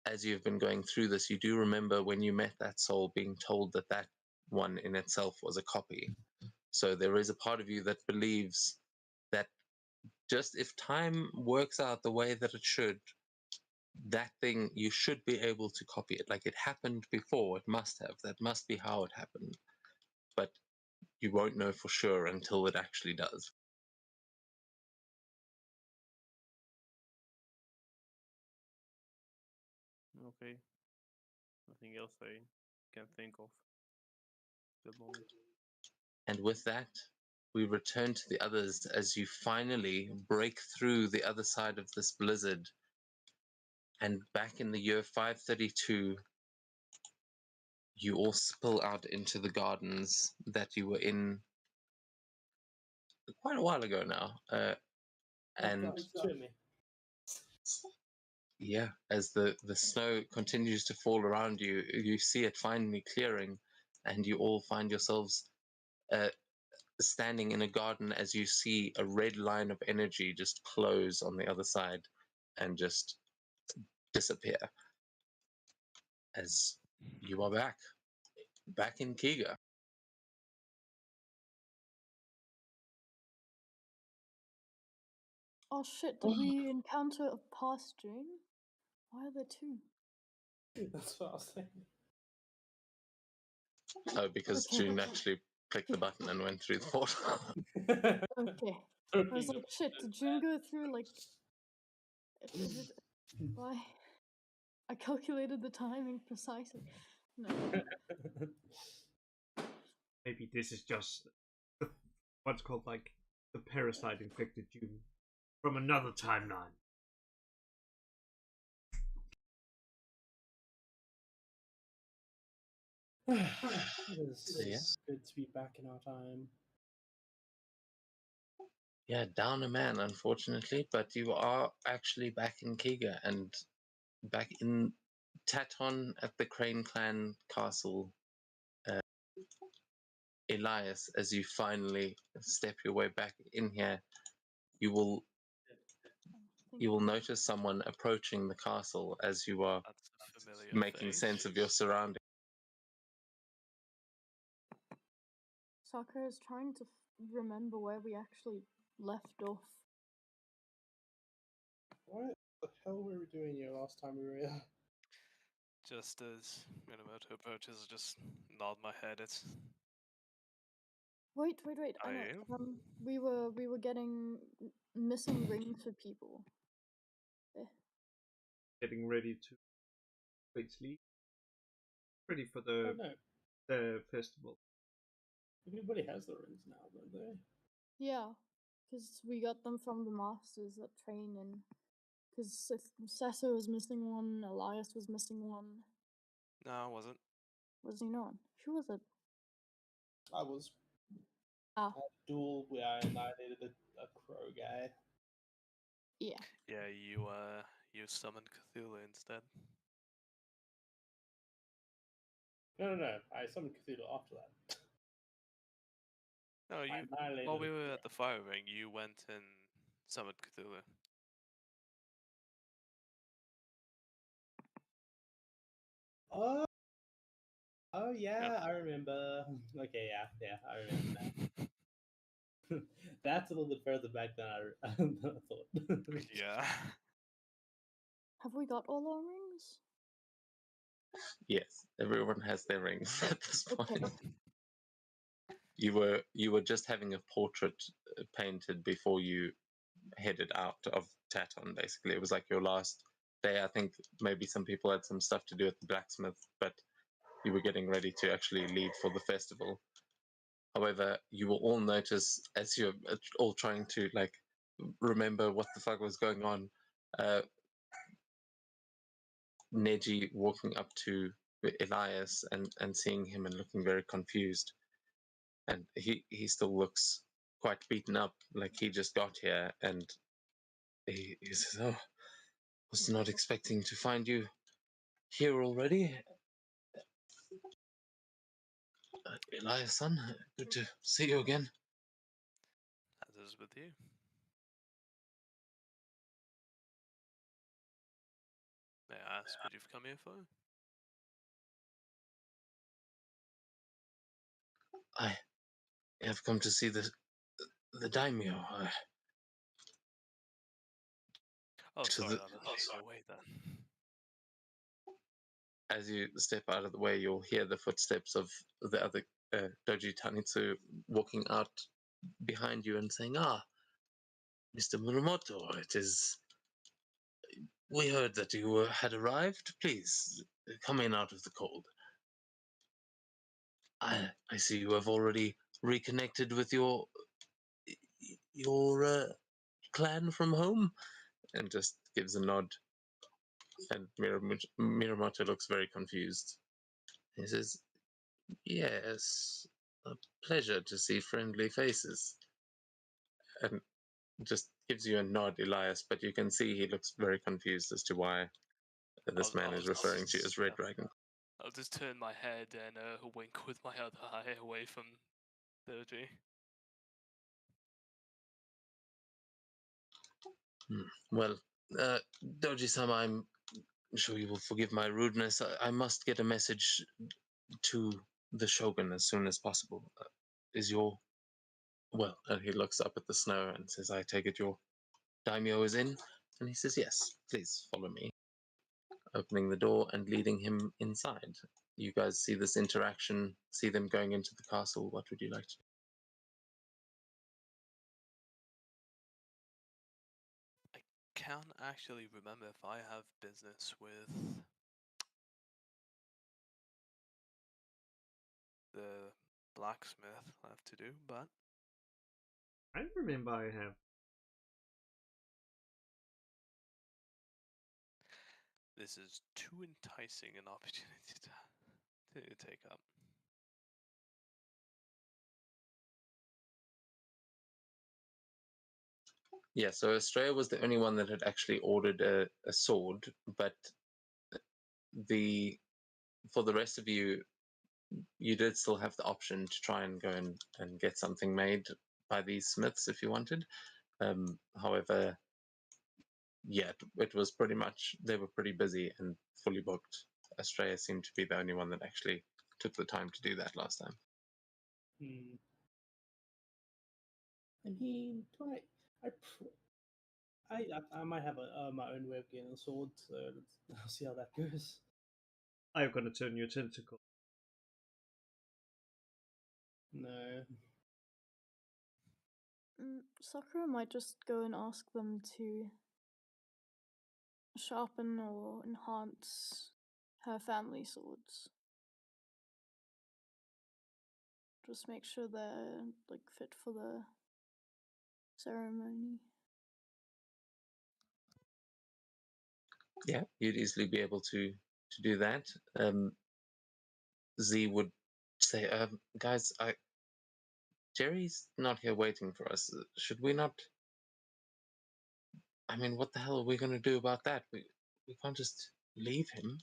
as you've been going through this, you do remember when you met that soul being told that that one in itself was a copy. So there is a part of you that believes that just if time works out the way that it should, that thing, you should be able to copy it. Like it happened before, it must have. That must be how it happened. But you won't know for sure until it actually does. Okay. Nothing else I can think of at the moment. And with that, we return to the others as you finally break through the other side of this blizzard. And back in the year 532, you all spill out into the gardens that you were in quite a while ago now. And yeah, as the snow continues to fall around you, you see it finally clearing, and you all find yourselves standing in a garden as you see a red line of energy just close on the other side and just disappear as you are back in Kiga. Oh shit, did we encounter a past dream? Why are there two? That's what I was saying. Oh, because Okay. June actually clicked the button and went through the portal. Okay. I was like, shit, did June go through, like... Is it... Why? I calculated the timing precisely. No. Maybe this is just what's called like the parasite infected June from another timeline. It is Yeah. good to be back in our time. Yeah, down a man, unfortunately, but you are actually back in Kiga and back in Taton at the Crane Clan Castle. Elias, as you finally step your way back in here, you will notice someone approaching the castle as you are That's a familiar making face. sense of your surroundings. Sakura is trying to remember where we actually left off. What the hell were we doing here last time we were here? Just as Minamoto approaches, I just nod my head. It's Wait! I Are know. you? We were getting missing rings for people. Getting ready to basically ready for Oh the no, festival. everybody has the rings now, don't they? Yeah, because we got them from the masters that train in. Because Cessa was missing one, Elias was missing one. No, I wasn't. Was he not? Who was it? I was Ah, at a duel where I annihilated a crow guy. yeah. Yeah, you summoned Cthulhu instead. No. I summoned Cthulhu after that. No, I you. annihilated While we a were crow. at the fire ring, you went and summoned Cthulhu. Oh, yeah, Yeah. I remember. Okay, yeah, I remember now. That's a little bit further back than I thought. Yeah. Have we got all our rings? Yes, everyone has their rings at this Okay. point. You were just having a portrait painted before you headed out of Taton. Basically, it was like your last day. I think maybe some people had some stuff to do at the blacksmith, but you were getting ready to actually leave for the festival. However, you will all notice as you're all trying to like remember what the fuck was going on, Neji walking up to Elias and seeing him and looking very confused. And he still looks quite beaten up, like he just got here, and he says, "Oh, was not expecting to find you here already. Elias, son, good to see you again." As is with you. May I ask what you've come here for? I have come to see the daimyo. Oh, To sorry, the, I'll wait then. as you step out of the way, you'll hear the footsteps of the other Doji Tanitsu walking out behind you and saying, "Ah, Mr. Muramoto, it is. We heard that you had arrived. Please come in out of the cold. I see you have already reconnected with your clan from home," and just gives a nod. And Miramoto looks very confused. He says, "Yes, a pleasure to see friendly faces." And just gives you a nod, Elias, but you can see he looks very confused as to why this man is referring to you as Red Dragon. I'll just turn my head and wink with my other eye away from Doji. Well, Doji-sama, I'm sure you will forgive my rudeness. I must get a message to the Shogun as soon as possible. Is your... Well, and he looks up at the snow and says, "I take it your daimyo is in?" And he says, "Yes, please follow me." Opening the door and leading him inside. You guys see this interaction, see them going into the castle. What would you like to do? I can't actually remember if I have business with the blacksmith left to do, but I remember I have. this is too enticing an opportunity to take up. Yeah, so Estrella was the only one that had actually ordered a sword, but for the rest of you, you did still have the option to try and go and get something made by these smiths if you wanted. However, yeah, it was pretty much, they were pretty busy and fully booked. Estrella seemed to be the only one that actually took the time to do that last time. I mean, I might have my own way of getting a sword, so I'll see how that goes. I'm gonna turn your tentacle. No, Sakura might just go and ask them to sharpen or enhance her family swords. Just make sure they're like fit for the ceremony. Yeah, you'd easily be able to do that. Z would say, guys, Jerry's not here waiting for us. Should we not? I mean, what the hell are we going to do about that? We can't just leave him.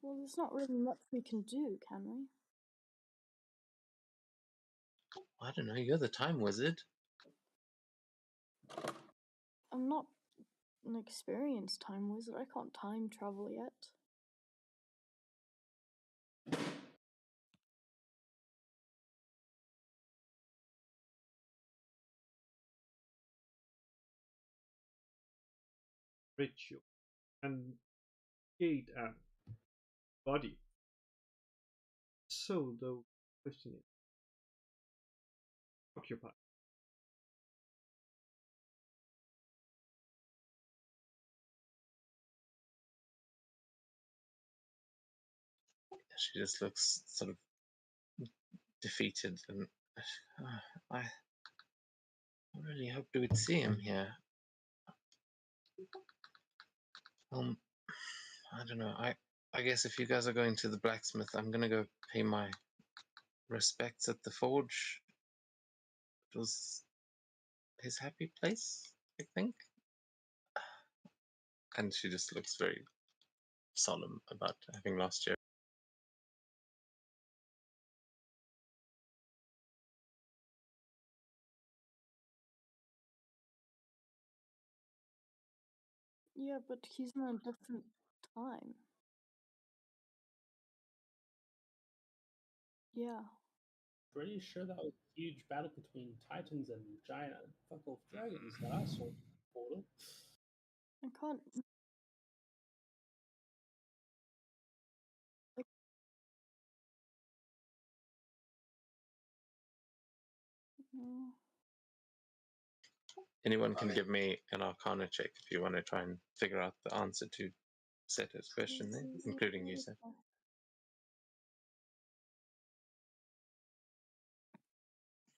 Well, there's not really much we can do, can we? I don't know. You're the time wizard. I'm not an experienced time wizard. I can't time travel yet. Ritual and gate and body. So the question is occupied. She just looks sort of defeated, and I really hoped we'd see him here. I don't know. I guess if you guys are going to the blacksmith, I'm gonna go pay my respects at the forge. It was his happy place, I think. And she just looks very solemn about having lost Jerry. Yeah, but he's in a different time. Yeah. Pretty sure that was a huge battle between Titans and giant fuck off dragons that I saw in the portal. I can't. No. Anyone can give me an Arcana check if you want to try and figure out the answer to Seto's question there, including you, Set.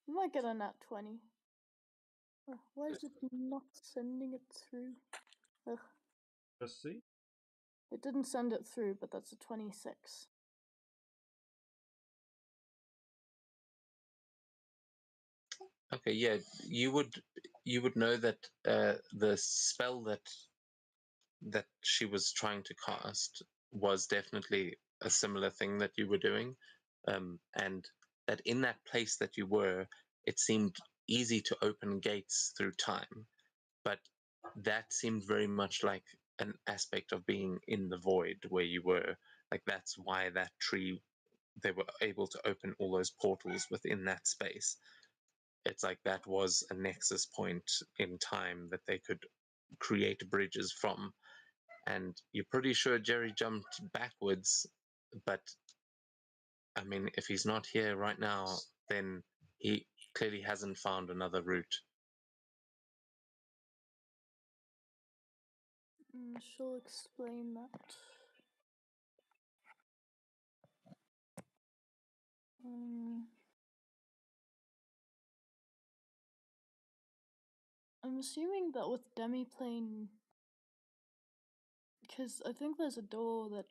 I might get a nat 20. Why is it not sending it through? Ugh. Just see. It didn't send it through, but that's a 26. Okay, yeah, you would know that the spell that she was trying to cast was definitely a similar thing that you were doing, and that in that place that you were, it seemed easy to open gates through time, but that seemed very much like an aspect of being in the void where you were. Like that's why that tree, they were able to open all those portals within that space. It's like that was a nexus point in time that they could create bridges from. And you're pretty sure Jerry jumped backwards, but I mean, if he's not here right now, then he clearly hasn't found another route. She'll explain that. I'm assuming that with Demiplane, because I think there's a door that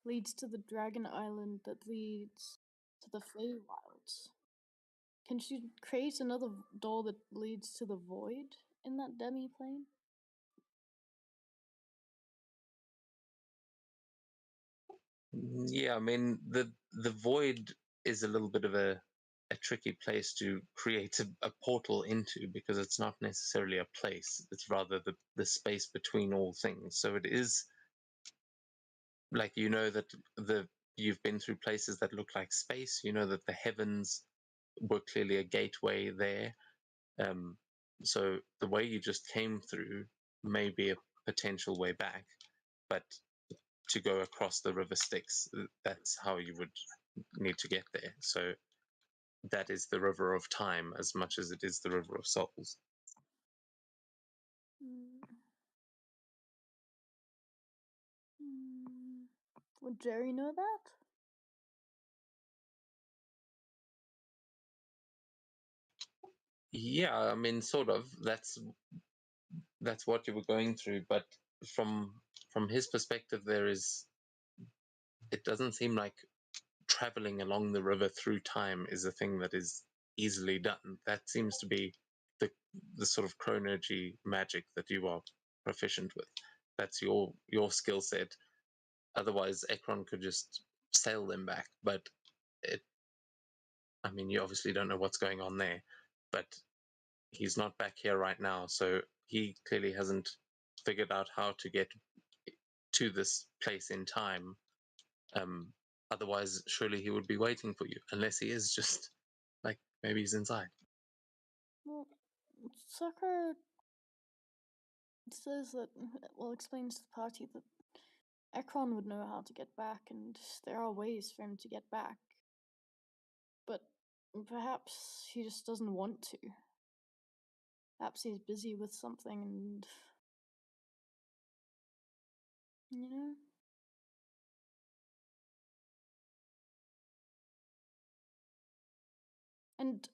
leads to the Dragon Island that leads to the Feywilds. Can she create another door that leads to the Void in that Demiplane? Yeah, I mean the void is a little bit of a tricky place to create a portal into, because it's not necessarily a place, it's rather the space between all things. So it is like, you know, that you've been through places that look like space, you know that the heavens were clearly a gateway there. So the way you just came through may be a potential way back, but to go across the river Styx, that's how you would need to get there. So that is the river of time as much as it is the river of souls. Would Jerry know that? Yeah, I mean, sort of. That's what you were going through, but from his perspective, it doesn't seem like traveling along the river through time is a thing that is easily done. That seems to be the sort of chronergy magic that you are proficient with. That's your skill set. Otherwise, Ekron could just sail them back, but I mean, you obviously don't know what's going on there, but he's not back here right now, so he clearly hasn't figured out how to get to this place in time. Otherwise, surely he would be waiting for you, unless he is just like maybe he's inside. Well, Sakura says that, well, explains to the party that Ekron would know how to get back, and there are ways for him to get back. But perhaps he just doesn't want to. Perhaps he's busy with something and. You know? And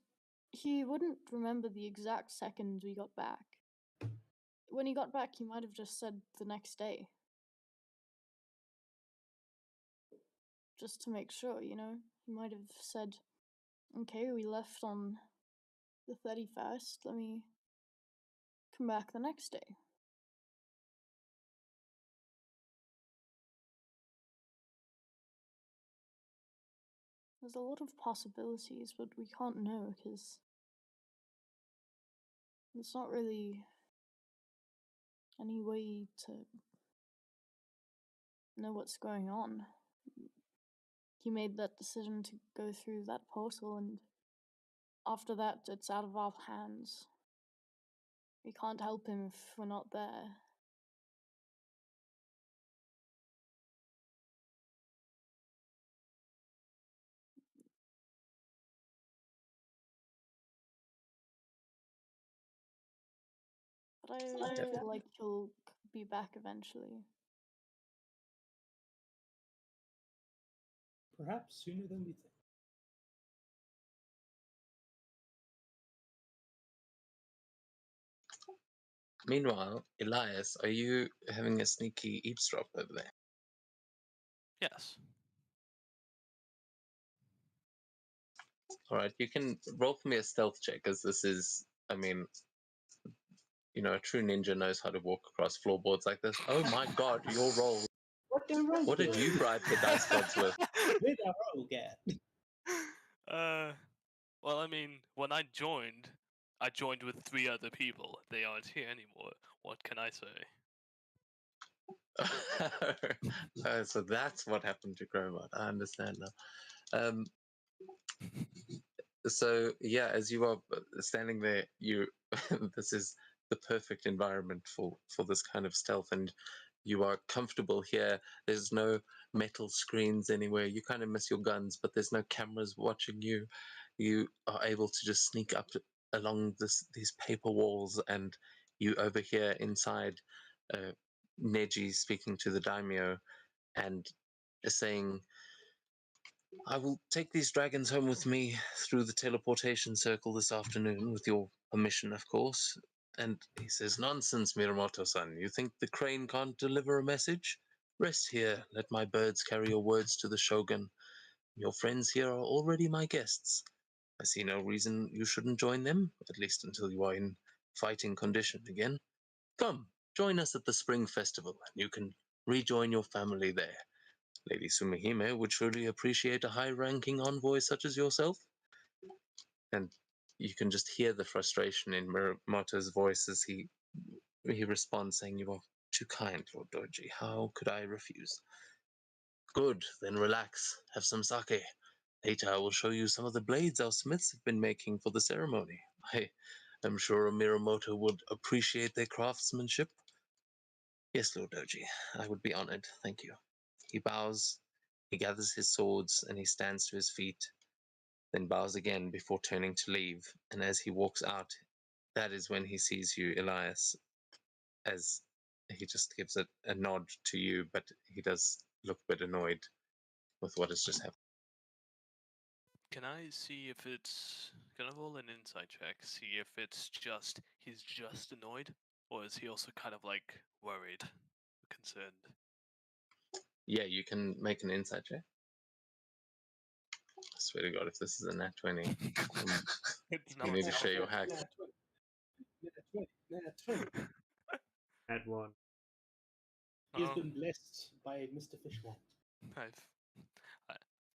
he wouldn't remember the exact second we got back. When he got back, he might have just said the next day. Just to make sure, you know? He might have said, okay, we left on the 31st, let me come back the next day. There's a lot of possibilities, but we can't know because there's not really any way to know what's going on. He made that decision to go through that portal, and after that, it's out of our hands. We can't help him if we're not there. But I feel like he'll be back eventually. Perhaps sooner than we think. Meanwhile, Elias, are you having a sneaky eavesdrop over there? Yes. All right, you can roll for me a stealth check, as this is, I mean, you know, a true ninja knows how to walk across floorboards like this. Oh my god, your roll. What did roll? What did you bribe the dice gods with? Where did I roll get? Well, I mean, when I joined with 3 other people. They aren't here anymore. What can I say? So that's what happened to Gromot. I understand now. So yeah, as you are standing there, you this is the perfect environment for this kind of stealth, and you are comfortable here. There's no metal screens anywhere. You kind of miss your guns, but there's no cameras watching you. You are able to just sneak up along these paper walls, and you overhear inside Neji speaking to the daimyo and saying, I will take these dragons home with me through the teleportation circle this afternoon, with your permission, of course. And he says, Nonsense, Mirumoto-san. You think the crane can't deliver a message? Rest here. Let my birds carry your words to the Shogun. Your friends here are already my guests. I see no reason you shouldn't join them, at least until you are in fighting condition again. Come, join us at the Spring Festival, and you can rejoin your family there. Lady Sumihime would surely appreciate a high-ranking envoy such as yourself. And you can just hear the frustration in Mirumoto's voice as he responds, saying, You are too kind, Lord Doji. How could I refuse? Good, then relax. Have some sake. Later I will show you some of the blades our smiths have been making for the ceremony. I am sure Mirumoto would appreciate their craftsmanship. Yes, Lord Doji, I would be honored. Thank you. He bows He gathers his swords and he stands to his feet, then bows again before turning to leave. And as he walks out, that is when he sees you, Elias, as he just gives a nod to you, but he does look a bit annoyed with what has just happened. Can I see if it's... Can I roll an insight check? See if it's just... He's just annoyed? Or is he also kind of like worried? Concerned? Yeah, you can make an insight check. I swear to God, if this is a nat 20, It's you need to not. share your hack. Nat 20. Add one. He's Oh, been blessed by Mr. Fishman. I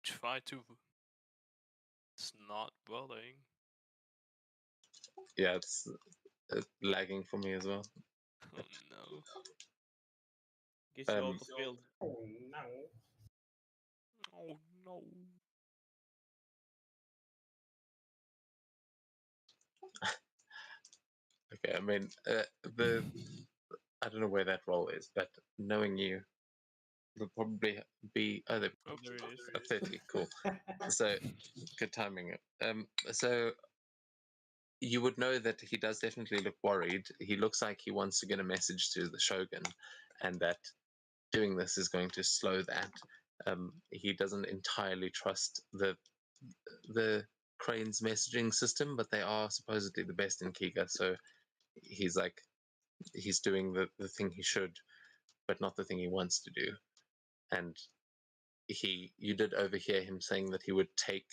try to... It's not rolling. Yeah, it's lagging for me as well. Oh no. Guess you Um, auto failed. Oh no. Oh no. Okay, I mean, I don't know where that roll is, but knowing you, will probably be There it is. 30. Cool. So good timing. So you would know that he does definitely look worried. He looks like he wants to get a message to the Shogun, and that doing this is going to slow that. He doesn't entirely trust the Crane's messaging system, but they are supposedly the best in Kiga. So he's like, he's doing the thing he should, but not the thing he wants to do. And you did overhear him saying that he would take,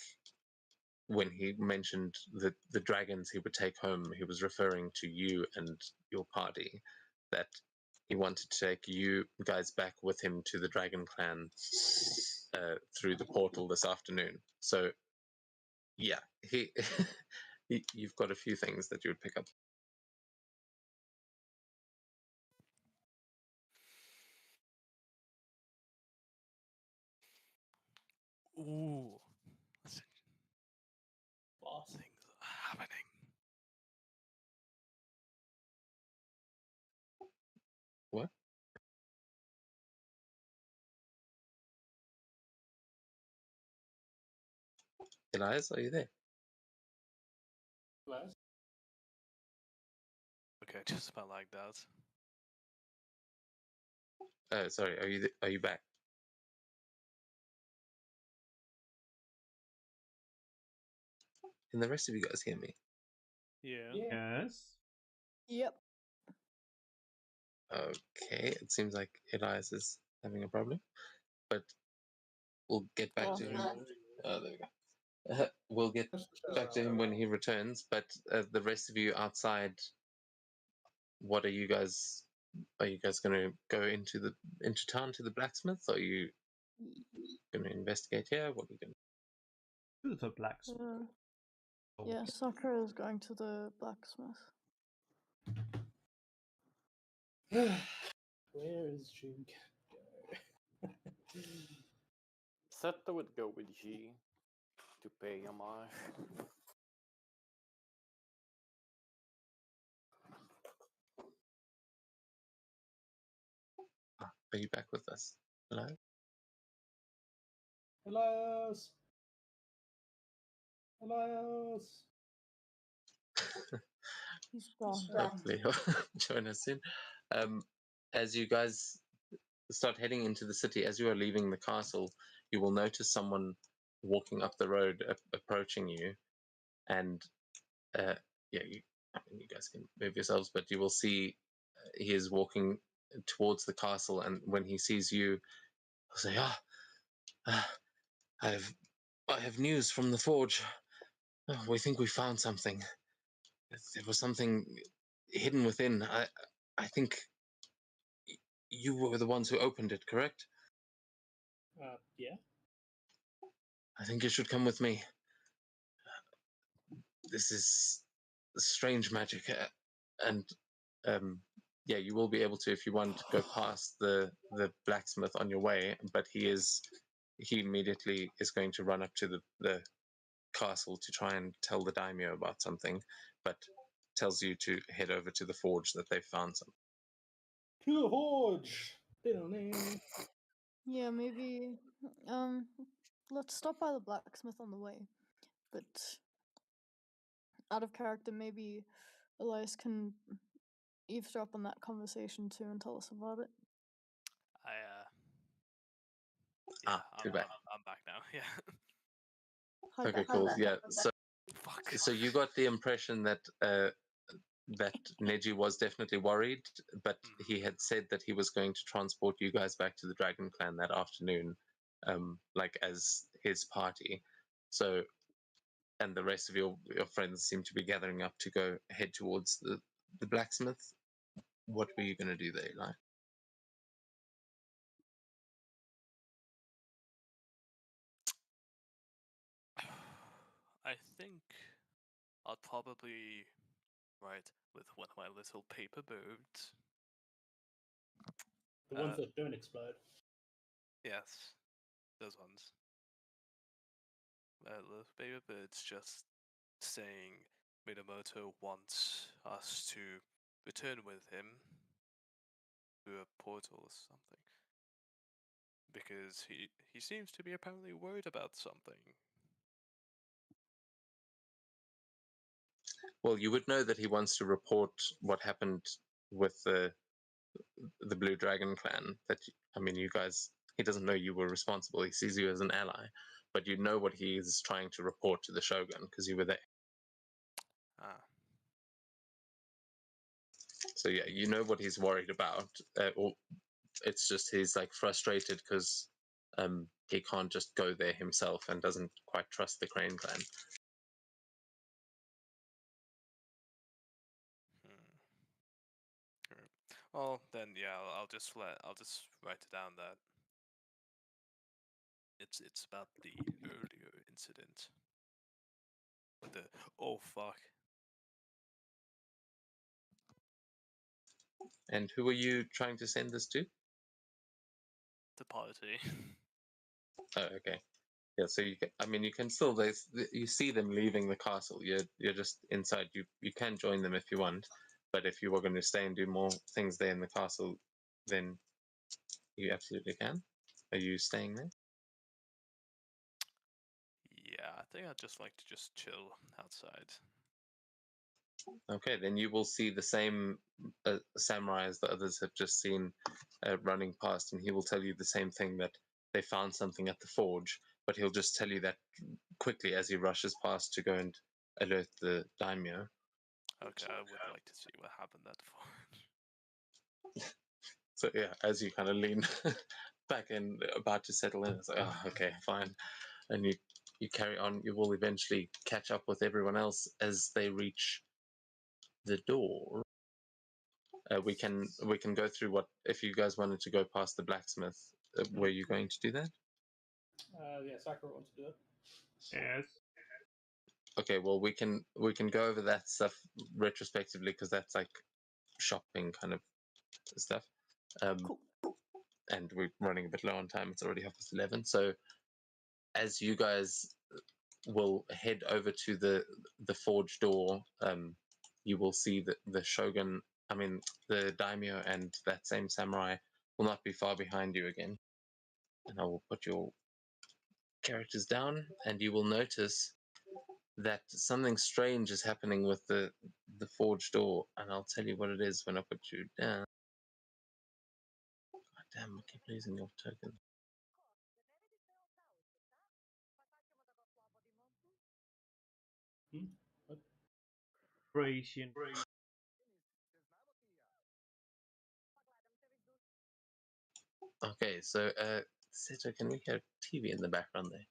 when he mentioned the dragons he would take home, he was referring to you and your party, that he wanted to take you guys back with him to the Dragon Clan through the portal this afternoon. So yeah, you've got a few things that you would pick up. Ooh. Boss. Things are happening. What? Elias, are you there? Elias? Okay, just about like that. Oh, sorry. Are you back? Can the rest of you guys hear me? Yeah. Yes. Yep. Okay, it seems like Elias is having a problem, but we'll get back to him. Oh, there we go. We'll get back to him when he returns. But the rest of you outside, what are you guys? Are you guys going to go into town to the blacksmith? Are you going to investigate here? What are you going To the blacksmith. Yeah, Okay. Sakura is going to the blacksmith. Where is June go? Seta would go with G to pay homage. Are you back with us? Hello? Elias! Elias! He's gone. Hopefully he'll join us soon. As you guys start heading into the city, as you are leaving the castle, you will notice someone walking up the road, approaching you, and yeah, I mean, you guys can move yourselves, but you will see he is walking towards the castle, and when he sees you, he'll say, I have news from the forge. Oh, we think we found something. There was something hidden within. I think you were the ones who opened it, correct? Yeah. I think you should come with me. This is strange magic, and yeah, you will be able to, if you want, to go past the blacksmith on your way. But he immediately is going to run up to the castle to try and tell the daimyo about something, but tells you to head over to the forge that they've found something. To the forge! Yeah, maybe. Let's stop by the blacksmith on the way. But out of character, maybe Elias can eavesdrop on that conversation too and tell us about it. Yeah, too bad. I'm back now. Yeah. Hi Okay, back. cool. Yeah. Fuck. So you got the impression that that Neji was definitely worried, but he had said that he was going to transport you guys back to the Dragon Clan that afternoon, like as his party. So, and the rest of your friends seem to be gathering up to go head towards the blacksmith. What were you going to do there, Eli? I think I'll probably write with one of my little paper birds. The ones that don't explode. Yes, those ones. Little paper birds just saying Minamoto wants us to return with him through a portal or something. Because he seems to be apparently worried about something. Well, you would know that he wants to report what happened with the Blue Dragon Clan. That I mean, you guys. He doesn't know you were responsible. He sees you as an ally, but you know what he is trying to report to the Shogun because you were there. Ah. So yeah, you know what he's worried about. Or it's just he's like frustrated because he can't just go there himself and doesn't quite trust the Crane Clan. Well, then yeah, I'll just write it down that it's about the earlier incident. With the oh fuck. And who are you trying to send this to? The party. Oh, okay. Yeah, so you can, I mean, you can still, you see them leaving the castle. You're just inside. You can join them if you want, but if you were going to stay and do more things there in the castle, then you absolutely can. Are you staying there? Yeah, I think I'd just like to just chill outside. Okay, then you will see the same samurai as the others have just seen running past, and he will tell you the same thing, that they found something at the forge, but he'll just tell you that quickly as he rushes past to go and alert the daimyo. Okay, I would like to see what happened at the forge. So yeah, as you kind of lean back and about to settle in, it's like, oh, okay, fine, and you carry on. You will eventually catch up with everyone else as they reach the door. We can go through what, if you guys wanted to go past the blacksmith. Were you going to do that? Yeah, Sakura wants to do it. Yes. Okay, well we can go over that stuff retrospectively because that's like shopping kind of stuff. Cool. And we're running a bit low on time. It's already 11:30. So as you guys will head over to the forge door, you will see that the shogun, I mean the daimyo and that same samurai will not be far behind you again. And I will put your characters down, and you will notice that something strange is happening with the forge door, and I'll tell you what it is when I put you down. God damn, I keep losing your token. What? Croatian. Okay, so Seto, can we get a TV in the background there?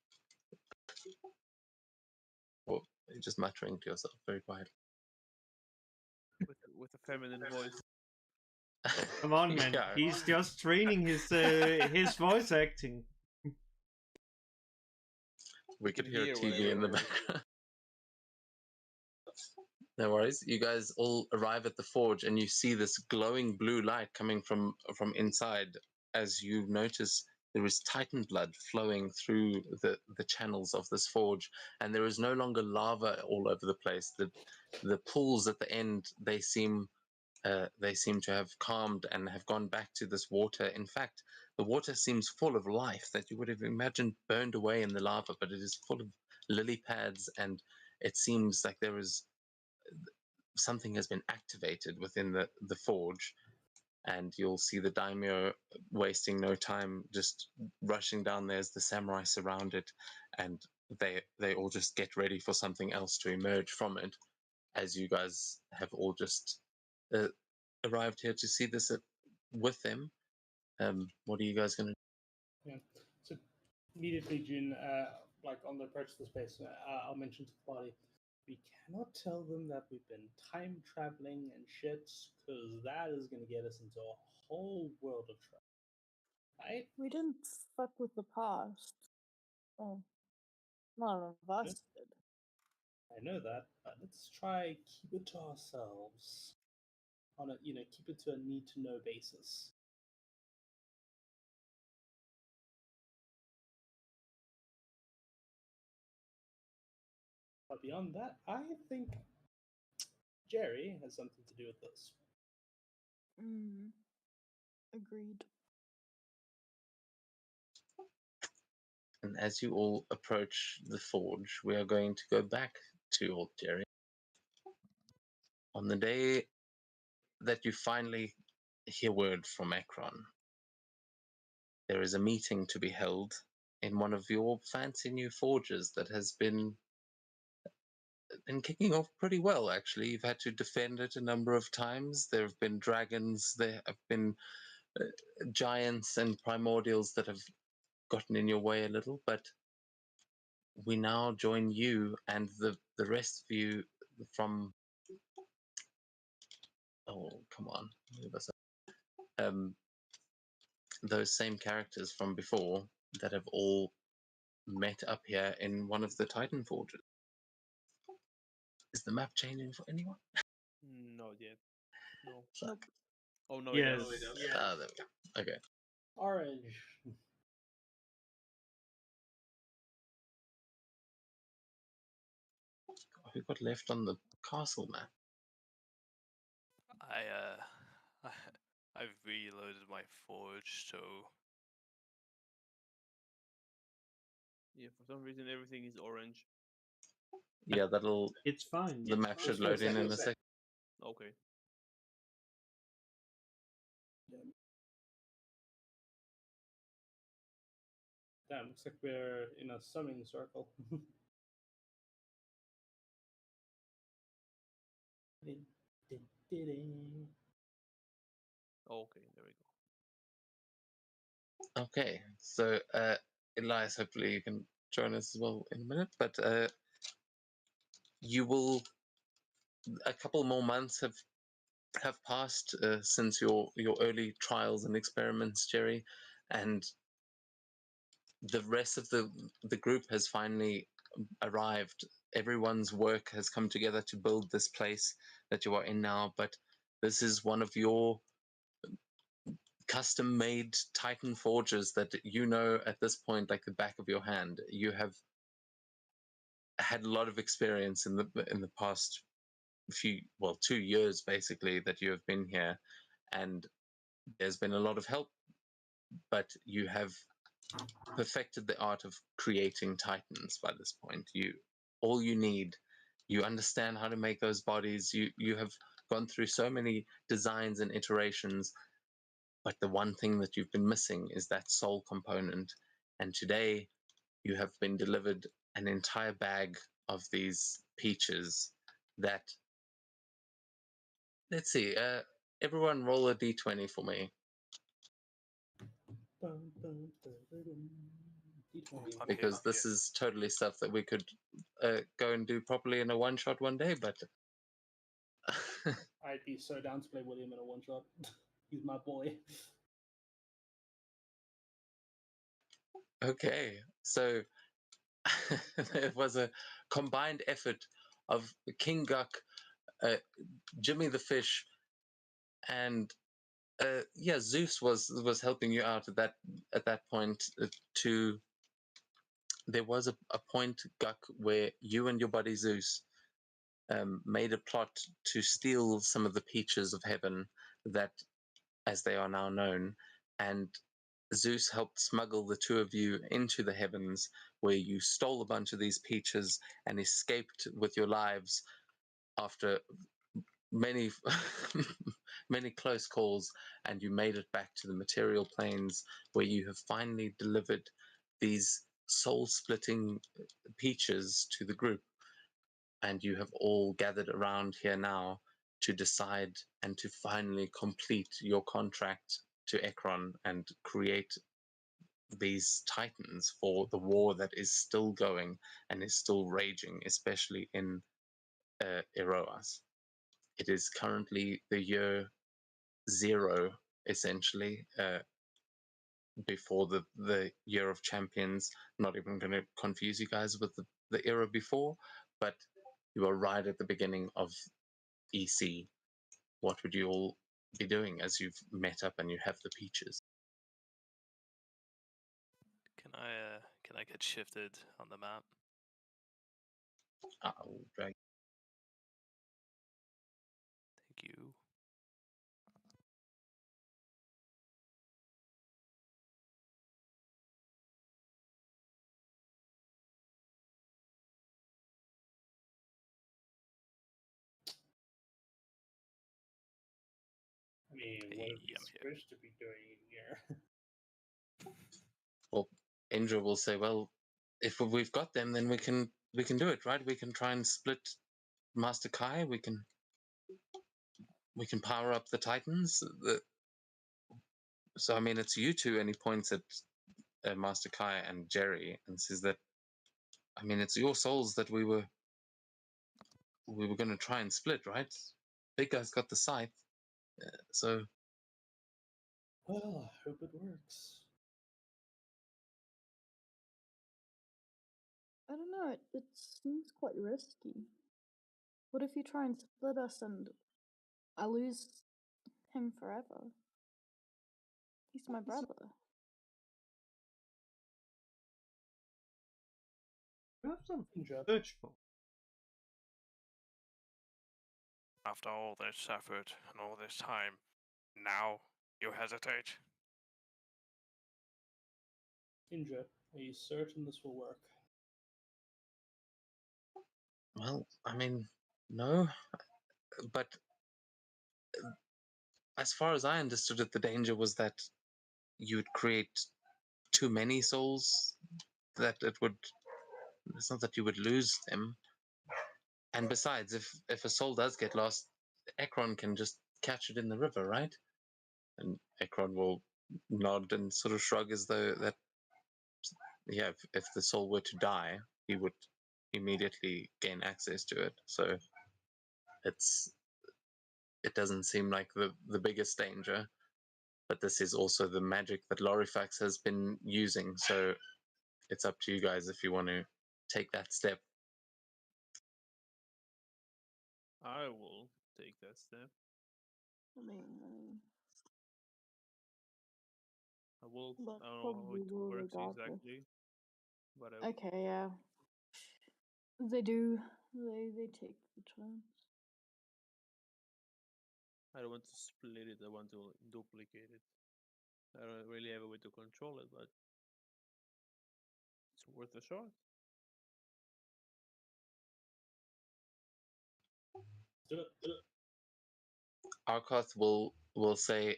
Or you're just muttering to yourself very quietly. With a feminine voice. Come on, man. Yeah. He's just training his voice acting. We could can hear a hear TV whatever in the it is. background. No worries. You guys all arrive at the forge, and you see this glowing blue light coming from inside. As you notice, there is Titan blood flowing through the channels of this forge, and there is no longer lava all over the place. The pools at the end, they seem they seem to have calmed and have gone back to this water. In fact, the water seems full of life that you would have imagined burned away in the lava, but it is full of lily pads, and it seems like there is something has been activated within the forge. And you'll see the daimyo wasting no time, just rushing down there as the samurai surround it, and they all just get ready for something else to emerge from it, as you guys have all just arrived here to see this with them. What are you guys going to do? Yeah. So immediately, Jin, like on the approach to the space, I'll mention to the party, we cannot tell them that we've been time traveling and shit, because that is going to get us into a whole world of trouble. Right? We didn't fuck with the past. Oh, none of us did. I know that, but let's try keep it to ourselves. On a keep it to a need to know basis. But beyond that, I think Jerry has something to do with this. Agreed. And as you all approach the forge, we are going to go back to old Jerry. On the day that you finally hear word from Ekron, there is a meeting to be held in one of your fancy new forges that has been kicking off pretty well, actually. You've had to defend it a number of times. There have been dragons, there have been giants and primordials that have gotten in your way a little, but we now join you and the rest of you from... Oh, come on. Those same characters from before that have all met up here in one of the Titan forges. Is the map changing for anyone? Not yet. No. Nope. Oh no, Yes. it does. Ah, there we go. Okay. Orange. Who got left on the castle map? I've reloaded my forge, so Yeah, for some reason everything is orange. Yeah, that'll... It's fine. The map should load in a sec. Okay. Damn, looks like we're in a summoning circle. Okay, there we go. Okay, so Elias, hopefully you can join us as well in a minute, but you will... A couple more months have passed since your early trials and experiments, Jerry, and the rest of the group has finally arrived. Everyone's work has come together to build this place that you are in now, but this is one of your custom-made Titan forges that you know at this point like the back of your hand. You have had a lot of experience in the past 2 years basically that you have been here, and there's been a lot of help, but you have perfected the art of creating Titans by this point. All you need, you understand how to make those bodies. You have gone through so many designs and iterations, but the one thing that you've been missing is that soul component. And today you have been delivered an entire bag of these peaches that... Let's see, everyone roll a d20 for me. D20. Because this is totally stuff that we could go and do properly in a one-shot one day, but... I'd be so down to play William in a one-shot. He's my boy. Okay, so there was a combined effort of King Guck, Jimmy the Fish, and Zeus was helping you out at that point. There was a point, Guck, where you and your buddy Zeus made a plot to steal some of the peaches of heaven that, as they are now known, and Zeus helped smuggle the two of you into the heavens, where you stole a bunch of these peaches and escaped with your lives after many many close calls, and you made it back to the material planes, where you have finally delivered these soul-splitting peaches to the group, and you have all gathered around here now to decide and to finally complete your contract to Ekron and create these titans for the war that is still going and is still raging, especially in Eroas. It is currently the year 0, essentially, before the year of champions. Not even going to confuse you guys with the era before, but you are right at the beginning of EC. What would you all be doing as you've met up and you have the peaches? Can I get shifted on the map? Right. Thank you. I mean, what are we I'm here. supposed to be doing in here? Well, Indra will say, well, if we've got them, then we can do it, right? We can try and split Master Kai. We can power up the Titans. So I mean, it's you two, and he points at Master Kai and Jerry and says that, I mean, it's your souls that we were going to try and split, right? Big guy's got the scythe, so Well, I hope it works. I don't know, it seems quite risky. What if you try and split us and I lose him forever? He's my brother. You have something Indra. to search for. After all this effort and all this time, now you hesitate? Indra, are you certain this will work? well, I mean, no, but as far as I understood it, the danger was that you would create too many souls, that it's not that you would lose them. And besides, if a soul does get lost, Ekron can just catch it in the river, right? And Ekron will nod and sort of shrug, as though that, yeah, if the soul were to die, he would immediately gain access to it. So it doesn't seem like the biggest danger. But this is also the magic that Lorifax has been using, so it's up to you guys if you want to take that step. I will take that step. I mean, I will. But I don't know how probably it will works regardless. exactly, but I will. okay, yeah. They do. They take the chance. I don't want to split it. I want to duplicate it. I don't really have a way to control it, but it's worth a shot. Do it. Arkoth will say,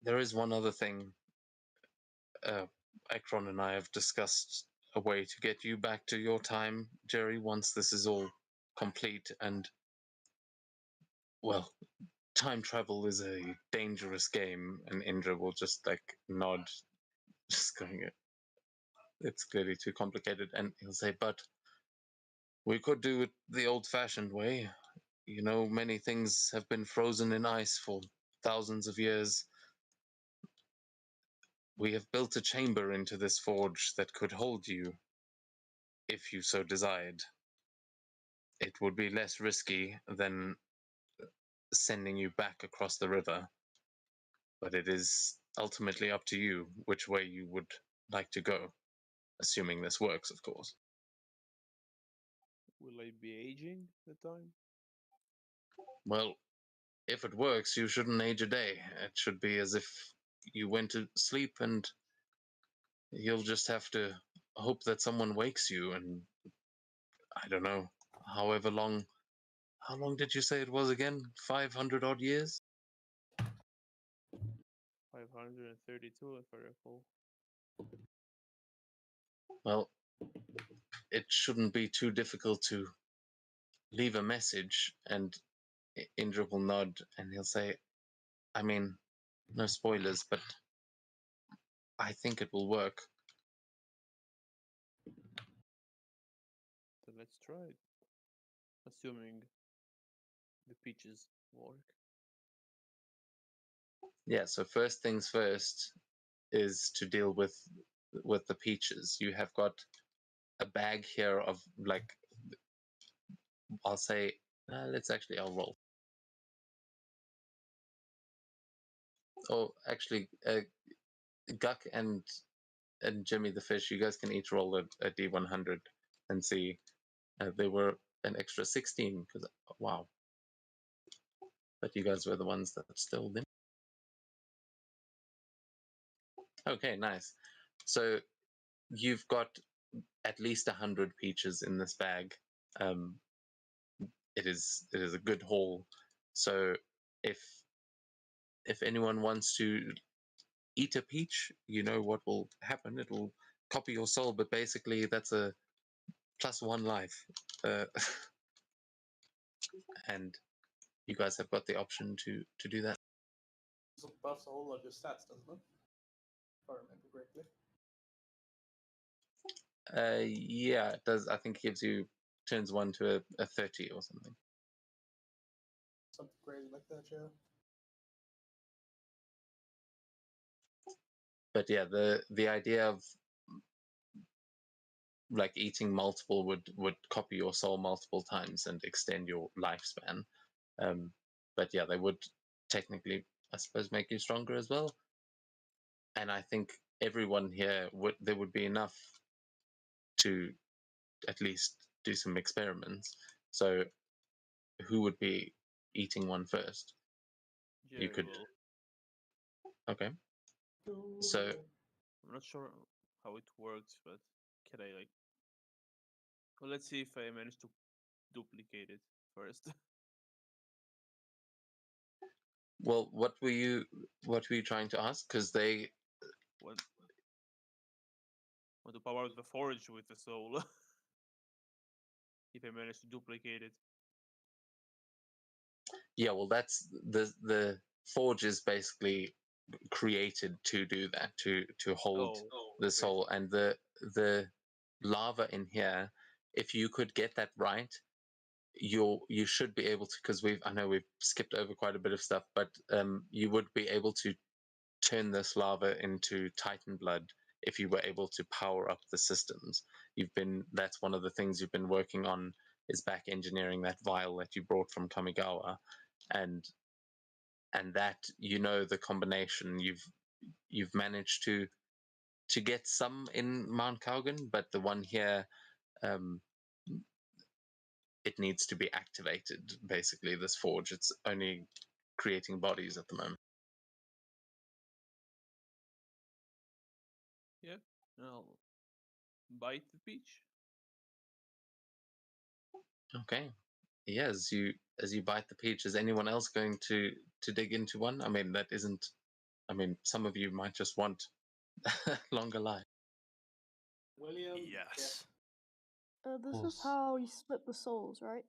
there is one other thing. Ekron and I have discussed a way to get you back to your time, Jerry, once this is all complete. And, well, time travel is a dangerous game. And Indra will just nod, just going, it's clearly too complicated. And he'll say, but we could do it the old-fashioned way. You know, many things have been frozen in ice for thousands of years. We have built a chamber into this forge that could hold you, if you so desired. It would be less risky than sending you back across the river, but it is ultimately up to you which way you would like to go, assuming this works, of course. Will I be aging the time? Well, if it works, you shouldn't age a day. It should be as if you went to sleep, and you'll just have to hope that someone wakes you. And I don't know, however long. How long did you say it was again? 500 odd years? 532, if I recall. Well, it shouldn't be too difficult to leave a message, and Indra will nod and he'll say, I mean, no spoilers, but I think it will work. So let's try it. Assuming the peaches work. Yeah, so first things first is to deal with the peaches. You have got a bag here of, like, I'll say, I'll roll. Oh, actually, Guck and Jimmy the fish, you guys can each roll a D100 and see. They were an extra 16 because wow. But you guys were the ones that stole them. Okay, nice. So you've got at least 100 peaches in this bag. It is a good haul. So if anyone wants to eat a peach, you know what will happen. It will copy your soul, but basically that's a +1 life. And you guys have got the option to do that. So buffs a whole lot of your stats, doesn't it? If I remember correctly. Yeah, it does. I think it gives you turns 1 to a 30 or something. Something crazy like that, yeah. But yeah, the idea of like eating multiple would copy your soul multiple times and extend your lifespan. But yeah, they would technically, I suppose, make you stronger as well. And I think everyone here there would be enough to at least do some experiments. So who would be eating one first? You could. Will. Okay. So I'm not sure how it works, but can I like? Well, let's see if I manage to duplicate it first. well, what were you trying to ask? Because they want to power out the forge with the soul. If I manage to duplicate it. Yeah, well, that's the forge is basically created to do that, to hold the soul, and the lava in here. If you could get that right, you should be able to, because I know we've skipped over quite a bit of stuff, but you would be able to turn this lava into Titan blood if you were able to power up the systems. That's one of the things you've been working on, is back engineering that vial that you brought from Kamigawa, and that, you know, the combination you've managed to get some in Mount Kaugen, but the one here, it needs to be activated. Basically, this forge, it's only creating bodies at the moment. Yeah, I'll bite the peach. Okay. Yeah, as you bite the peach, is anyone else going to dig into one? I mean, that isn't. I mean, some of you might just want longer life. William. Yes. This is how you split the souls, right?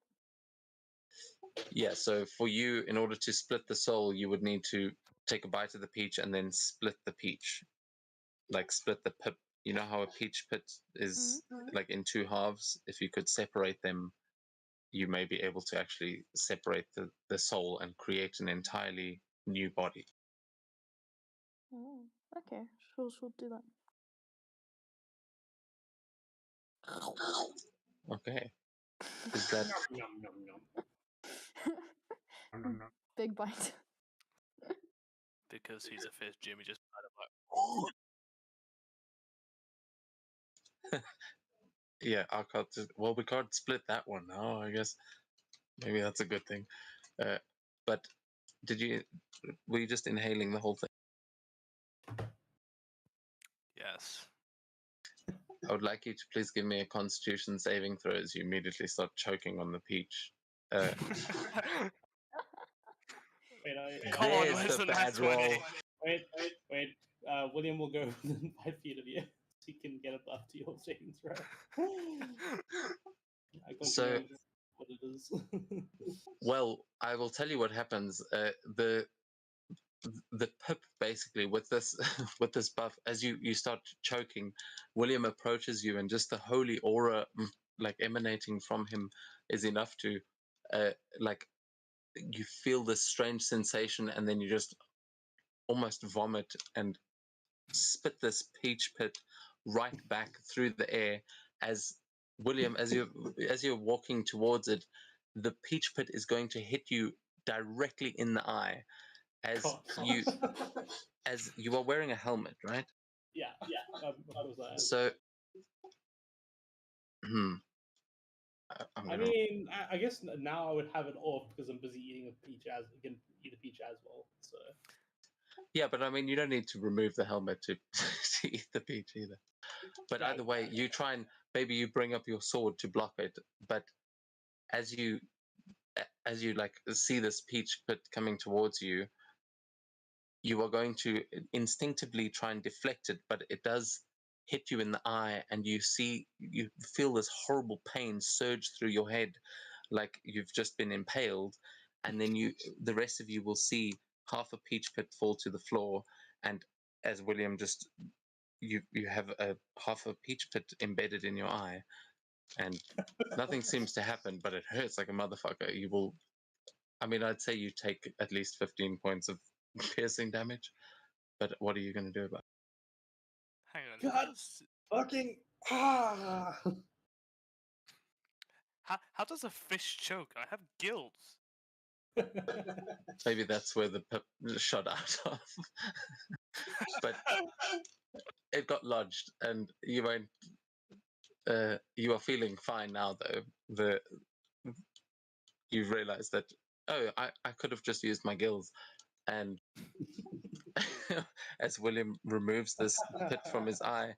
Yeah. So for you, in order to split the soul, you would need to take a bite of the peach and then split the peach, like split the pip. You know how a peach pit is like in 2 halves. If you could separate them, you may be able to actually separate the soul and create an entirely new body. Oh, okay. She'll do that. Okay. Is that Nom, nom, nom. Nom, nom. Big bite. Because he's a fish, Jimmy just kind of like, yeah, we can't split that one now. I guess maybe that's a good thing. But were you just inhaling the whole thing? Yes. I would like you to please give me a Constitution saving throw as you immediately start choking on the peach. Wait, Come on, There's where's the the bad next one? roll. wait. William will go within 5 feet of you, so you can get above to your saving throw. I can't So- remember what it is. Well, I will tell you what happens. The pip basically with this with this buff, as you start choking, William approaches you, and just the holy aura like emanating from him is enough to like you feel this strange sensation, and then you just almost vomit and spit this peach pit right back through the air. As William, as you're walking towards it, the peach pit is going to hit you directly in the eye. As you are wearing a helmet, right? yeah. What was that? So, I mean, I guess now I would have it off because I'm busy eating a peach as eat a peach as well. So yeah, but I mean, you don't need to remove the helmet to eat the peach either. But Right. either way, you try and maybe you bring up your sword to block it. But as you like see this peach pit coming towards you, you are going to instinctively try and deflect it, but it does hit you in the eye, and you feel this horrible pain surge through your head like you've just been impaled, and then the rest of you will see half a peach pit fall to the floor, and as William just you have a half a peach pit embedded in your eye, and nothing seems to happen, but it hurts like a motherfucker. I'd say you take at least 15 points of piercing damage, but what are you going to do about it? Hang on. God. fucking How does a fish choke? I have gills. Maybe that's where the pip shot out of. But it got lodged, and you won't. You are feeling fine now, though. You've realized that I could have just used my gills, and as William removes this pit from his eye,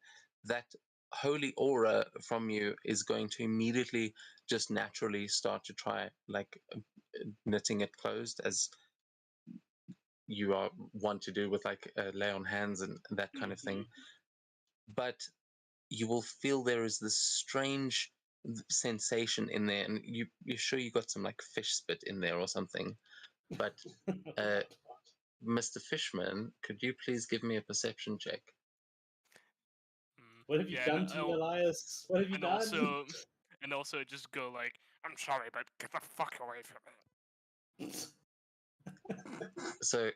that holy aura from you is going to immediately just naturally start to try like knitting it closed, as you are want to do with like lay on hands and that kind of thing. But you will feel there is this strange sensation in there, and you're sure you got some like fish spit in there or something. But Mr. Fishman, could you please give me a perception check? What have you done to me, Elias? What have you done? And also just go like, I'm sorry, but get the fuck away from me. So,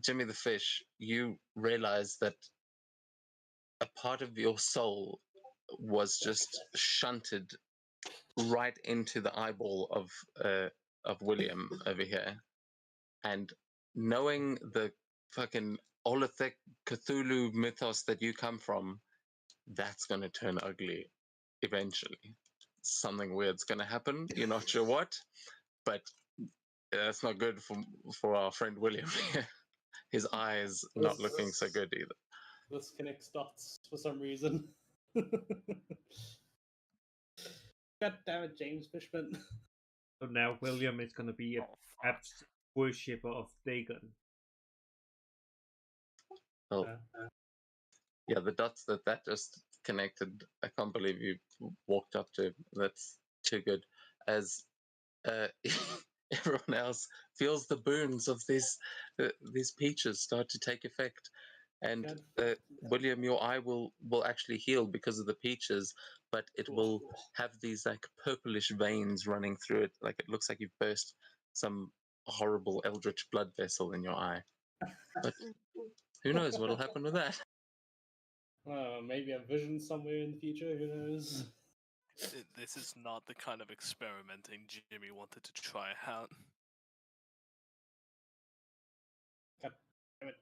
Jimmy the Fish, you realize that a part of your soul was just shunted right into the eyeball of William over here, and knowing the fucking Olithic Cthulhu mythos that you come from, that's going to turn ugly eventually. Something weird's going to happen. You're not sure what, but that's not good for our friend William. His eyes not looking so good either. This connects dots for some reason. God damn it, James Fishman. So now William is going to be a apt worshipper of Dagon. Oh. Yeah, the dots that just connected. I can't believe you walked up to. That's too good. As everyone else feels the boons of these peaches start to take effect, and William, your eye will actually heal because of the peaches, but it will have these like purplish veins running through it, like it looks like you've burst some horrible eldritch blood vessel in your eye. But who knows what'll happen with that? Maybe a vision somewhere in the future. Who knows? This is not the kind of experimenting Jimmy wanted to try out. God damn it.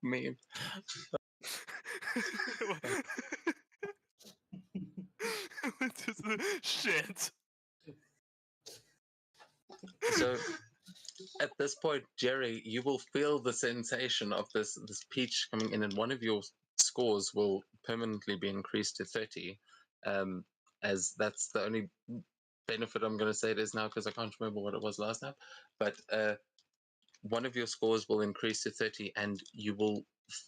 Meme. What does Shit. So at this point, Jerry, you will feel the sensation of this peach coming in, and one of your scores will permanently be increased to 30. As that's the only benefit I'm going to say it is now, because I can't remember what it was last time. But one of your scores will increase to 30, and you will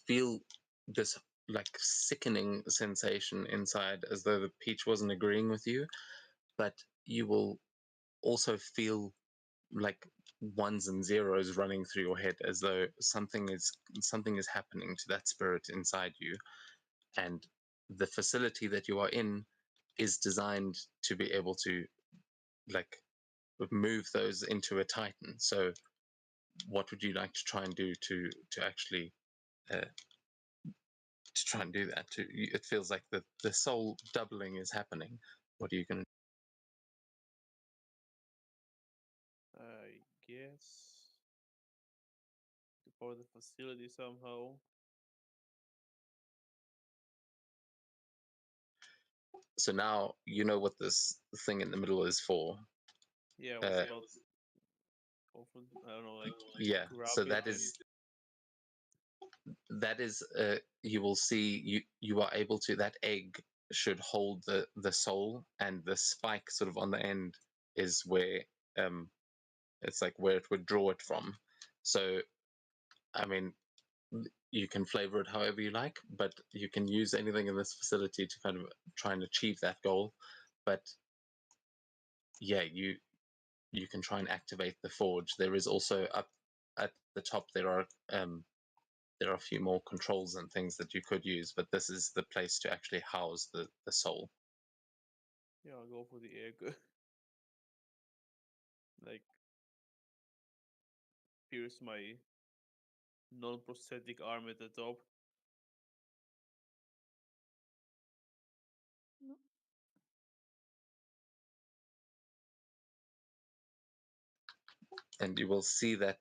feel this like sickening sensation inside, as though the peach wasn't agreeing with you. But you will also feel like ones and zeros running through your head, as though something is happening to that spirit inside you. And the facility that you are in is designed to be able to like move those into a titan. So what would you like to try and do to actually to try and do that? It feels like the soul doubling is happening. What are you going to I guess to power the facility somehow. So now you know what this thing in the middle is for. Yeah, I was about I don't know, like Yeah, grab so it that is you will see you are able to, that egg should hold the soul, and the spike sort of on the end is where it's like where it would draw it from. So I mean, you can flavor it however you like, but you can use anything in this facility to kind of try and achieve that goal. But yeah, you can try and activate the forge. There is also up at the top there are a few more controls and things that you could use, but this is the place to actually house the soul. Yeah, I'll go for the egg. Like pierce my non-prosthetic arm at the top. No. And you will see that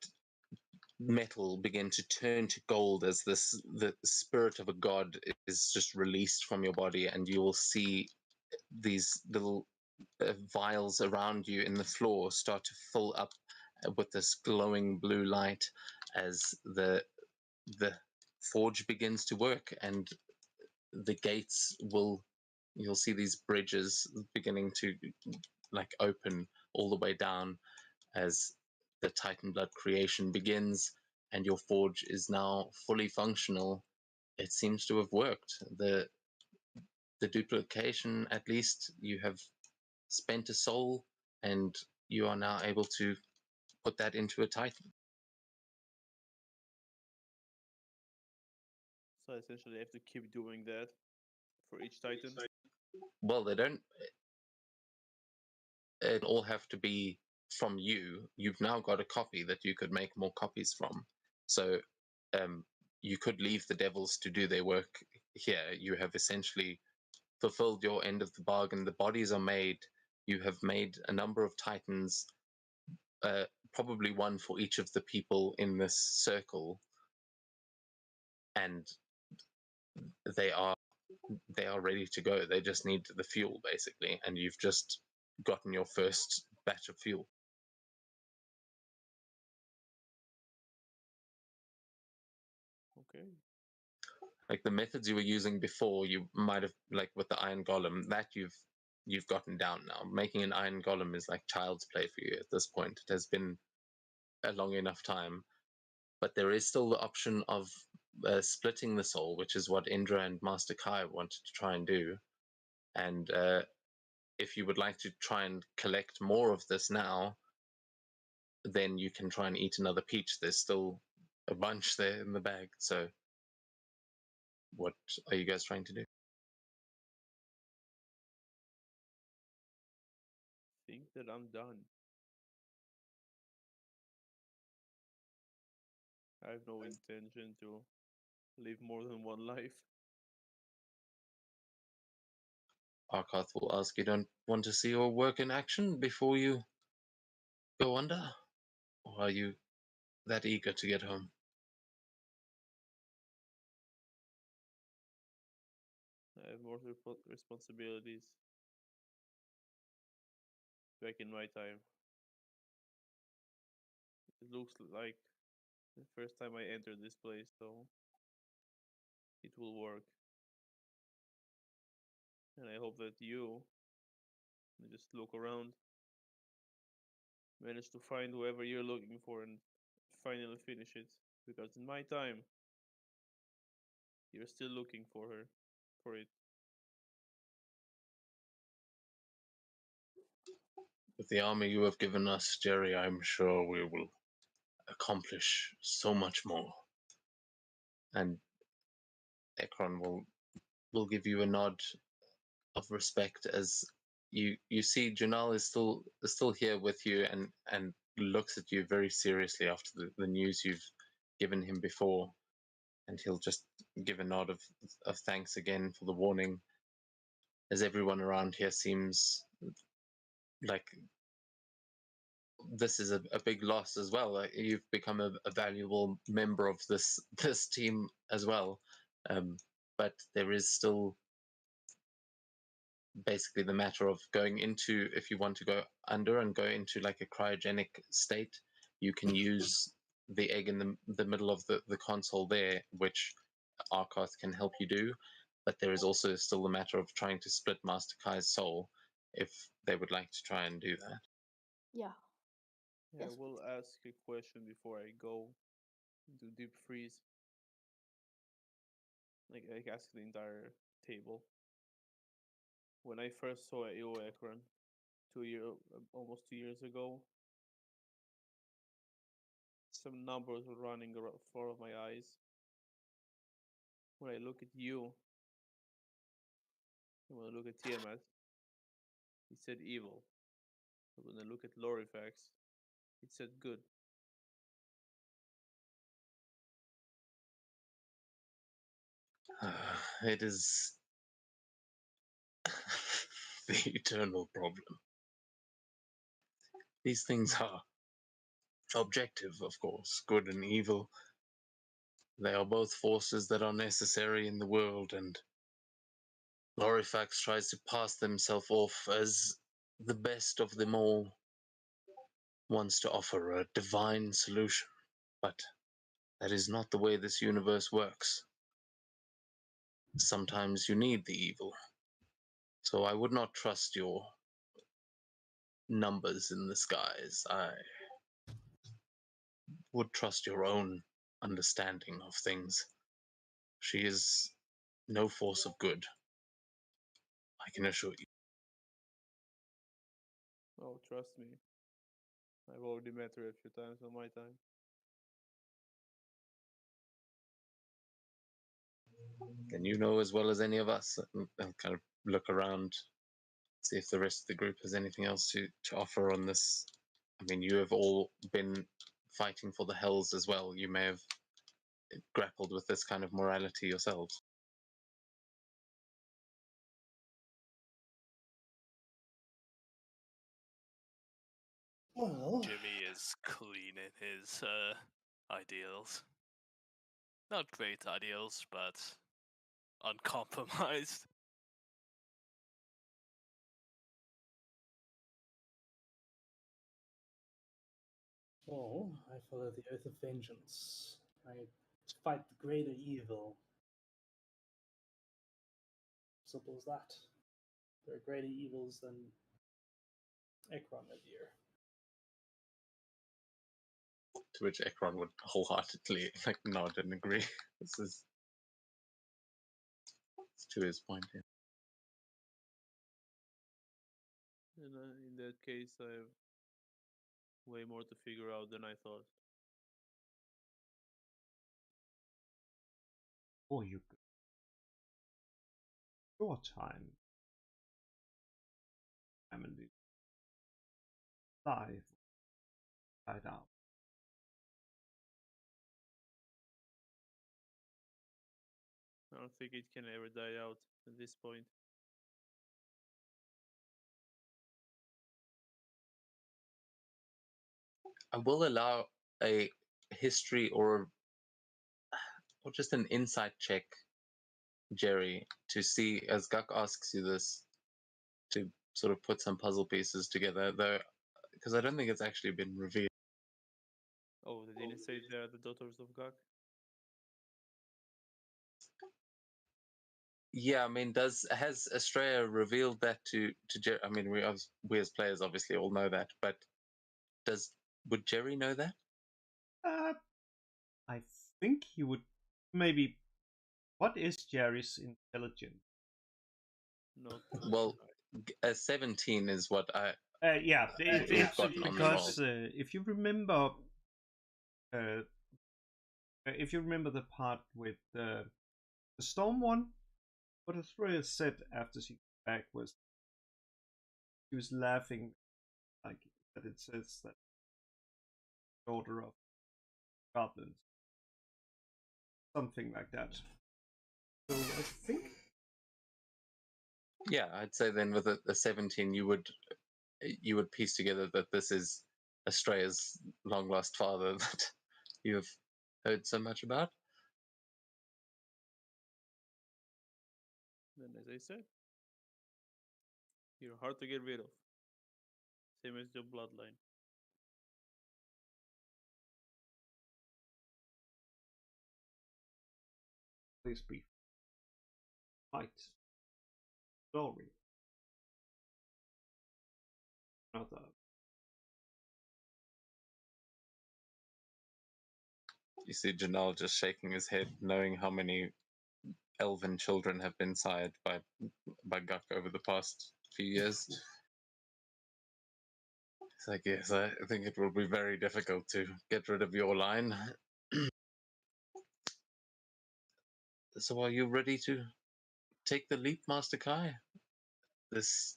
metal begin to turn to gold as the spirit of a god is just released from your body, and you will see these little vials around you in the floor start to fill up with this glowing blue light as the forge begins to work, and the gates will, you'll see these bridges beginning to like open all the way down as the Titan blood creation begins, and your forge is now fully functional. It seems to have worked. The duplication, at least you have spent a soul, and you are now able to put that into a Titan. So essentially I have to keep doing that for each Titan. Well, they don't it all have to be from you. You've now got a copy that you could make more copies from. So you could leave the devils to do their work here. You have essentially fulfilled your end of the bargain. The bodies are made. You have made a number of Titans, probably one for each of the people in this circle, and they are ready to go. They just need the fuel, basically, and you've just gotten your first batch of fuel. Okay. Like the methods you were using before, you might have, like with the iron golem, that you've gotten down now. Making an iron golem is like child's play for you at this point. It has been a long enough time, but there is still the option of splitting the soul, which is what Indra and Master Kai wanted to try and do. And if you would like to try and collect more of this now, then you can try and eat another peach. There's still a bunch there in the bag. So what are you guys trying to do? Think that I'm done. I have no intention to live more than one life. Arkath will ask, you don't want to see your work in action before you go under? Or are you that eager to get home? I have more responsibilities. back in my time. It looks like the first time I entered this place, so it will work. And I hope that you just look around, manage to find whoever you're looking for, and finally finish it. Because in my time, you're still looking for it. With the army you have given us, Jerry, I'm sure we will accomplish so much more. And Ekron will give you a nod of respect as you see Janal is still here with you and looks at you very seriously after the news you've given him before, and he'll just give a nod of thanks again for the warning, as everyone around here seems like this is a big loss as well. Like, you've become a valuable member of this team as well, but there is still basically the matter of going into, if you want to go under and go into like a cryogenic state, you can use the egg in the middle of the console there, which Arkoth can help you do. But there is also still the matter of trying to split Master Kai's soul if they would like to try and do that. Yeah. Yeah, Yes, I will ask a question before I go into deep freeze. Like ask the entire table. When I first saw EO Ekron almost 2 years ago, some numbers were running front of my eyes. When I look at you, and when I look at Tiamat, it said evil. But when I look at Lorifax, it said good. It is the eternal problem. These things are objective, of course, good and evil. They are both forces that are necessary in the world, and Lorifax tries to pass himself off as the best of them all, wants to offer a divine solution, but that is not the way this universe works. Sometimes you need the evil. So I would not trust your numbers in the skies. I would trust your own understanding of things. She is no force of good, I can assure you. Oh, trust me. I've already met her a few times on my time. And you know as well as any of us. I'll kind of look around, see if the rest of the group has anything else to offer on this. I mean, you have all been fighting for the Hells as well. You may have grappled with this kind of morality yourselves. Well, Jimmy is clean in his ideals. Not great ideals, but uncompromised. well, I follow the oath of vengeance. I fight the greater evil. Simple as that. There are greater evils than Ekron, my dear. To which Ekron would wholeheartedly nod and agree. This is to his point here. And in that case, I have way more to figure out than I thought. Or you could. Your time. Emily. Dive. Die down. I don't think it can ever die out at this point. I will allow a history or just an insight check, Jerry, to see, as Guk asks you this, to sort of put some puzzle pieces together, though, because I don't think it's actually been revealed. Oh, they didn't say they're the daughters of Gok? Yeah, I mean, has Estrella revealed that to Jerry? I mean, we as players obviously all know that, but would Jerry know that? I think he would maybe. What is Jerry's intelligence? Not Well, 17 is what I. Yeah, it's gotten on the because if you remember, the part with the storm one, what Estrella said after she came back was she was laughing, like that it says that daughter of goblins, something like that. So I think. Yeah, I'd say then with a 17, you would piece together that this is Estrella's long lost father that you have heard so much about. Then, as I said, you're hard to get rid of. Same as your bloodline. Please be fight story. Not a You see Janelle just shaking his head, knowing how many elven children have been sired by Guk over the past few years. It's like, yes, I think it will be very difficult to get rid of your line. So are you ready to take the leap, Master Kai? This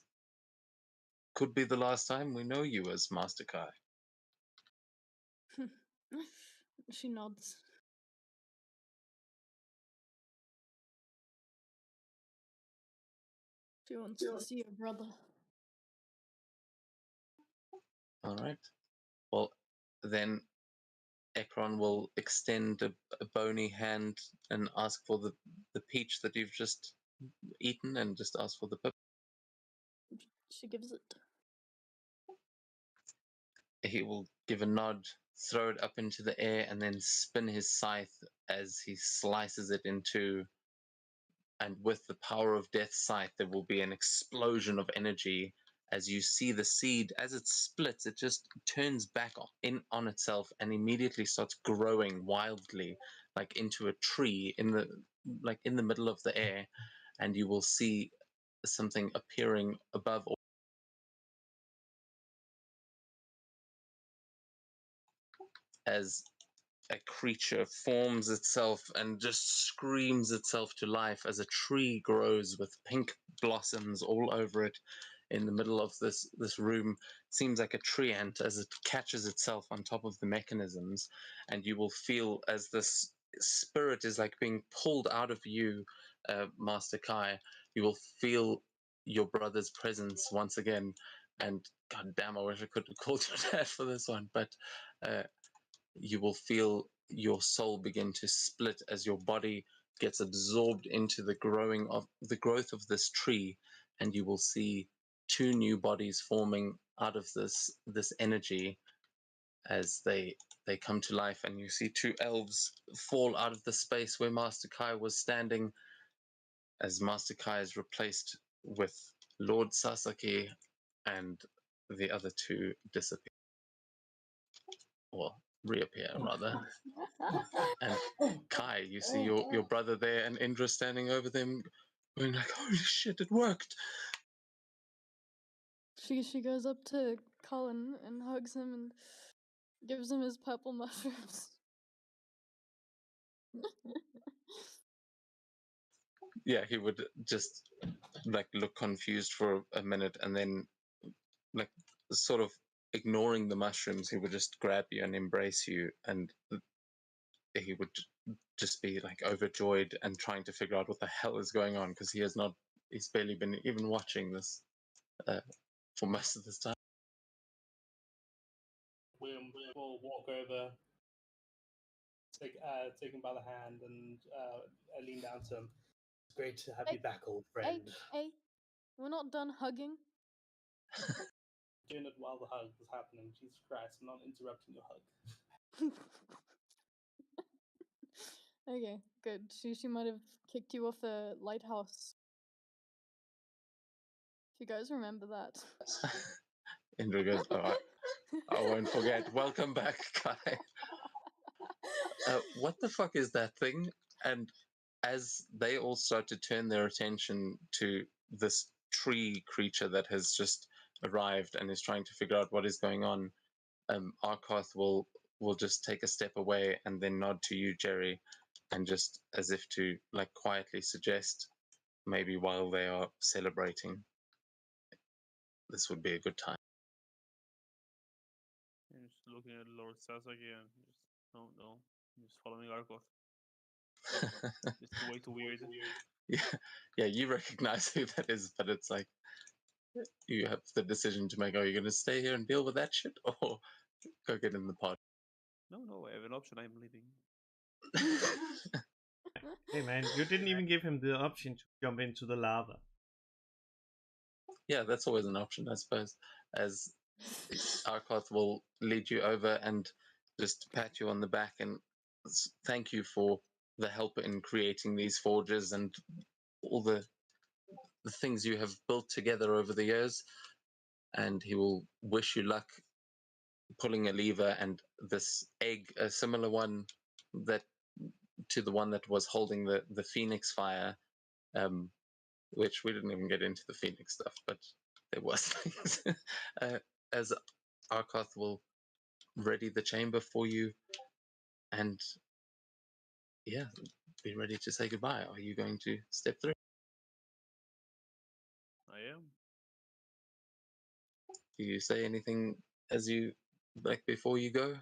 could be the last time we know you as Master Kai. She nods. She wants to see her brother. All right. Well, then Ekron will extend a bony hand and ask for the peach that you've just eaten, and just ask for the pip. She gives it. He will give a nod, throw it up into the air, and then spin his scythe as he slices it in two. And with the power of Death's Scythe, there will be an explosion of energy as you see the seed. As it splits, it just turns back on itself and immediately starts growing wildly, like into a tree in the middle of the air. And you will see something appearing above. As a creature forms itself and just screams itself to life as a tree grows with pink blossoms all over it in the middle of this room. Seems like a tree ant as it catches itself on top of the mechanisms, and you will feel as this spirit is like being pulled out of you, Master Kai. You will feel your brother's presence once again, and god damn, I wish I could have called you dad for this one, but you will feel your soul begin to split as your body gets absorbed into the growth of this tree, and you will see two new bodies forming out of this energy as they come to life, and you see two elves fall out of the space where Master Kai was standing, as Master Kai is replaced with Lord Sasaki, and the other two disappear. Well, reappear rather. And Kai, you see your brother there, and Indra standing over them, going like, "Holy shit, it worked!" She goes up to Colin and hugs him and gives him his purple mushrooms. Yeah, he would just like look confused for a minute, and then like sort of ignoring the mushrooms, he would just grab you and embrace you, and he would just be like overjoyed and trying to figure out what the hell is going on, because he's barely been even watching this for most of this time. We'll walk over, take him by the hand, and lean down to him. It's great to have you back, old friend. Hey, we're not done hugging. Doing it while the hug was happening. Jesus Christ, I'm not interrupting your hug. Okay, good. She might have kicked you off the lighthouse. If you guys remember that. Indra goes, all right, I won't forget. Welcome back, Kai. What the fuck is that thing? And as they all start to turn their attention to this tree creature that has just arrived and is trying to figure out what is going on, Arkoth will just take a step away and then nod to you, Jerry, and just as if to like quietly suggest maybe while they are celebrating, this would be a good time. I'm just looking at Lord Sasaki and just no, I'm just following Arkoth. It's way too weird. Yeah, you recognize who that is, but it's like you have the decision to make. Are you going to stay here and deal with that shit, or go get in the pod? No, I have an option. I'm leaving. Hey man, you didn't even give him the option to jump into the lava. Yeah, that's always an option, I suppose. As Arkoth will lead you over and just pat you on the back and thank you for the help in creating these forges and all the things you have built together over the years. And he will wish you luck pulling a lever, and this egg, a similar one that to the one that was holding the Phoenix fire, which we didn't even get into the Phoenix stuff, but there was things. As Arkoth will ready the chamber for you, and yeah, be ready to say goodbye. Are you going to step through? I am. Do you say anything as you like before you go?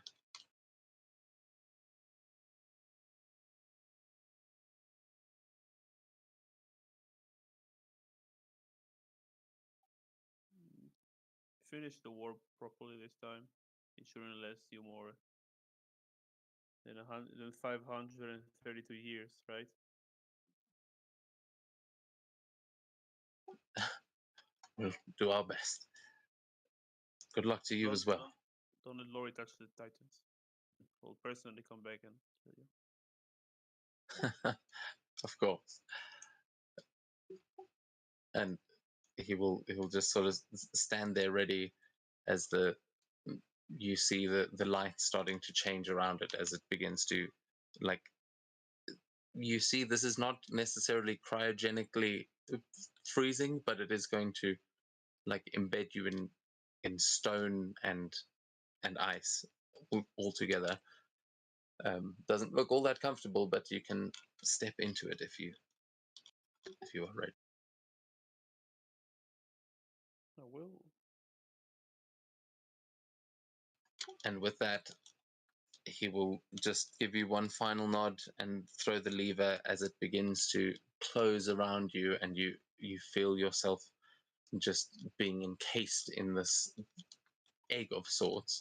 Finish the war properly this time. It shouldn't last you more than 532 years, right? We'll do our best. Good luck to you as well. Don't let Lori touch the Titans. I'll personally come back and kill you. Of course. And he'll just sort of stand there ready as you see the light starting to change around it as it begins to, like, you see this is not necessarily cryogenically freezing, but it is going to like embed you in stone and ice all together. Doesn't look all that comfortable, but you can step into it if you are ready. I will. And with that, he will just give you one final nod and throw the lever as it begins to close around you, and you feel yourself just being encased in this egg of sorts.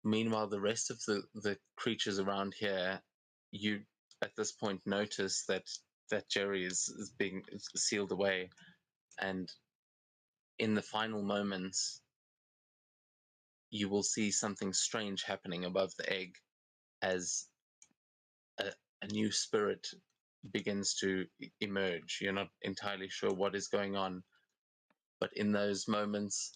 Meanwhile, the rest of the creatures around here, you at this point notice that Jerry is being sealed away, and in the final moments, you will see something strange happening above the egg as a new spirit begins to emerge. You're not entirely sure what is going on, but in those moments,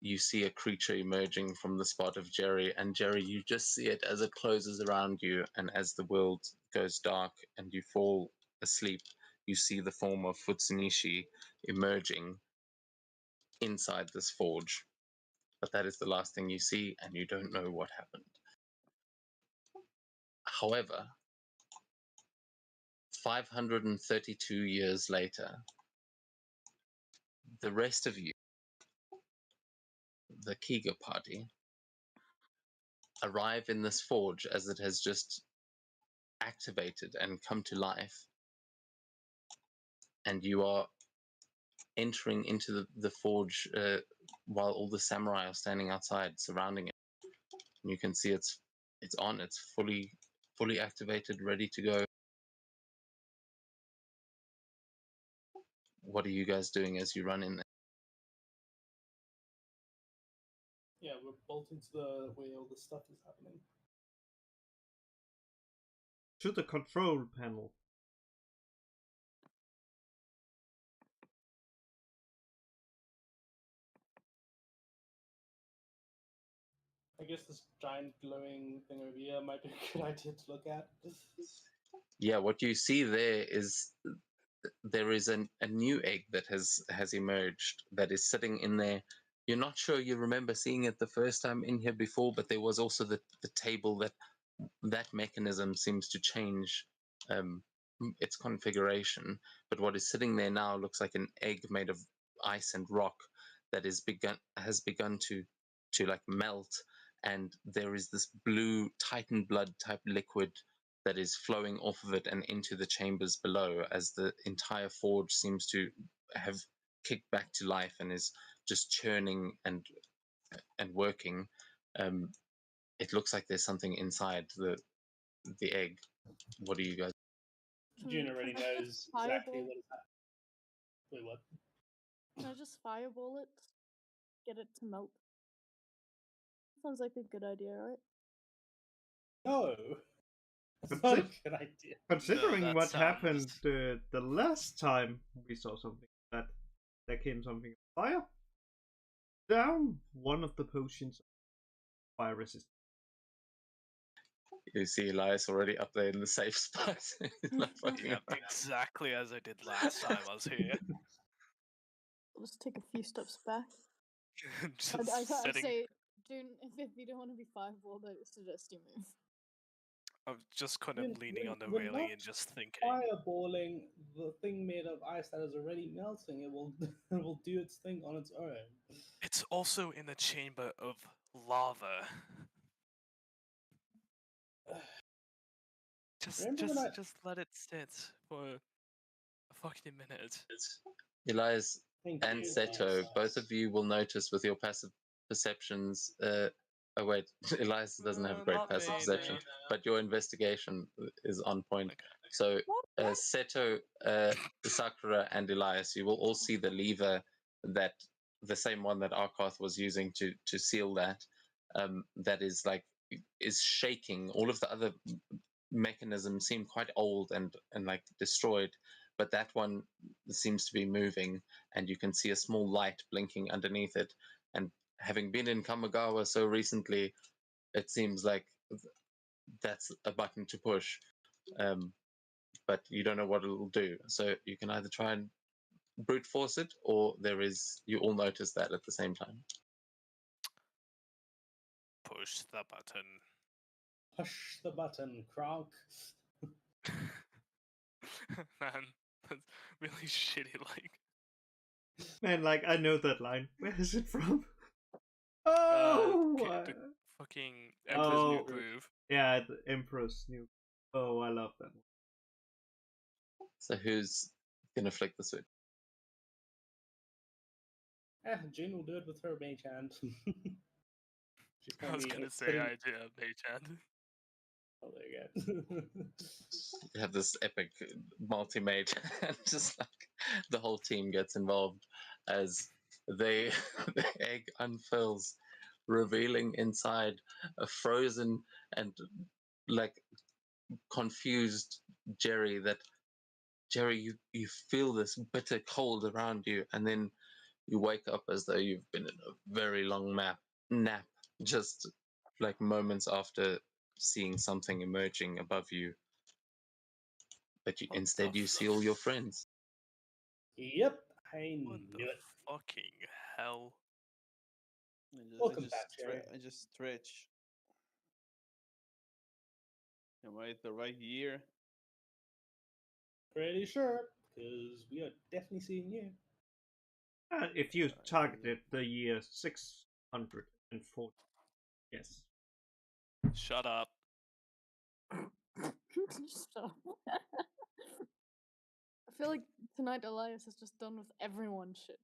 you see a creature emerging from the spot of Jerry, and Jerry, you just see it as it closes around you, and as the world goes dark and you fall asleep, you see the form of Futsunishi emerging inside this forge. But that is the last thing you see, and you don't know what happened. However, 532 years later, the rest of you, the Kiga party, arrive in this forge as it has just activated and come to life. And you are entering into the forge while all the samurai are standing outside surrounding it. And you can see it's on, it's fully activated, ready to go. What are you guys doing as you run in there? bolt into the where all the stuff is happening. To the control panel. I guess this giant glowing thing over here might be a good idea to look at. Yeah, what you see there is there is a new egg that has emerged that is sitting in there. You're not sure you remember seeing it the first time in here before, but there was also the table that mechanism seems to change its configuration. But what is sitting there now looks like an egg made of ice and rock that has begun to like melt, and there is this blue Titan blood type liquid that is flowing off of it and into the chambers below as the entire forge seems to have kicked back to life and is just churning and working. It looks like there's something inside the egg. What do you guys? June already Can I knows just exactly fireball- what is happening. Wait, what? Can I just fireball it? Get it to melt? Sounds like a good idea, right? No, that's Consi- not a good idea. Considering that what happened sounds- the last time we saw something that there came something of fire, down one of the potions fire resistant. You see Elias already up there in the safe spot. He's not fucking Yeah, around. exactly as I did last time I was here. I'll just take a few steps back. Just I sitting. say, June, if you don't want to be fireballed, I suggest you move. I'm just kind of leaning on the we're railing not and just thinking. Fireballing the thing made of ice that is already melting. It will it will do its thing on its own. It's also in a chamber of lava. Remember when I- Just let it sit for a fucking minute. Elias Thank and you, Seto, Elias. both of you will notice with your passive perceptions. Oh wait, Elias doesn't have great Not passive me, perception, no. but your investigation is on point. Okay. So Seto, Sakura, and Elias, you will all see the lever that the same one that Arkoth was using to seal that. That is shaking. All of the other mechanisms seem quite old and like destroyed, but that one seems to be moving, and you can see a small light blinking underneath it. And having been in Kamigawa so recently, it seems like that's a button to push, but you don't know what it'll do. So you can either try and brute force it, or you all notice that at the same time. Push the button. Push the button, Kronk. Man, that's really shitty. Like, Man, like I know that line. Where is it from? Oh, the fucking Emperor's Oh. New Groove. yeah, the Emperor's New. Oh, I love that one. So who's gonna flick the switch? June will do it with her mage hand. She's I was currently gonna say sitting- I do have mage hand. Oh, there you go. You have this epic multi-mage, and just like the whole team gets involved as the egg unfurls, revealing inside a frozen and like confused Jerry. Jerry, you feel this bitter cold around you, and then you wake up as though you've been in a very long nap, just like moments after seeing something emerging above you. But What instead the you see all your friends. Yep, I What knew the it. fucking hell? Welcome back, Jerry. I just stretch. Am I at the right year? Pretty sure, because we are definitely seeing you. If you targeted the year 640, yes. Shut up. Stop. I feel like tonight Elias has just done with everyone's shit.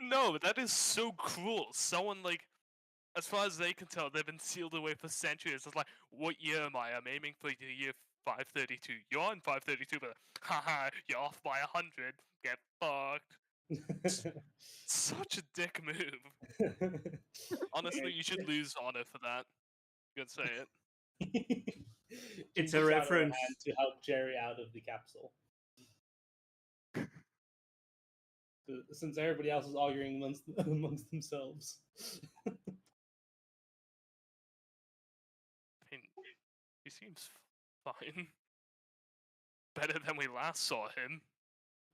No, that is so cruel. Someone like, as far as they can tell, they've been sealed away for centuries. It's like, what year am I? I'm aiming for the year 532. You're on 532, but haha, you're off by 100. Get fucked. Such a dick move. Honestly, you should lose honor for that. You can say it. It's Jin a puts out her reference. hand to help Jerry out of the capsule. Since everybody else is arguing amongst themselves. I mean, he seems fine. Better than we last saw him.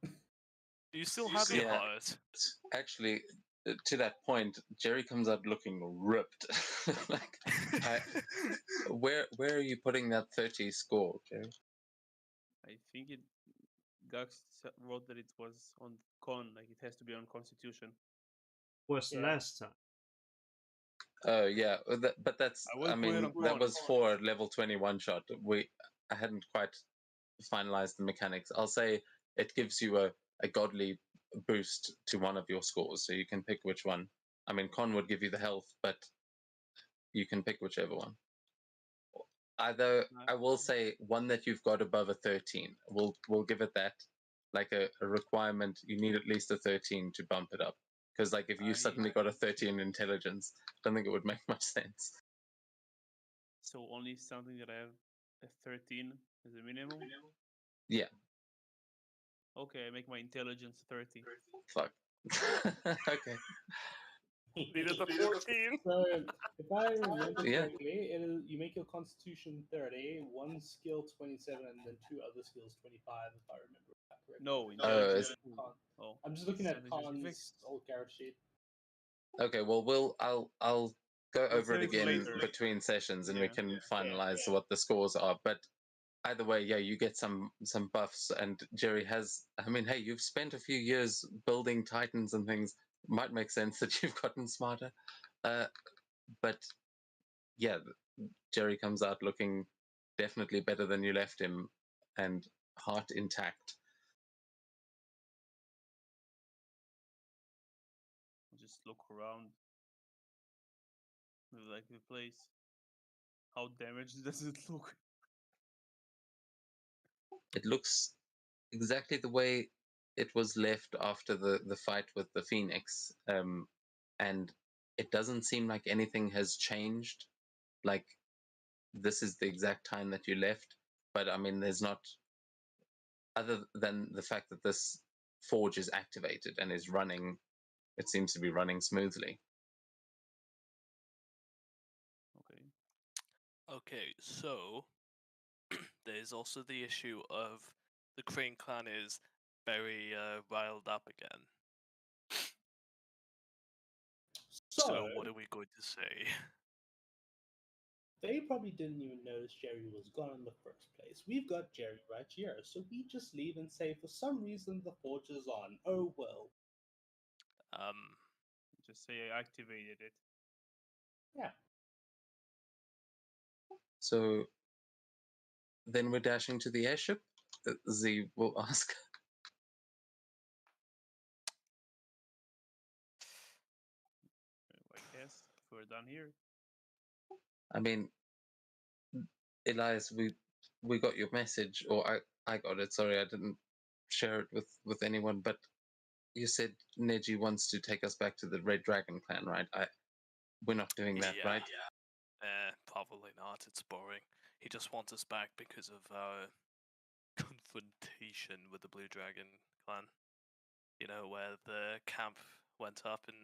Do you still have your Yeah. heart? Actually, to that point, Jerry comes out looking ripped. Like, where are you putting that 30 score, Jerry? I think Gux wrote that it was on con, like it has to be on Constitution. Was Yeah. last time. Oh yeah, but that's. I will I put it mean, on that con. was for level 21 shot. I hadn't quite finalized the mechanics. I'll say it gives you a godly boost to one of your scores, so you can pick which one. I mean, con would give you the health, but you can pick whichever one. Either I will say one that you've got above a 13. We'll give it that, like a requirement. You need at least a 13 to bump it up. Because like if you suddenly got a 13 intelligence, I don't think it would make much sense. So only something that I have a 13 as a minimum? Yeah. Okay, I make my intelligence 30. Fuck. Okay. Needed the 14. So, if I remember Yeah. correctly, you make your Constitution 30, one skill 27, and then two other skills 25. If I remember that correctly. No, I'm intelligence. looking at Con- Oh, I'm just looking at intelligence Con's old character sheet. Okay. Well, I'll go We'll over it save it again later. between sessions, and we Yeah. can finalize what the scores are. But either way, yeah, you get some buffs, and Jerry has. I mean, hey, you've spent a few years building Titans and things. Might make sense that you've gotten smarter. But yeah, Jerry comes out looking definitely better than you left him, and heart intact. Just look around. Like the place. How damaged does it look? It looks exactly the way it was left after the fight with the Phoenix, and it doesn't seem like anything has changed. Like this is the exact time that you left, but I mean, there's not, other than the fact that this forge is activated and is running. It seems to be running smoothly. Okay. Okay, so there's also the issue of the Crane clan is very riled up again. So what are we going to say? They probably didn't even notice Jerry was gone in the first place. We've got Jerry right here, so we just leave and say for some reason the forge is on. Oh well. Just say I activated it. Yeah. So then we're dashing to the airship. Z will ask. I guess if we're done here. I mean, Elias, we got your message, or I got it. Sorry, I didn't share it with anyone. But you said Neji wants to take us back to the Red Dragon clan, right? We're not doing that, Yeah. right? Probably not. It's boring. He just wants us back because of our confrontation with the Blue Dragon clan. You know, where the camp went up in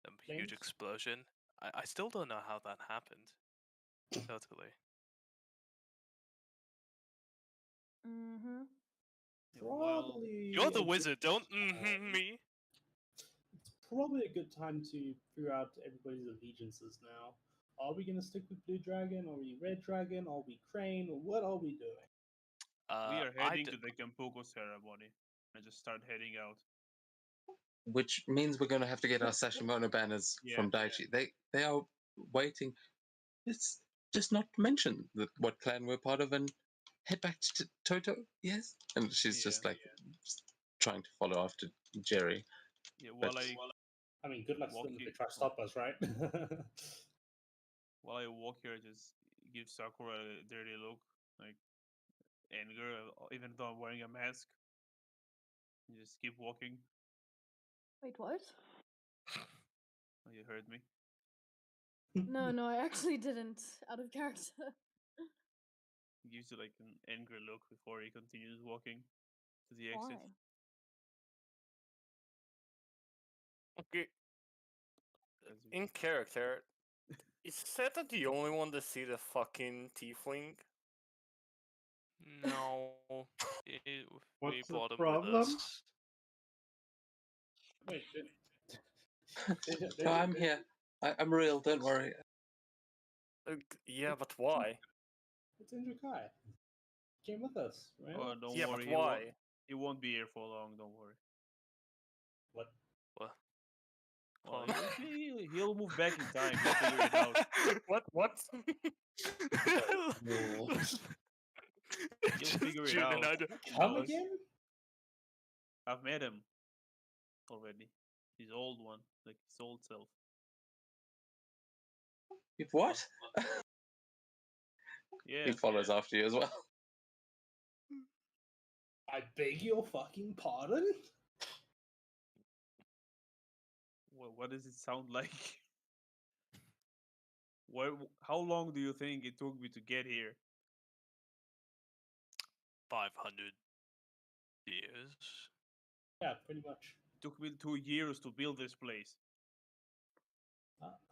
a huge Flames? explosion. I still don't know how that happened. Totally. Mm-hmm. Well, Probably. You're the a good wizard, don't time- me. It's probably a good time to figure out everybody's allegiances now. Are we gonna stick with Blue Dragon? Are we Red Dragon? Are we Crane? What are we doing? we are I heading d- to the Kampuko ceremony. And just start heading out. Which means we're going to have to get our Sashimono banners Yeah. from Daichi. They are waiting. It's just not mention what clan we're part of and head back to Toto. Yes, and she's just like trying to follow after Jerry. Yeah, But- I mean, good luck to them if Walking- they try to stop us, right? While I walk here, I just give Sakura a dirty look, like anger, even though I'm wearing a mask. And just keep walking. Wait, what? Oh, you heard me. No, I actually didn't. Out of character. He gives you like an angry look before he continues walking to the Why? exit. Okay, As you- in character, is Seta the only one that see the fucking tiefling? No, we What's the brought him problem? with us. Wait, No, I'm here. I'm real. Don't worry. Yeah, but why? it's Andrew Kai. Came with us, right? Oh, don't Yeah, worry. but why? He won't be here for long. Don't worry. What? What? Well, Well, he'll move back in time. He'll figure it out. What? No. You'll figure it June and out. I Come again? I've met him already. His old one, like his old self. What? Yeah. He follows after you as well. I beg your fucking pardon? What does it sound like? How long do you think it took me to get here? 500 years. Yeah, pretty much. It took me 2 years to build this place.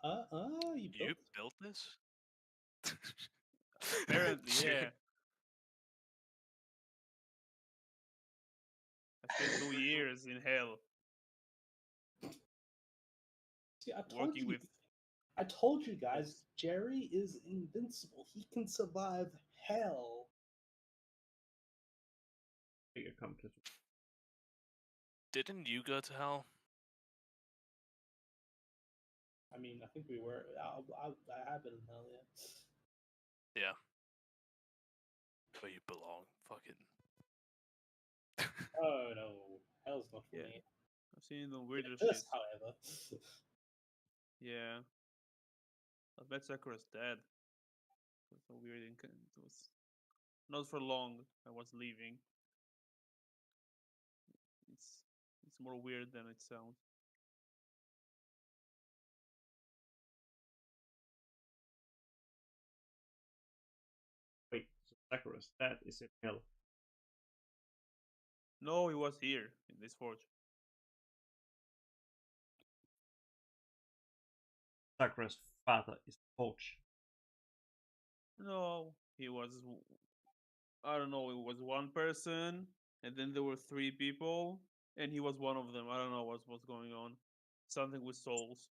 You You built? built this? Apparently, June. yeah. I spent 2 years in hell See, I told working you. with. I told you guys, Yes. Jerry is invincible. He can survive hell. Big accomplishment. Didn't you go to hell? I mean, I think we were. I have been in hell, yeah. Yeah. Where you belong. Fucking. Oh no, hell's not for Yeah. me. I've seen the weirder This, shit. however. Yeah. I bet Sakura's dead. It was so weird. It was not for long. I was leaving. It's more weird than it sounds. Wait, so Sakura's dad is in hell. No, he was here in this forge. Sakura's father is Forge. No, he was. I don't know. It was one person, and then there were 3 people, and he was one of them. I don't know what's going on. Something with souls.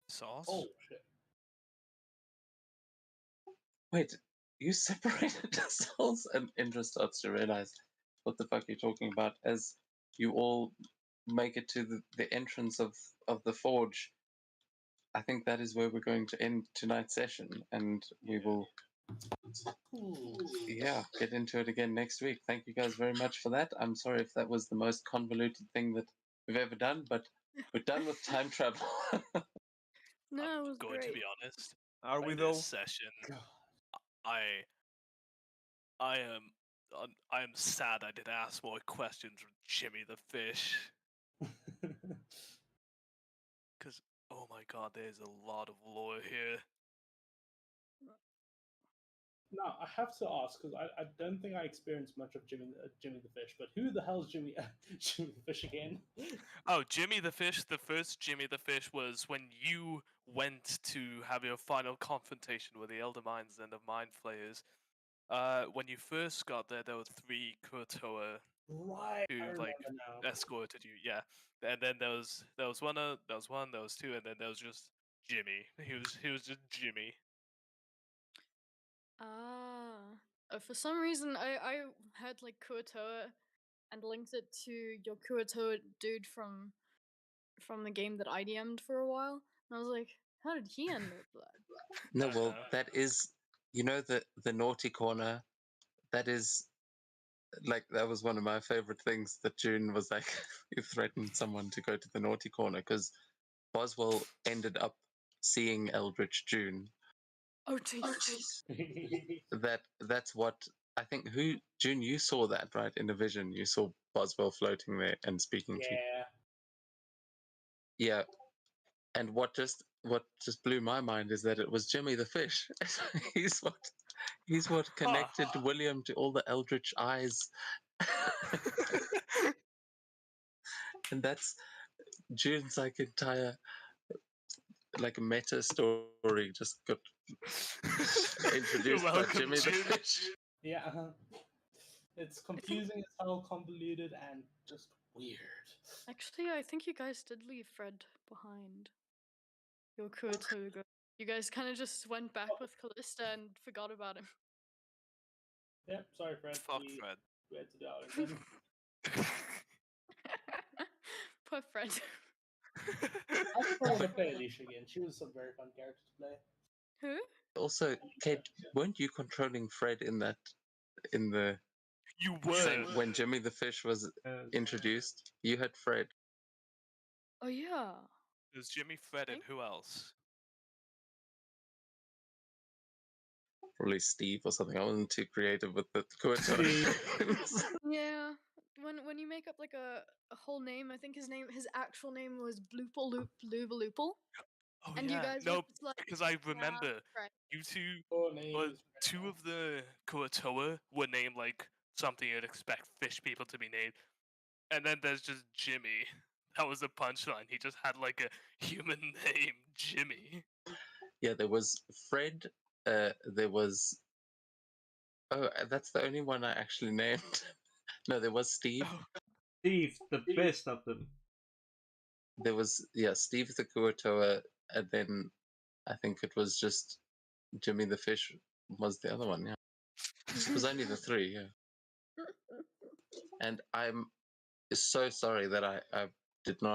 Sauce? Oh shit. Wait, you separated the souls? And Indra starts to realize what the fuck you're talking about as you all make it to the entrance of the forge. I think that is where we're going to end tonight's session, and we will, yeah, get into it again next week. Thank you guys very much for that. I'm sorry if that was the most convoluted thing that we've ever done, but we're done with time travel. No, it I'm was going to great. be honest. Are we In though? this session, I am sad I didn't ask more questions from Jimmy the Fish. Because, oh my god, there's a lot of lore here. Now I have to ask because I don't think I experienced much of Jimmy the Fish. But who the hell is Jimmy Jimmy the Fish again? Oh, Jimmy the Fish, the first Jimmy the Fish was when you went to have your final confrontation with the Elder Minds and the Mind Flayers. When you first got there were 3 Kurotoa Right, I who remember like now. escorted you, yeah. And then there was one, there was 2, and then there was just Jimmy. He was just Jimmy. For some reason, I had like Kurotoa and linked it to your Kurotoa dude from the game that I DM'd for a while. And I was like, how did he end up that? No, I well, know. that is, you know, the naughty corner. That is, like, that was one of my favorite things that June was like, you threatened someone to go to the naughty corner because Boswell ended up seeing Eldritch June. Oh jeez. That's what I think June, you saw that, right? In a vision, you saw Boswell floating there and speaking to you. Yeah. Yeah. And what just blew my mind is that it was Jimmy the fish. he's what connected William to all the Eldritch eyes. And that's June's like entire like meta story just got introduced by Welcome, Jimmy the June. fish. Yeah. It's confusing as hell, convoluted, and just weird. Actually, I think you guys did leave Fred behind. Your Kuotoga. You guys kind of just went back with Callista and forgot about him. Yep, sorry, Fred. Fuck we, Fred. we had to do it again. Poor Fred. I still want to play Alicia again. She was a very fun character to play. Who? Also, Kate, weren't you controlling Fred in the You were. when Jimmy the fish was introduced? You had Fred. Oh yeah. There's Jimmy, Fred, and who else? Probably Steve or something. I wasn't too creative with the Kuoto. Yeah. When you make up like a whole name, I think his actual name was Bloople Loop Loobaloople. Oh And yeah. you guys No, were just like, because I remember right. you two. Full name Well, is two of the Kuotoa were named like something you'd expect fish people to be named, and then there's just Jimmy. That was the punchline. He just had like a human name, Jimmy. Yeah, there was Fred. There was. Oh, that's the only one I actually named. No, there was Steve. Steve, the best of them. There was Steve the Kuotoa, and then I think it was just Jimmy the fish was the other one. Yeah, it was only the three. Yeah, and I'm so sorry that I did not